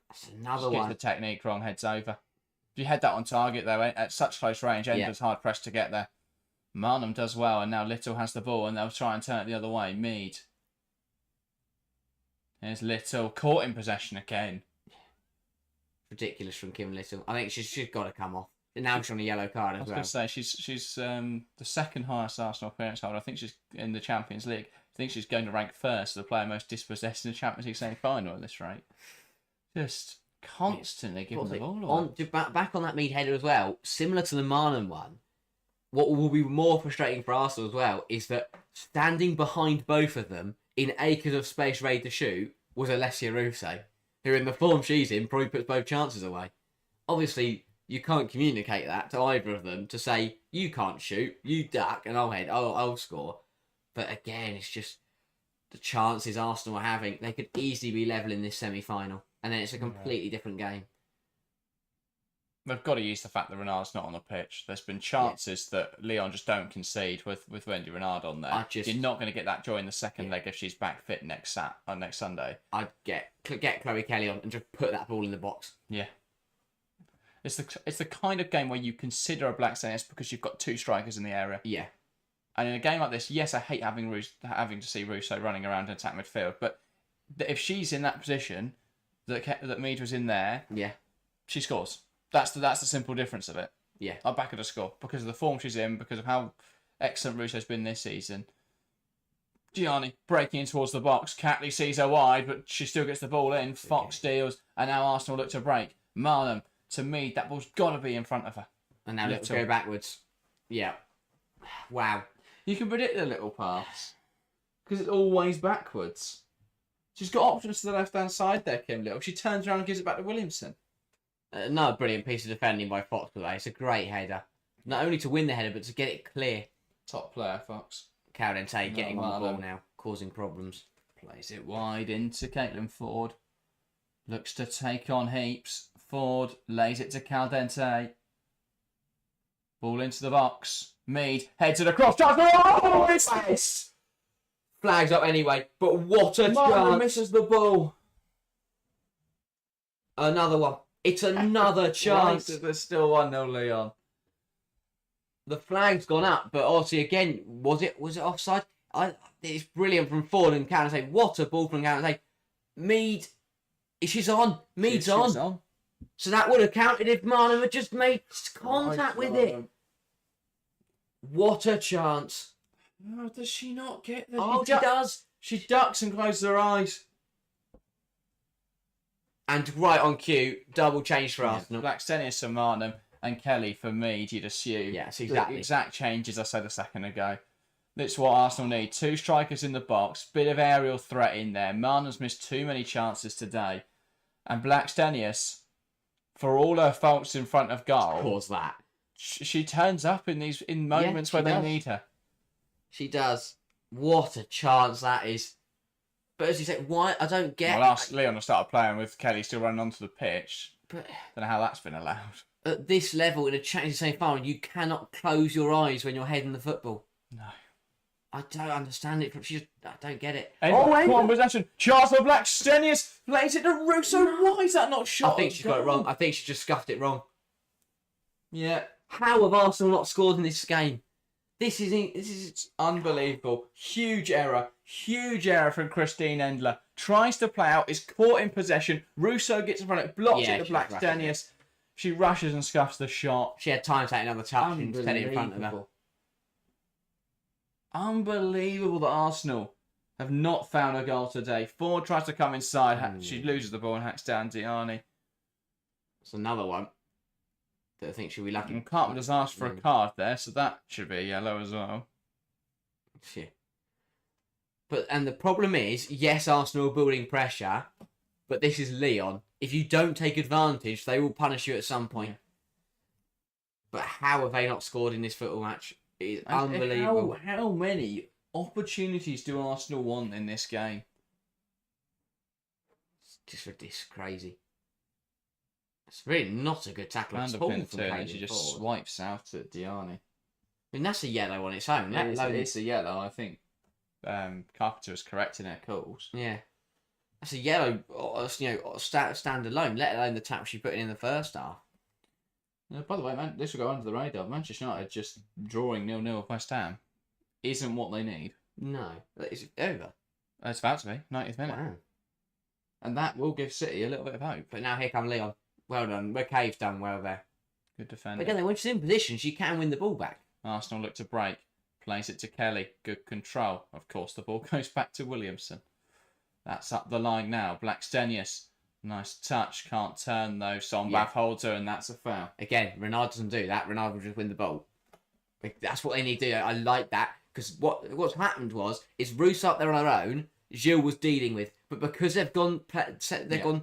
That's another one. Gets the technique wrong, heads over. If you had that on target though, at such close range, Endler's hard pressed to get there. Marnham does well, and now Little has the ball, and they'll try and turn it the other way. Mead. Here's Little, caught in possession again. Ridiculous from Kim Little. I think she's got to come off. Now she's on a yellow card as well. I was going to say, she's the second highest Arsenal appearance holder. I think she's in the Champions League. I think she's going to rank first, the player most dispossessed in the Champions League semi-final at this rate. Just constantly giving the ball away. Back on that Mead header as well, similar to the Marnham one, what will be more frustrating for Arsenal as well is that standing behind both of them in acres of space ready to shoot was Alessia Russo, who in the form she's in probably puts both chances away. Obviously, you can't communicate that to either of them to say, you can't shoot, you duck, and I'll score. But again, it's just the chances Arsenal are having. They could easily be level in this semi-final, and then it's a completely different game. They've got to use the fact that Renard's not on the pitch. There's been chances that Lyon just don't concede with Wendy Renard on there. You're not going to get that joy in the second leg if she's back fit next Sunday. I'd get Chloe Kelly on and just put that ball in the box. Yeah. It's the kind of game where you consider a black stance because you've got two strikers in the area. Yeah. And in a game like this, yes, I hate having to see Russo running around and attack midfield, but if she's in that position that Mead was in there, she scores. That's the simple difference of it. Yeah. I'll back her to score because of the form she's in, because of how excellent Russo's been this season. Gianni breaking in towards the box. Catley sees her wide, but she still gets the ball in. Fox deals, and now Arsenal look to break. Marnham to Mead, that ball's got to be in front of her. And now Little go backwards. Yeah. Wow. You can predict the Little pass because it's always backwards. She's got options to the left-hand side there, Kim Little. She turns around and gives it back to Williamson. Another brilliant piece of defending by Fox today. It's a great header. Not only to win the header, but to get it clear. Top player, Fox. Caldente getting on the ball now, causing problems. Plays it wide into Caitlin Ford. Looks to take on Heaps. Ford lays it to Caldente. Ball into the box. Mead heads it across. Oh, it's this! Flags up anyway, but what a chance. Misses the ball. Another one. It's another chance. There's still 1-0 Lyon. The flag's gone up, but obviously again, was it offside? It's brilliant from Ford and Caldente. What a ball from Caldente. Mead, she's on. Mead's on. So that would have counted if Marlon had just made contact with it. What a chance. Oh, does she not get the... Oh, she does. She ducks and closes her eyes. And right on cue, double change for Arsenal. Blackstenius for Marnham and Kelly for Mead, you'd assume. Yes, exactly. The exact changes I said a second ago. That's what Arsenal need. 2 strikers in the box, bit of aerial threat in there. Marnham's missed too many chances today. And Blackstenius, for all her faults in front of goal... Cause that. She turns up in moments where they need her. She does. What a chance that is. But as you say, why? I don't get... Well, ask Leon to start playing with Kelly still running onto the pitch. But don't know how that's been allowed. At this level, in a Champions League final, you cannot close your eyes when you're heading the football. No. I don't understand it. I don't get it. Come on, possession. Chance for Blackstenius. Plays it to Russo. Why is that not shot? I think she's got it wrong. I think she just scuffed it wrong. Yeah. How have Arsenal not scored in this game? This is unbelievable. Huge error from Christine Endler. Tries to play out, is caught in possession. Russo gets in front of it, blocks it to Blackstenius. She rushes and scuffs the shot. She had time to take another touch and set it in front of her. Unbelievable that Arsenal have not found a goal today. Ford tries to come inside. She loses the ball and hacks down Diani. It's another one that I think she'll be lucky. And Cartman has asked for a card there, so that should be a yellow as well. Yeah. And the problem is, yes, Arsenal are building pressure, but this is Lyon. If you don't take advantage, they will punish you at some point. Yeah. But how have they not scored in this football match? It is unbelievable. How many opportunities do Arsenal want in this game? It's crazy. It's really not a good tackle at all from Kane. And she just swipes out at Diani. I mean, that's a yellow on its own. It's a yellow. I think Carpenter is correct in her calls. Yeah. That's a yellow, stand alone, let alone the tackle she put in the first half. By the way, man, this will go under the radar. Manchester United just drawing 0-0 with West Ham isn't what they need. No. Is it over? It's about to be, 90th minute. Wow. And that will give City a little bit of hope. But now here come Lyon. Well done. McCaabe's done well there. Good defending. Again, when she's in position, she can win the ball back. Arsenal look to break. Plays it to Kelly. Good control. Of course, the ball goes back to Williamson. That's up the line now. Blackstenius. Nice touch. Can't turn though. Sombath holds her and that's a foul. Again, Renard doesn't do that. Renard will just win the ball. That's what they need to do. I like that because what's happened is Roos up there on her own. Gilles was dealing with, but because they've gone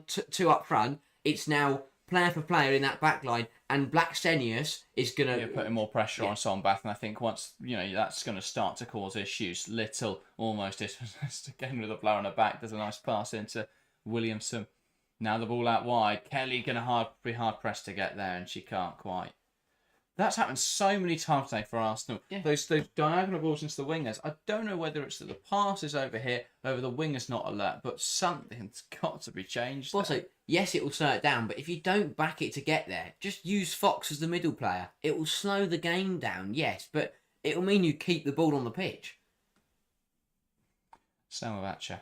two up front, it's now player for player in that back line, and Blackstenius is gonna putting more pressure on Sombath, and I think once that's going to start to cause issues. Little almost dispossessed again with a blow on her back. There's a nice pass into Williamson. Now the ball out wide. Kelly going to be hard pressed to get there, and she can't quite. That's happened so many times today for Arsenal. Yeah. Those diagonal balls into the wingers. I don't know whether it's that the pass is over here, over the winger's not alert, but something's got to be changed. Also, yes, it will slow it down, but if you don't back it to get there, just use Fox as the middle player. It will slow the game down, yes, but it will mean you keep the ball on the pitch. Selma-Vacha.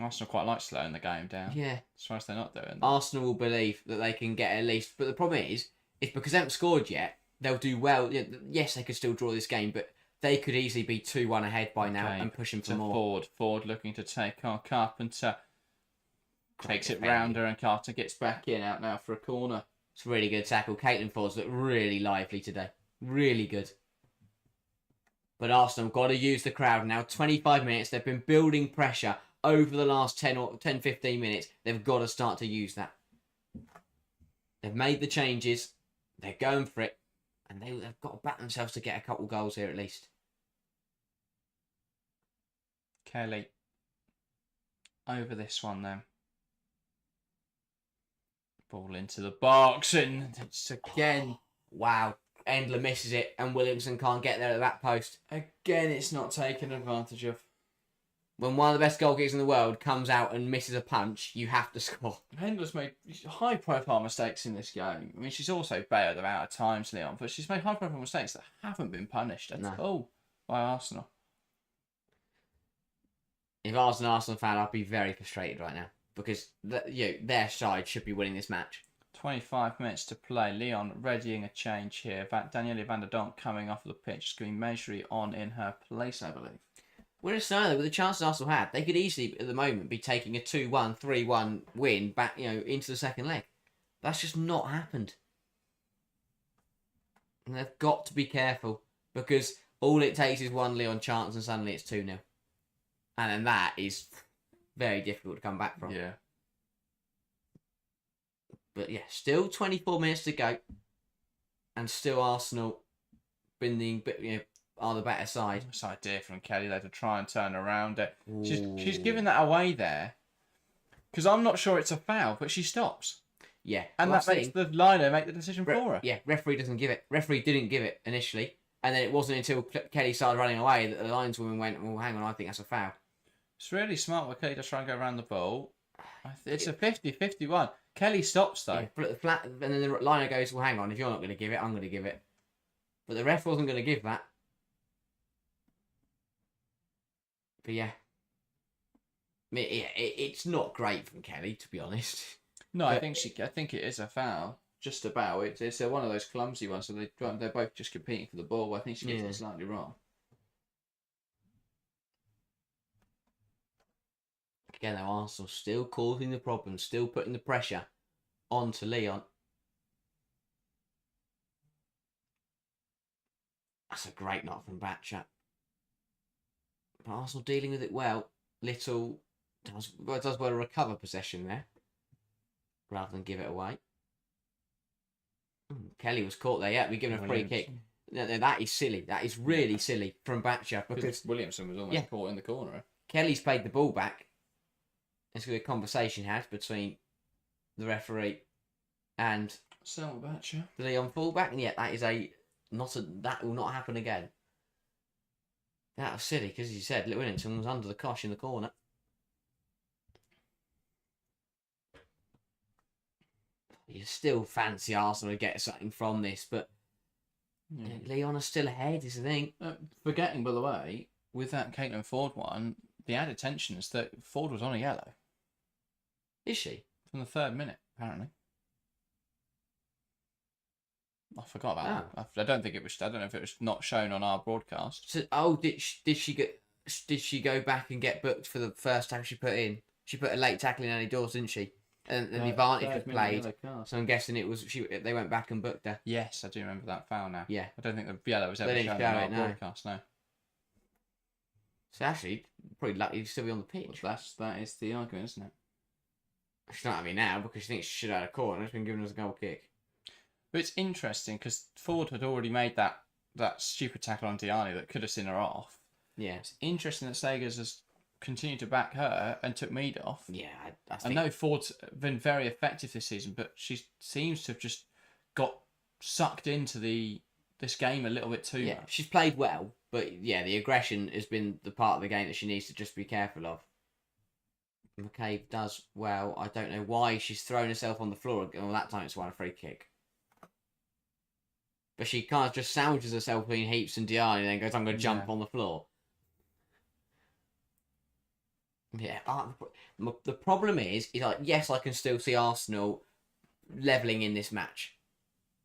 Arsenal quite like slowing the game down. Yeah. As far as they're not doing that. Arsenal will believe that they can get at least, but the problem is because they haven't scored yet, they'll do well. Yes, they could still draw this game, but they could easily be 2-1 ahead by now and pushing for more. Ford looking to take on Carpenter. Takes it round her and Carter gets back in, out now for a corner. It's a really good tackle. Caitlin Ford's looked really lively today. Really good. But Arsenal got to use the crowd now. 25 minutes. They've been building pressure. over the last 10-15 minutes, they've got to start to use that. They've made the changes. They're going for it. And they've got to back themselves to get a couple goals here at least. Kelly. Over this one then. Ball into the box, and it's again. Wow. Endler misses it, and Williamson can't get there at the back post. Again, it's not taken advantage of. When one of the best goal kickers in the world comes out and misses a punch, you have to score. Endler's made high-profile mistakes in this game. I mean, she's also bailed them out at times, Lyon, but she's made high-profile mistakes that haven't been punished at all by Arsenal. If I was an Arsenal fan, I'd be very frustrated right now because their side should be winning this match. 25 minutes to play. Lyon readying a change here. Daniele Vanderonk coming off the pitch, going Measuri on in her place, I believe. Whereas Snyder, with the chances Arsenal had, they could easily, at the moment, be taking a 2-1, 3-1 win back, into the second leg. That's just not happened. And they've got to be careful because all it takes is one Lyon chance and suddenly it's 2-0. And then that is very difficult to come back from. Yeah. But yeah, still 24 minutes to go. And still Arsenal are the better side. Nice idea from Kelly there to try and turn around it. She's giving that away there. Because I'm not sure it's a foul, but she stops. Yeah. And that makes the liner make the decision for her. Yeah, referee doesn't give it. Referee didn't give it initially. And then it wasn't until Kelly started running away that the lineswoman went, well, hang on, I think that's a foul. It's really smart what Kelly does try and go around the ball. It's a 50-51. Kelly stops though. Yeah, and then the liner goes, well, hang on, if you're not going to give it, I'm going to give it. But the ref wasn't going to give that. But yeah. It's not great from Kelly, to be honest. No, I think it is a foul. Just about. It's one of those clumsy ones, so they're both just competing for the ball. I think she gets it slightly wrong. Again, though, Arsenal still causing the problem, still putting the pressure onto Lyon. That's a great knock from Batchat. But Arsenal dealing with it well. Little does well to recover possession there, rather than give it away. Kelly was caught there. Yeah, we're giving a free kick. No, that is silly. That is really silly from Batchat because Williamson was almost caught in the corner. Kelly's played the ball back. There's going to be a conversation had between the referee and the Lyon fullback, and that is that will not happen again. That was silly because, as you said, Williamson was under the cosh in the corner. You still fancy Arsenal to get something from this, but Lyon are still ahead, is the thing. Forgetting, by the way, with that Caitlin Ford one, the added tension is that Ford was on a yellow. Is she? From the 3rd minute, apparently. I forgot about that. I don't know if it was not shown on our broadcast. So, did she go back and get booked for the first time she put in? She put a late tackle in early doors, didn't she? And the advantage was played. So I'm guessing it was they went back and booked her. Yes, I do remember that foul now. Yeah. I don't think the yellow was ever shown on our broadcast, no. So actually, probably lucky to still be on the pitch. Well, that is the argument, isn't it? She's not having now because she thinks she should have had a corner. It's been given us a goal kick. But it's interesting because Ford had already made that stupid tackle on Diani that could have seen her off. Yeah. It's interesting that Sagers has continued to back her and took Mead off. Yeah, I know Ford's been very effective this season, but she seems to have just got sucked into this game a little bit too much. She's played well, but the aggression has been the part of the game that she needs to just be careful of. McCaabe does well. I don't know why she's thrown herself on the floor. Well, that time it's won a free kick. But she kind of just sandwiches herself between Heaps and Diani and then goes, I'm going to jump on the floor. Yeah. The problem is like, yes, I can still see Arsenal levelling in this match.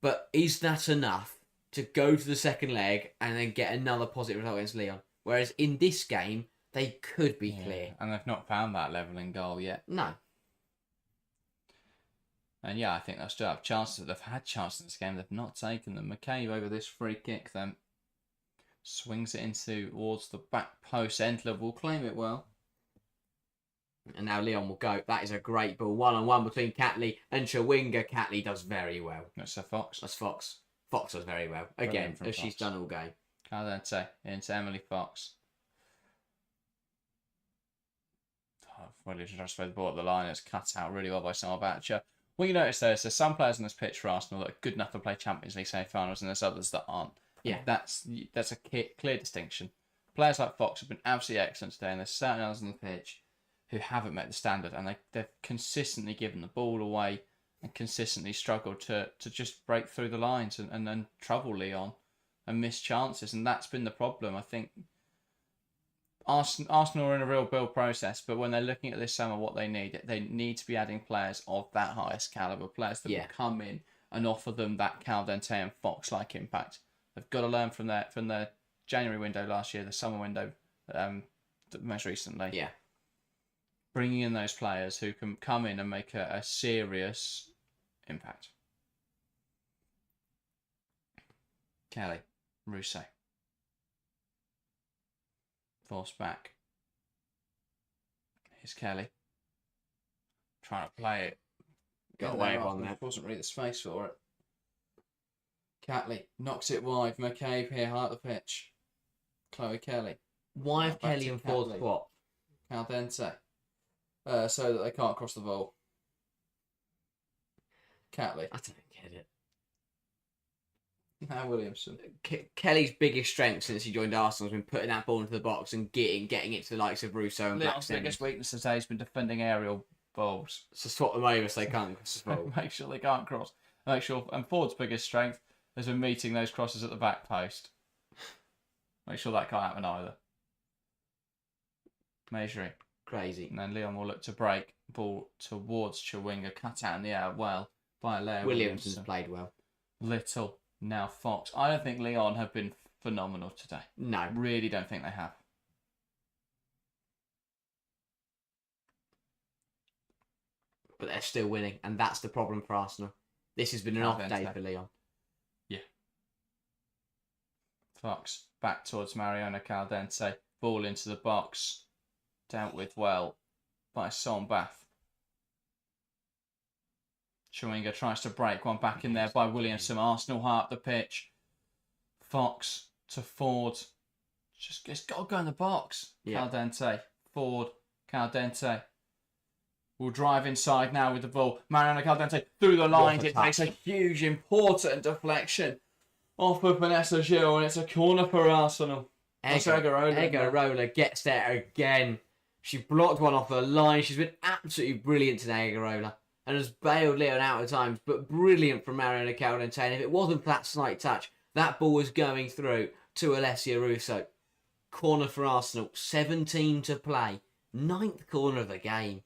But is that enough to go to the second leg and then get another positive result against Lyon? Whereas in this game, they could be clear. And they've not found that levelling goal yet. No. And I think they'll still have chances. They've had chances in this game. They've not taken them. McCaabe over this free kick then swings it towards the back post. Endler will claim it well. And now Lyon will go. That is a great ball. 1-on-1 between Catley and Chawinga. Catley does very well. That's a Fox. That's Fox. Fox does very well. Again, as she's done all game. Caldente into Emily Fox. Williams just throw the ball at the line. It's cut out really well by Sarbatcher. What you notice though is there's some players on this pitch for Arsenal that are good enough to play Champions League semi-finals, and there's others that aren't. Yeah, that's a clear distinction. Players like Fox have been absolutely excellent today, and there's certain others on the pitch who haven't met the standard, and they've consistently given the ball away and consistently struggled to just break through the lines and then trouble Lyon and miss chances, and that's been the problem. I think Arsenal are in a real build process, but when they're looking at this summer, what they need to be adding players of that highest caliber, players that will come in and offer them that Caldente and Fox-like impact. They've got to learn from their January window last year, the summer window most recently. Yeah. Bringing in those players who can come in and make a serious impact. Kelly, Russo. Force back. Here's Kelly. Trying to play it. Got away with one there. Wasn't really the space for it. Catley knocks it wide. McCaabe here, high up the pitch. Chloe Kelly. Why have Kelly and Ford swapped? Caldente. So that they can't cross the ball. Catley. I don't get it. Now Williamson. Kelly's biggest strength since he joined Arsenal has been putting that ball into the box and getting it to the likes of Russo and Lyon's biggest weakness today has been defending aerial balls. So swap them over so they can't cross the ball. Make sure they can't cross. And Ford's biggest strength has been meeting those crosses at the back post. Make sure that can't happen either. Measuring. Crazy. And then Lyon will look to break. Ball towards Chawinga. Cut out in the air well by Leo Williamson's played well. Little. Now Fox. I don't think Lyon have been phenomenal today. No. I really don't think they have. But they're still winning, and that's the problem for Arsenal. This has been an off day for Lyon. Yeah. Fox back towards Mariona Caldente. Ball into the box. Dealt with well by Sombath. Chawinga tries to break one back in there by Williamson. Arsenal high up the pitch. Fox to Ford. It's got to go in the box. Yeah. Caldente. Ford. Caldente. Will drive inside now with the ball. Mariana Caldente through the lines. It takes a huge, important deflection off of Vanessa Gil, and it's a corner for Arsenal. Egarola gets there again. She blocked one off the line. She's been absolutely brilliant today, Egarola, and has bailed Lyon out at times, but brilliant from Mariana Caldente. And if it wasn't for that slight touch, that ball was going through to Alessia Russo. Corner for Arsenal. 17 to play. 9th corner of the game.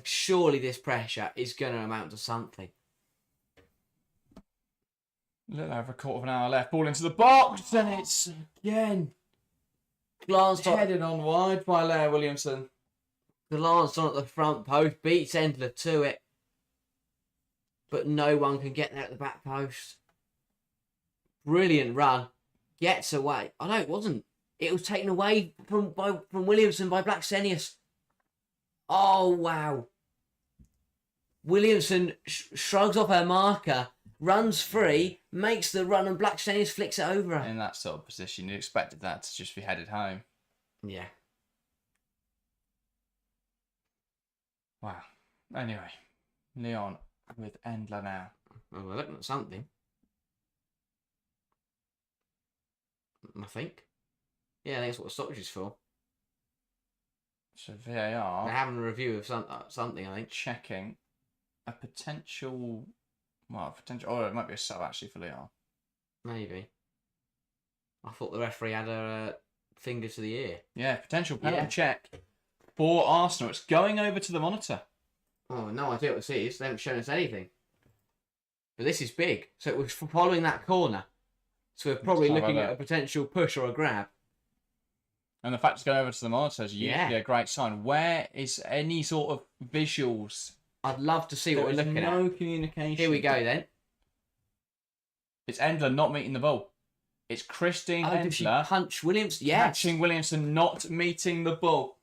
Surely this pressure is going to amount to something. A little over a quarter of an hour left. Ball into the box, and it's again headed on wide by Leah Williamson. Glanced on at the front post, beats Endler to it, but no one can get there at the back post. Brilliant run, gets away. Oh no, it wasn't. It was taken away from Williamson by Blacksenius. Oh, wow. Williamson shrugs off her marker, runs free, makes the run, and Blacksenius flicks it over her. In that sort of position, you expected that to just be headed home. Yeah. Wow. Anyway, Lyon with Endler now. Well, we're looking at something. I think. Yeah, I think that's what the stoppage is for. So VAR. They're having a review of something, I think. Checking a potential. Or it might be a sub actually for Lyon. Maybe. I thought the referee had a finger to the ear. Yeah, potential penalty check for Arsenal. It's going over to the monitor. Oh, no idea what this is. They haven't shown us anything. But this is big. So it was following that corner. So we're probably looking at a potential push or a grab. And the fact it's going over to the monitor is usually a great sign. Where is any sort of visuals? I'd love to see what we're looking at. No communication. Here we go then. It's Endler not meeting the ball. It's Christine Endler. Did she punch Williamson? Yes. Catching Williamson not meeting the ball.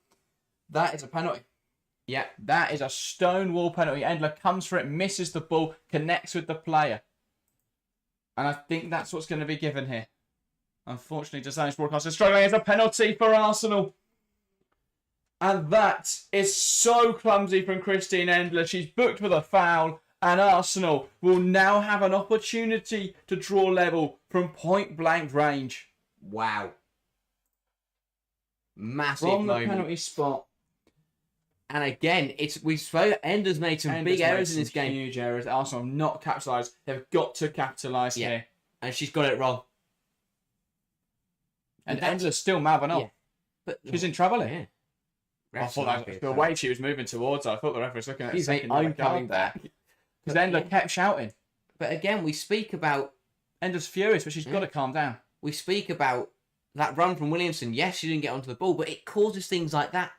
That is a penalty. Yeah. That is a stonewall penalty. Endler comes for it, misses the ball, connects with the player. And I think that's what's going to be given here. Unfortunately, Design's broadcast is struggling. It's a penalty for Arsenal. And that is so clumsy from Christine Endler. She's booked with a foul. And Arsenal will now have an opportunity to draw level from point-blank range. Wow. Massive From the moment. penalty spot. And again, Endler's made some big errors in this game. Huge errors. Arsenal have not capitalised. They've got to capitalise here. And she's got it wrong. And Endler's still mouthing up. Yeah. But She's in trouble here. Yeah. I thought that was the way she was moving towards her. I thought the referee was looking at She's it. I'm coming back. Because Endler kept shouting. But again, we speak about... Endler's furious, but she's got to calm down. We speak about that run from Williamson. Yes, she didn't get onto the ball, but it causes things like that.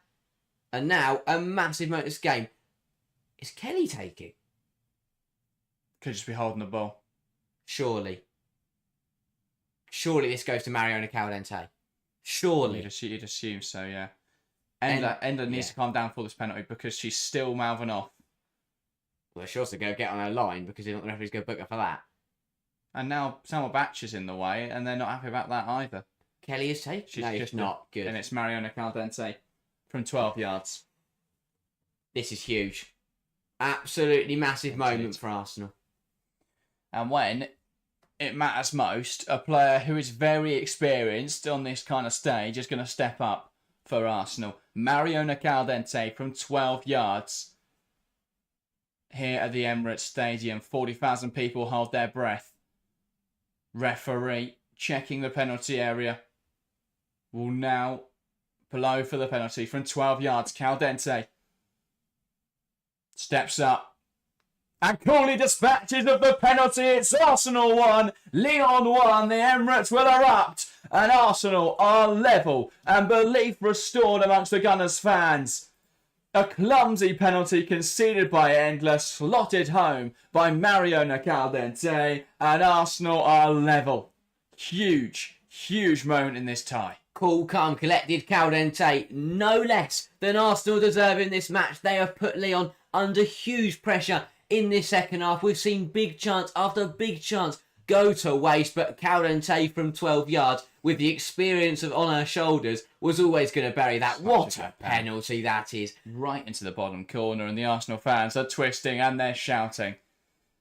And now, a massive moment of this game. Is Kelly taking? Could just be holding the ball. Surely. Surely this goes to Mariona Caldente. Surely. You'd assume so, yeah. Endler needs to calm down for this penalty because she's still mouthing off. Well, she'll also go get on her line because the referee's going to book her for that. And now Salma Batch is in the way, and they're not happy about that either. Kelly is taking? She's just not good. And it's Mariona Caldente from 12 yards. This is huge. Absolutely massive moment for Arsenal. And when it matters most, a player who is very experienced on this kind of stage is going to step up for Arsenal. Mariona Caldente from 12 yards here at the Emirates Stadium. 40,000 people hold their breath. Referee checking the penalty area will now blow for the penalty from 12 yards. Caldente steps up and coolly dispatches of the penalty. It's Arsenal 1, Lyon 1. The Emirates will erupt and Arsenal are level and belief restored amongst the Gunners fans. A clumsy penalty conceded by Endler, slotted home by Mariona Caldente, and Arsenal are level. Huge, huge moment in this tie. Cool, calm, collected Caldente, no less than Arsenal deserve in this match. They have put Lyon under huge pressure in this second half. We've seen big chance after big chance go to waste, but Caldente from 12 yards, with the experience on her shoulders, was always going to bury that. What a penalty that is. Right into the bottom corner, and the Arsenal fans are twisting and they're shouting.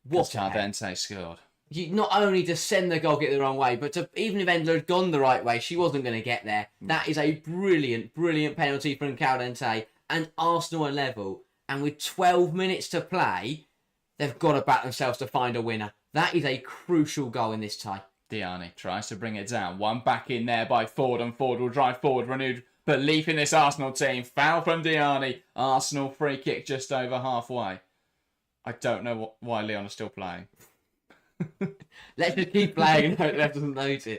What Caldente scored. Not only to send the goal get the wrong way, but even if Endler had gone the right way, she wasn't going to get there. That is a brilliant, brilliant penalty from Caldente, and Arsenal are level. And with 12 minutes to play, they've got to back themselves to find a winner. That is a crucial goal in this tie. Diani tries to bring it down. One back in there by Ford, and Ford will drive forward. Renewed belief in this Arsenal team. Foul from Diani. Arsenal free kick just over halfway. I don't know why Lyon are still playing. Let's just keep playing. No, Lev doesn't notice.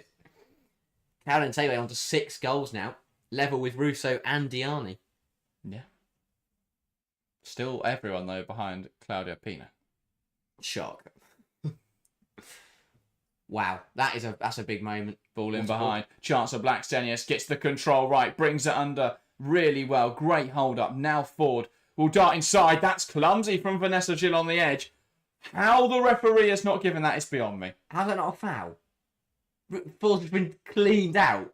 Caldente on to 6 goals now. Level with Russo and Diani. Yeah. Still everyone, though, behind Claudia Pina. Shock. Wow, that's a big moment. Ball in behind. Chance of Blackstenius gets the control right, brings it under really well. Great hold up. Now Ford will dart inside. That's clumsy from Vanessa Gill on the edge. How the referee has not given that is beyond me. How's that not a foul? Ford's been cleaned out.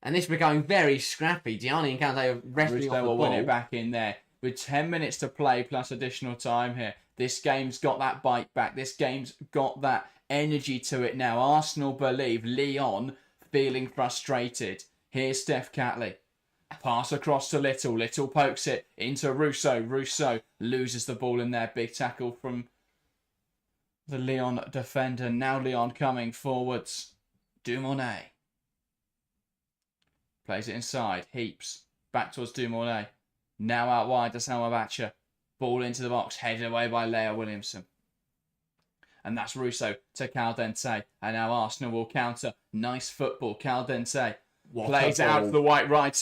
And this is becoming very scrappy. Diani and Caldente are wrestling off the ball. Will win it back in there. With 10 minutes to play plus additional time here. This game's got that bite back. This game's got that energy to it now. Arsenal believe. Lyon feeling frustrated. Here's Steph Catley. Pass across to Little. Little pokes it into Russo. Russo loses the ball in there. Big tackle from the Lyon defender. Now Lyon coming forwards. Dumornay. Plays it inside. Heaps. Back towards Dumornay. Now out wide to Salma Batcher. Ball into the box. Headed away by Leah Williamson. And that's Russo to Caldente. And now Arsenal will counter. Nice football. Caldente plays out to the right wide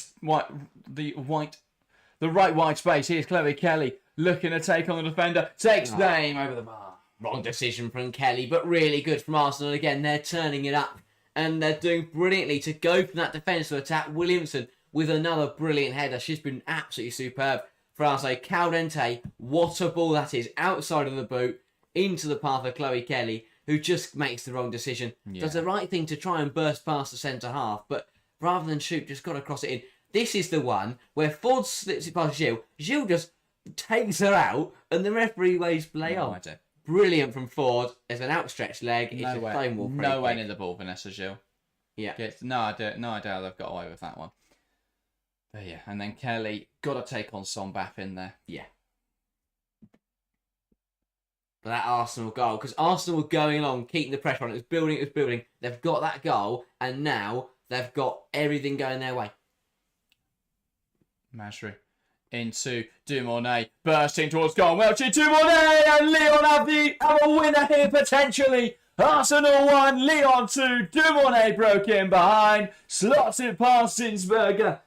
space. Here's Chloe Kelly looking to take on the defender. Takes the aim over the bar. Wrong decision from Kelly, but really good from Arsenal. Again, they're turning it up. And they're doing brilliantly to go from that defensive attack. Williamson with another brilliant header. She's been absolutely superb. For us, Caldente, what a ball that is. Outside of the boot, into the path of Chloe Kelly, who just makes the wrong decision. Yeah. Does the right thing to try and burst past the centre half, but rather than shoot, just got to cross it in. This is the one where Ford slips it past Gilles. Gilles just takes her out, and the referee waves play on. Brilliant from Ford. There's an outstretched leg. It's a foam wall. No way near the ball, Vanessa Gilles. Yeah. No idea they've got away with that one. But yeah, and then Kelly got to take on Sombap in there. Yeah. But that Arsenal goal, because Arsenal were going along, keeping the pressure on. It was building. They've got that goal, and now they've got everything going their way. Masri into Dumornay, bursting towards goal. Welchie, Dumornay, and Lyon have a winner here potentially. Arsenal 1, Lyon 2. Dumornay broke in behind, slots it past Zinsberger.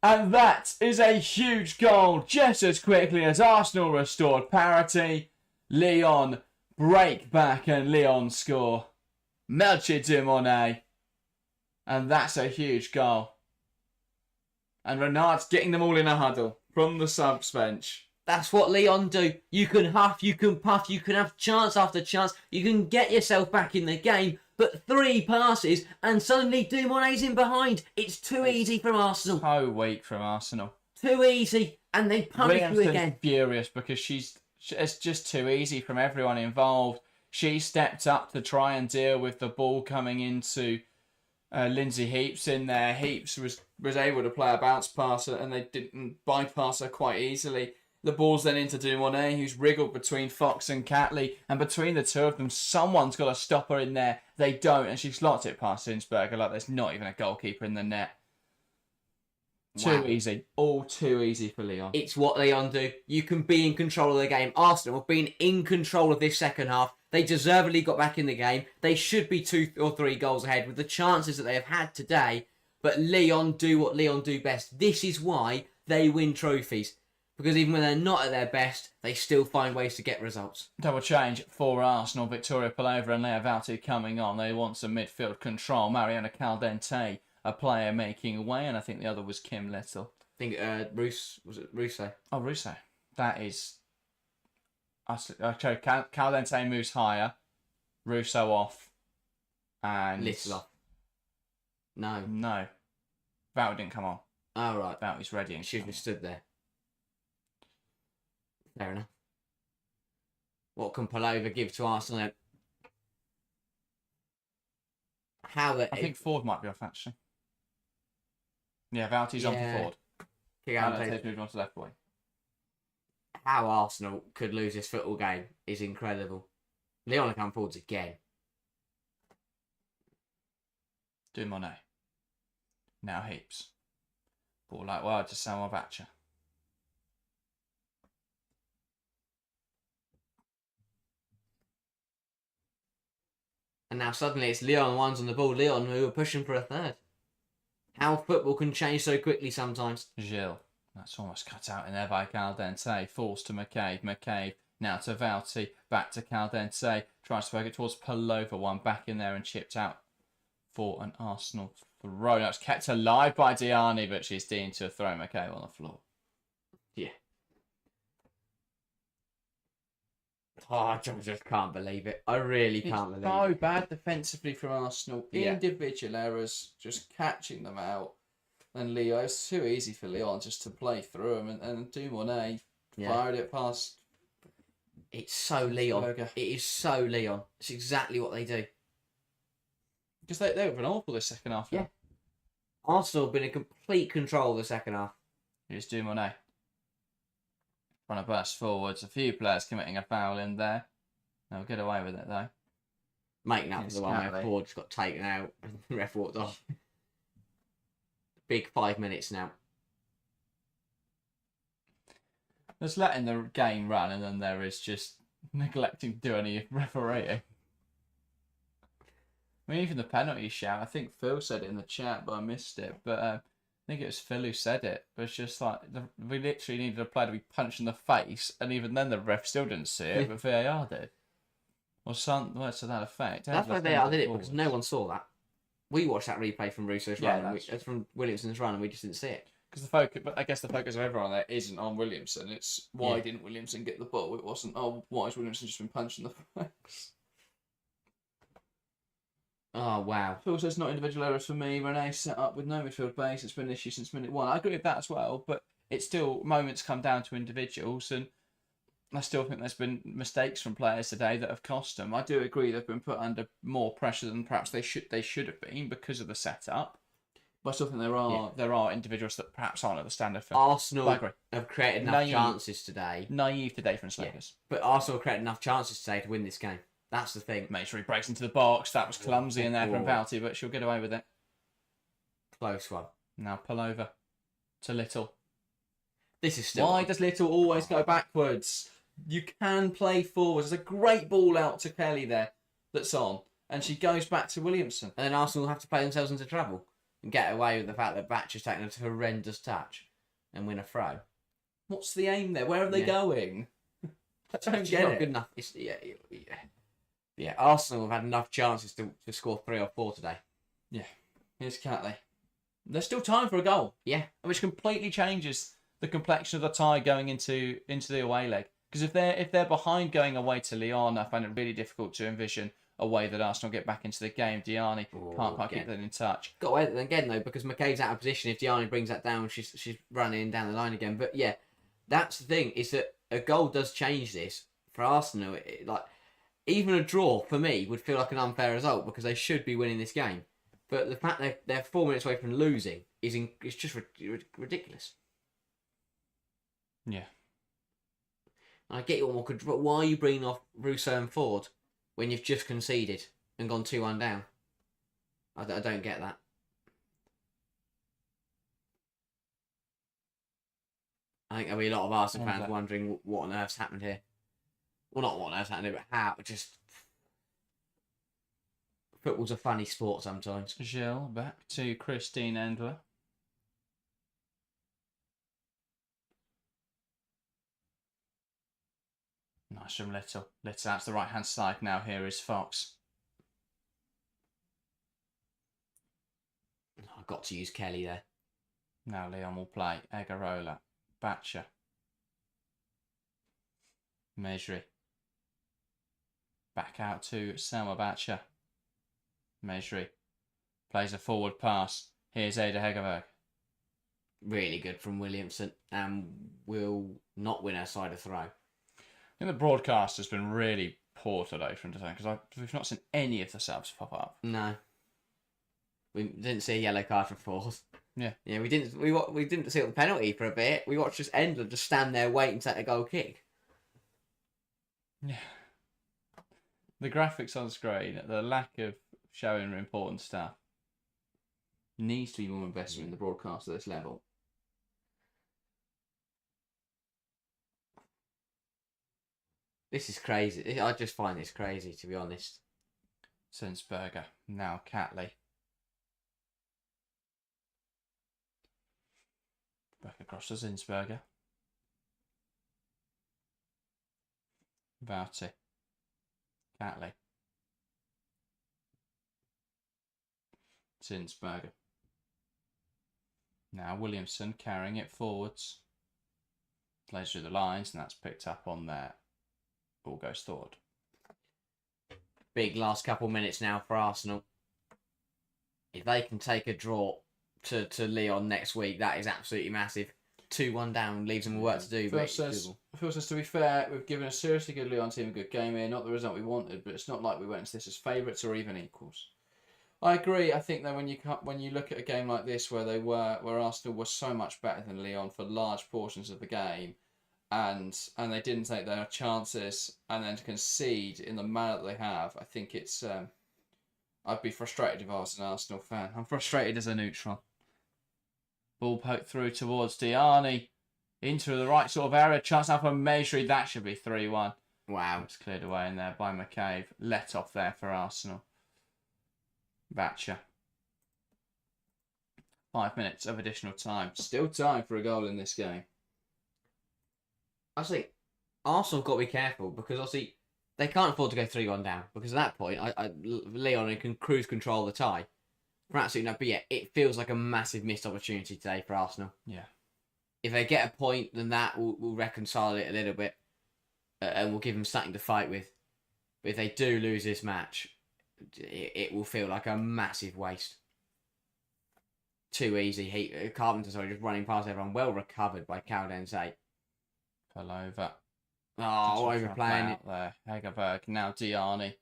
And that is a huge goal. Just as quickly as Arsenal restored parity, Lyon break back and Lyon score. Melchior Dumornay. And that's a huge goal. And Renard's getting them all in a huddle from the subs bench. That's what Lyon do. You can huff, you can puff, you can have chance after chance. You can get yourself back in the game. But 3 passes and suddenly Dumornay's in behind. It's too easy from Arsenal. So weak from Arsenal. Too easy. And they punish you again. Furious because it's just too easy from everyone involved. She stepped up to try and deal with the ball coming into Lindsay Heaps in there. Heaps was able to play a bounce pass and they didn't bypass her quite easily. The ball's then into Dumornay, who's wriggled between Fox and Catley. And between the two of them, someone's got to stop her in there. They don't, and she slots it past Zinsberger like there's not even a goalkeeper in the net. Wow. Too easy. All too easy for Lyon. It's what Lyon do. You can be in control of the game. Arsenal have been in control of this second half. They deservedly got back in the game. They should be 2 or 3 goals ahead with the chances that they have had today. But Lyon do what Lyon do best. This is why they win trophies. Because even when they're not at their best, they still find ways to get results. Double change for Arsenal. Victoria Pelova and Leah Valti coming on. They want some midfield control. Mariana Caldente, a player making way, and I think the other was Kim Little. I think was it Russo? Oh, Russo. That is... Okay, Caldente moves higher. Russo off. And... Little off. No. Valti didn't come on. Oh, right. Valti's ready. She just stood there. Fair enough. What can Pelova give to Arsenal? I think Ford might be off, actually. Yeah, Valti's on for Ford. Calente's moved on to left wing. How Arsenal could lose this football game is incredible. Lyon come forwards again. Dumornay. Now Heaps. Ball out wide to Samuel Batcher. And now suddenly it's Lyon ones on the ball. Lyon who are pushing for a third. How football can change so quickly sometimes. Gilles. That's almost cut out in there by Caldente. Falls to McCaabe. McCaabe now to Valti. Back to Caldente. Tries to work it towards Pelova. One back in there and chipped out for an Arsenal throw. That's kept alive by Diani, but she's deemed to throw McCaabe on the floor. Yeah. Oh, I just can't believe it. I really can't believe it. So bad defensively from Arsenal. Individual errors, just catching them out. And Leo, it's too easy for Lyon just to play through them. And Dumornay fired it past. It's so Lyon. It is so Lyon. It's exactly what they do. Because they were awful this second half. Yeah. Arsenal have been in complete control of the second half. Here's Dumornay. Trying to burst forwards. A few players committing a foul in there. They'll get away with it though. Making up for the one where Ford just got taken out and the ref walked off. Big 5 minutes now. There's letting the game run and then there is just neglecting to do any refereeing. I mean, even the penalty shout, I think Phil said it in the chat, but I missed it. But I think it was Phil who said it. But it's just like, we literally needed a player to be punched in the face, and even then the ref still didn't see it, but VAR did. Or some words to that effect. That's why VAR did it, because no one saw that. We watched that replay from Russo's Yeah, run, from Williamson's run, and we just didn't see it. Because the focus, but I guess the focus of everyone there isn't on Williamson. It's why didn't Williamson get the ball? It wasn't, why has Williamson just been punched in the face? Oh, wow. Phil says not individual errors for me. Renee set up with no midfield base. It's been an issue since minute 1. I agree with that as well, but it's still moments come down to individuals, and I still think there's been mistakes from players today that have cost them. I do agree they've been put under more pressure than perhaps they should have been because of the setup. But I still think there are individuals that perhaps aren't at the standard for Arsenal have created enough chances today. Naive today from Slavers. But Arsenal created enough chances today to win this game. That's the thing. Make sure he breaks into the box. That was clumsy in there from Valty, but she'll get away with it. Close one. Now pull over to Little. This is still... Why does Little always go backwards? You can play forwards. There's a great ball out to Kelly there that's on, and she goes back to Williamson. And then Arsenal have to play themselves into trouble and get away with the fact that Batch has taken a horrendous touch and win a throw. What's the aim there? Where are they going? I don't get not it. Good enough. Yeah, Arsenal have had enough chances to score 3 or 4 today. Yeah, here's Catley. There's still time for a goal. Yeah, which completely changes the complexion of the tie going into the away leg. Because if they're behind going away to Lyon, I find it really difficult to envision a way that Arsenal get back into the game. Diani can't quite keep that in touch. Got away with it again though, because McCaabe's out of position. If Diani brings that down, she's running down the line again. But yeah, that's the thing, is that a goal does change this for Arsenal. Even a draw for me would feel like an unfair result because they should be winning this game. But the fact that they're 4 minutes away from losing is just ridiculous. Yeah. I get you more control, but why are you bringing off Russo and Ford when you've just conceded and gone 2-1 down? I don't get that. I think there'll be a lot of Arsenal fans wondering what on earth's happened here. Well, not what on earth's happened here, but how. Just... Football's a funny sport sometimes. Gilles back to Christine Endler. Nice from Little. Little out to the right-hand side now. Here is Fox. I've got to use Kelly there. Now Leon will play. Egarola. Batcher. Mejri. Back out to Selma Batcher. Mejri. Plays a forward pass. Here's Ada Hegerberg. Really good from Williamson, and will not win our side a throw. I think the broadcast has been really poor today from today because we've not seen any of the subs pop up. No. We didn't see a yellow card for Ford. Yeah. Yeah, we didn't see the penalty for a bit. We watched just Endler just stand there waiting to take a goal kick. Yeah. The graphics on screen, the lack of showing important stuff, needs to be more investment in the broadcast at this level. This is crazy. I just find this crazy, to be honest. Zinsberger, now Catley. Back across to Zinsberger. Vouty. Catley. Zinsberger. Now Williamson carrying it forwards. Plays through the lines, and that's picked up on there. All goes forward. Big last couple minutes now for Arsenal. If they can take a draw to Lyon next week, that is absolutely massive. 2-1 down leaves them work to do. Phil says, to be fair, we've given a seriously good Lyon team a good game here. Not the result we wanted, but it's not like we went into this as favourites or even equals. I agree. I think that when you look at a game like this where Arsenal were so much better than Lyon for large portions of the game, and they didn't take their chances, and then to concede in the manner that they have, I think it's... I'd be frustrated if I was an Arsenal fan. I'm frustrated as a neutral. Ball poked through towards Diani. Into the right sort of area. Chance now for Mejri. That should be 3-1. Wow. It's cleared away in there by McCaabe. Let off there for Arsenal. Batcher. 5 minutes of additional time. Still time for a goal in this game. I think Arsenal have got to be careful because obviously they can't afford to go 3-1 down because at that point, Lyon can cruise control the tie. For absolutely no. But yeah, it feels like a massive missed opportunity today for Arsenal. Yeah. If they get a point, then that will reconcile it a little bit, and will give them something to fight with. But if they do lose this match, it will feel like a massive waste. Too easy. Carpenter, just running past everyone. Well recovered by Caldense. Fell over. Oh, overplaying it. There. Hegerberg. Now Diani.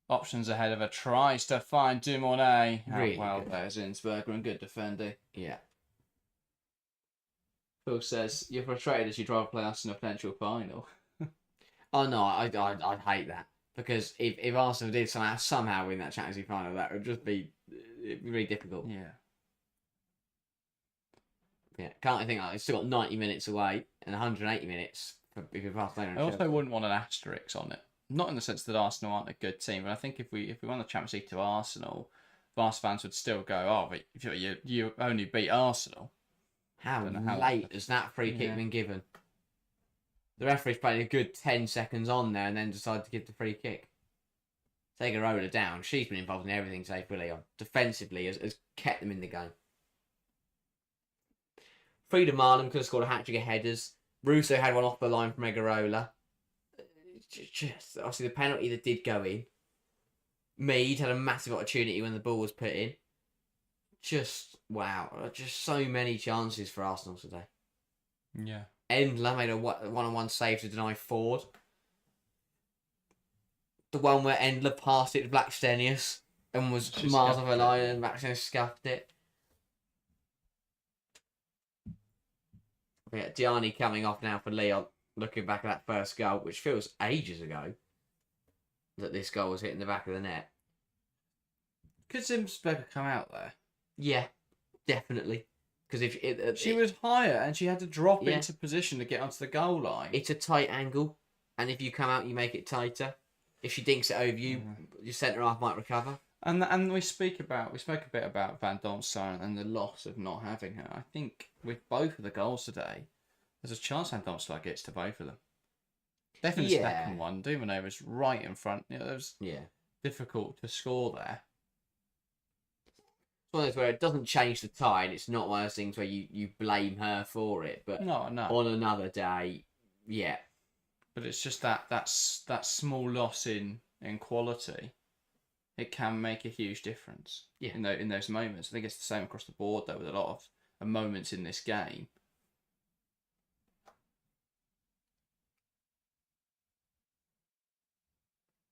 Options ahead of her. Tries to find Dumoulin. Really well, good. there's Innsberger and good defending. Yeah. Phil says, you're frustrated as you'd rather play us in a potential final. Oh, no, I'd hate that. Because if Arsenal did somehow win that Champions League final, that would just be really difficult. Yeah. Yeah, can't think it's still got 90 minutes away and 180 minutes if you're Barcelona. I also wouldn't want an asterisk on it. Not in the sense that Arsenal aren't a good team, but I think if we won the Champions League to Arsenal, Arsenal fans would still go, oh, but you only beat Arsenal. How late has that free kick been given? The referee's played a good 10 seconds on there and then decided to give the free kick. Segurola down. She's been involved in everything today for Lyon. Defensively, has kept them in the game. Frida Marlon could have scored a hat-trick of headers. Russo had one off the line from Egarola. Just, obviously, the penalty that did go in. Mead had a massive opportunity when the ball was put in. Just, wow. Just so many chances for Arsenal today. Yeah. Endler made a one-on-one save to deny Ford. The one where Endler passed it to Blackstenius and was Just miles off a line and Blackstenius scuffed it. Yeah, Diani coming off now for Lyon, looking back at that first goal, which feels ages ago that this goal was hitting the back of the net. Could Zimsberger come out there? Yeah, definitely. Because if she was higher and she had to drop into position to get onto the goal line. It's a tight angle, and if you come out, you make it tighter. If she dinks it over you, your centre half might recover. And we spoke a bit about Vanderonk and the loss of not having her. I think with both of the goals today, there's a chance Vanderonk gets to both of them. Definitely the second one. Dumoulin was right in front. It was difficult to score there. It's one of those where it doesn't change the tide. It's not one of those things where you blame her for it. But no. On another day, yeah. But it's just that small loss in quality. It can make a huge difference in those moments. I think it's the same across the board, though, with a lot of moments in this game.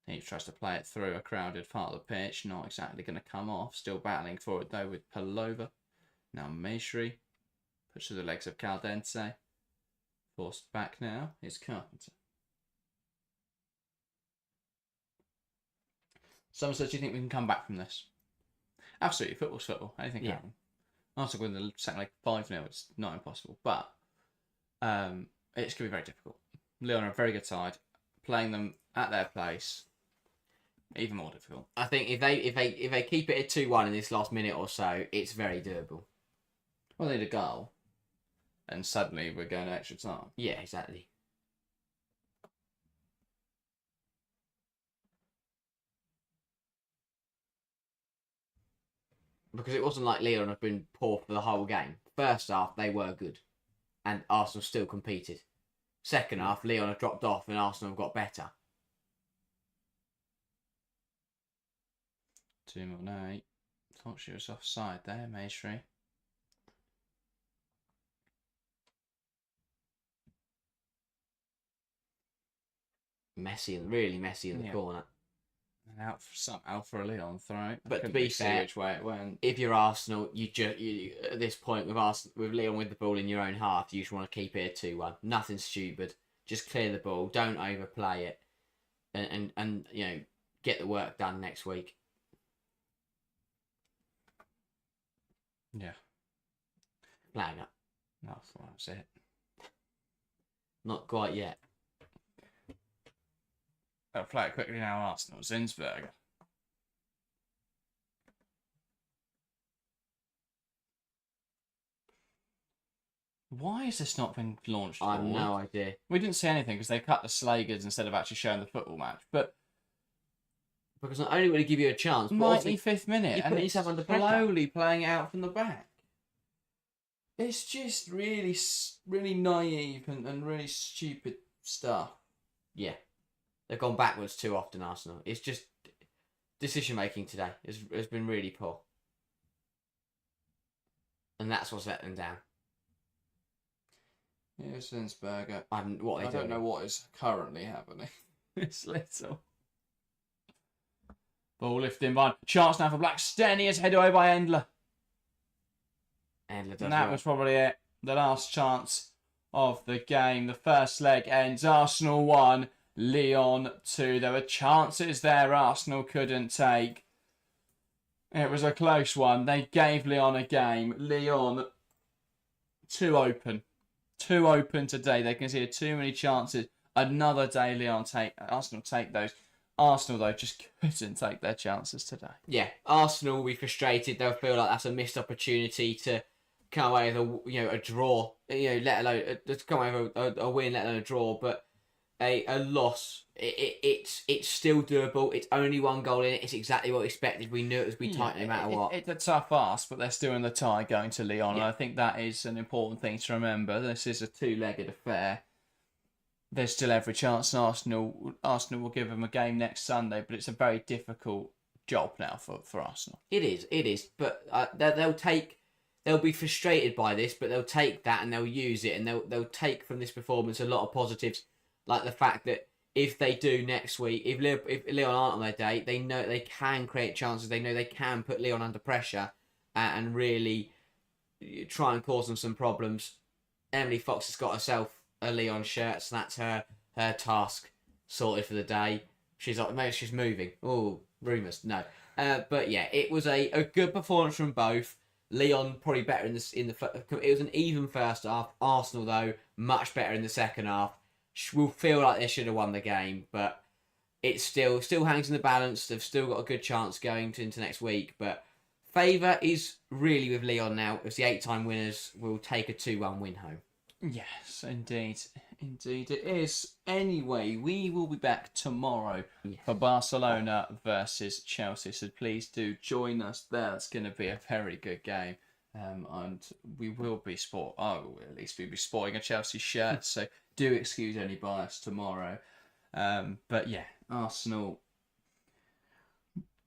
He tries to play it through a crowded part of the pitch. Not exactly going to come off. Still battling for it, though, with Palova. Now Meshri. Push to the legs of Caldense. Forced back now is Carpenter. Someone says, do you think we can come back from this? Absolutely, football's football. Anything can happen. Arsenal win the second leg 5-0. It's not impossible, but it's going to be very difficult. Lyon are a very good side. Playing them at their place, even more difficult. I think if they keep it at 2-1 in this last minute or so, it's very doable. Well, they need a goal, and suddenly we're going to extra time. Yeah, exactly. Because it wasn't like Lyon had been poor for the whole game. First half, they were good. And Arsenal still competed. Second half, Lyon had dropped off and Arsenal got better. Dumoulin. Thought she was offside there, Meshri. Really messy in the corner. And out for a Lyon throw. But to be fair, which way it went. If you're Arsenal, you at this point with Lyon with the ball in your own half, you just want to keep it at 2-1. Nothing stupid. Just clear the ball. Don't overplay it, and get the work done next week. Yeah. Flag up. That's it. Not quite yet. They'll play it quickly now, Arsenal. Zinsberger. Why has this not been launched? I have no idea. We didn't see anything because they cut the Slagers instead of actually showing the football match. But Because not only will he give you a chance, but also 95th minute, you and put it's yourself under pressure. slowly playing it out from the back. It's just really, really naive and really stupid stuff. Yeah. They've gone backwards too often, Arsenal. It's just decision making today has been really poor. And that's what's let them down. Here's Zinsberger. I don't know what is currently happening. It's little. Ball lifting by. Chance now for Blackstone. Is headed away by Endler. Endler does And that was probably it. The last chance of the game. The first leg ends. Arsenal 1, Lyon 2. There were chances there Arsenal couldn't take. It was a close one. They gave Lyon a game. Lyon too open. Too open today. They conceded too many chances. Another day Arsenal take those. Arsenal, though, just couldn't take their chances today. Yeah, Arsenal will be frustrated. They'll feel like that's a missed opportunity to come away with a draw. Let alone to come away with a win, let alone a draw. But a loss, it's still doable. It's only one goal in it. It's exactly what we expected. We knew it would be tight no matter what. It's a tough ask, but they're still in the tie going to Lyon. Yeah. And I think that is an important thing to remember. This is a two-legged affair. There's still every chance Arsenal will give them a game next Sunday, but it's a very difficult job now for Arsenal. It is. But they'll be frustrated by this, but they'll take that and they'll use it, and they'll take from this performance a lot of positives, like the fact that if they do next week, if Lyon aren't on their day, they know they can create chances. They know they can put Lyon under pressure and really try and cause them some problems. Emily Fox has got herself a Lyon shirt, so that's her task sorted for the day. Maybe she's moving. Oh, rumours. No. But yeah, it was a good performance from both. Lyon probably better in the it was an even first half. Arsenal though much better in the second half. Will feel like they should have won the game, but it still hangs in the balance. They've still got a good chance going into next week, but favour is really with Lyon now, as the 8-time winners will take a 2-1 win home. Yes, indeed it is. Anyway, we will be back tomorrow for Barcelona versus Chelsea, so please do join us there. It's going to be a very good game, and we will be at least we'll be sporting a Chelsea shirt, so do excuse any bias tomorrow. But yeah, Arsenal,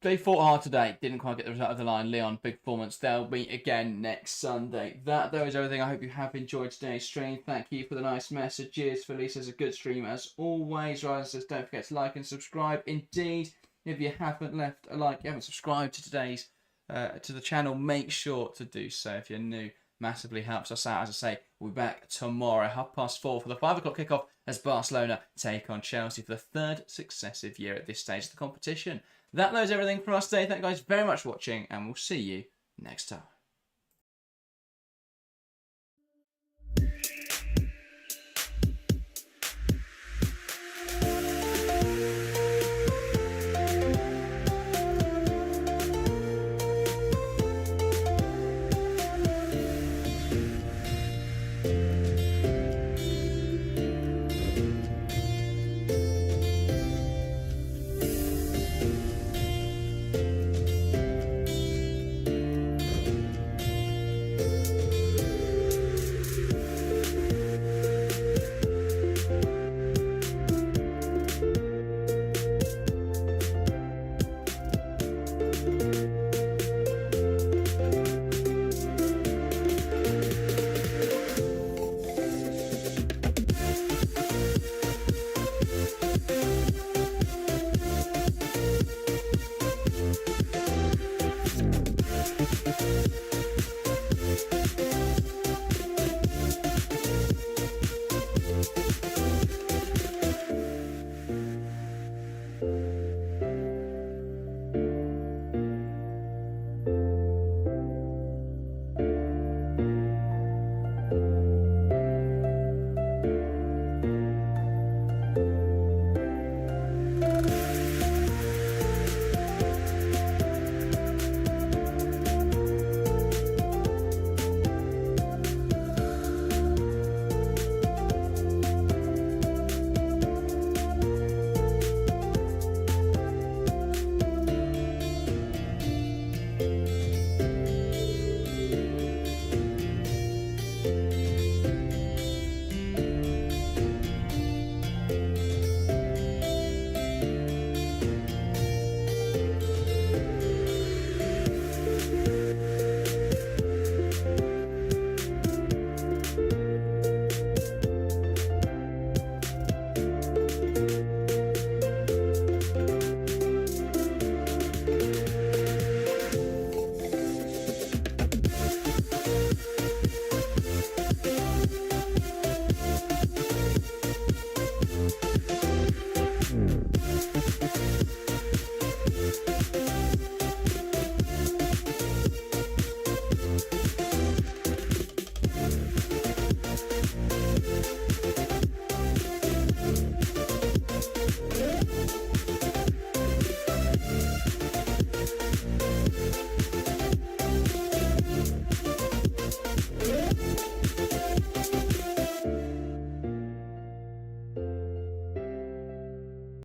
they fought hard today, didn't quite get the result of the line. Lyon, big performance. They'll meet again next Sunday. That, though, is everything. I hope you have enjoyed today's stream. Thank you for the nice messages. Felice says a good stream as always. Ryan says don't forget to like and subscribe. Indeed, if you haven't left a like, you haven't subscribed to today's to the channel, make sure to do so. If you're new, massively helps us out. As I say, we'll be back tomorrow, 4:30 for the 5 o'clock kickoff as Barcelona take on Chelsea for the third successive year at this stage of the competition. That knows everything from us today. Thank you guys very much for watching, and we'll see you next time.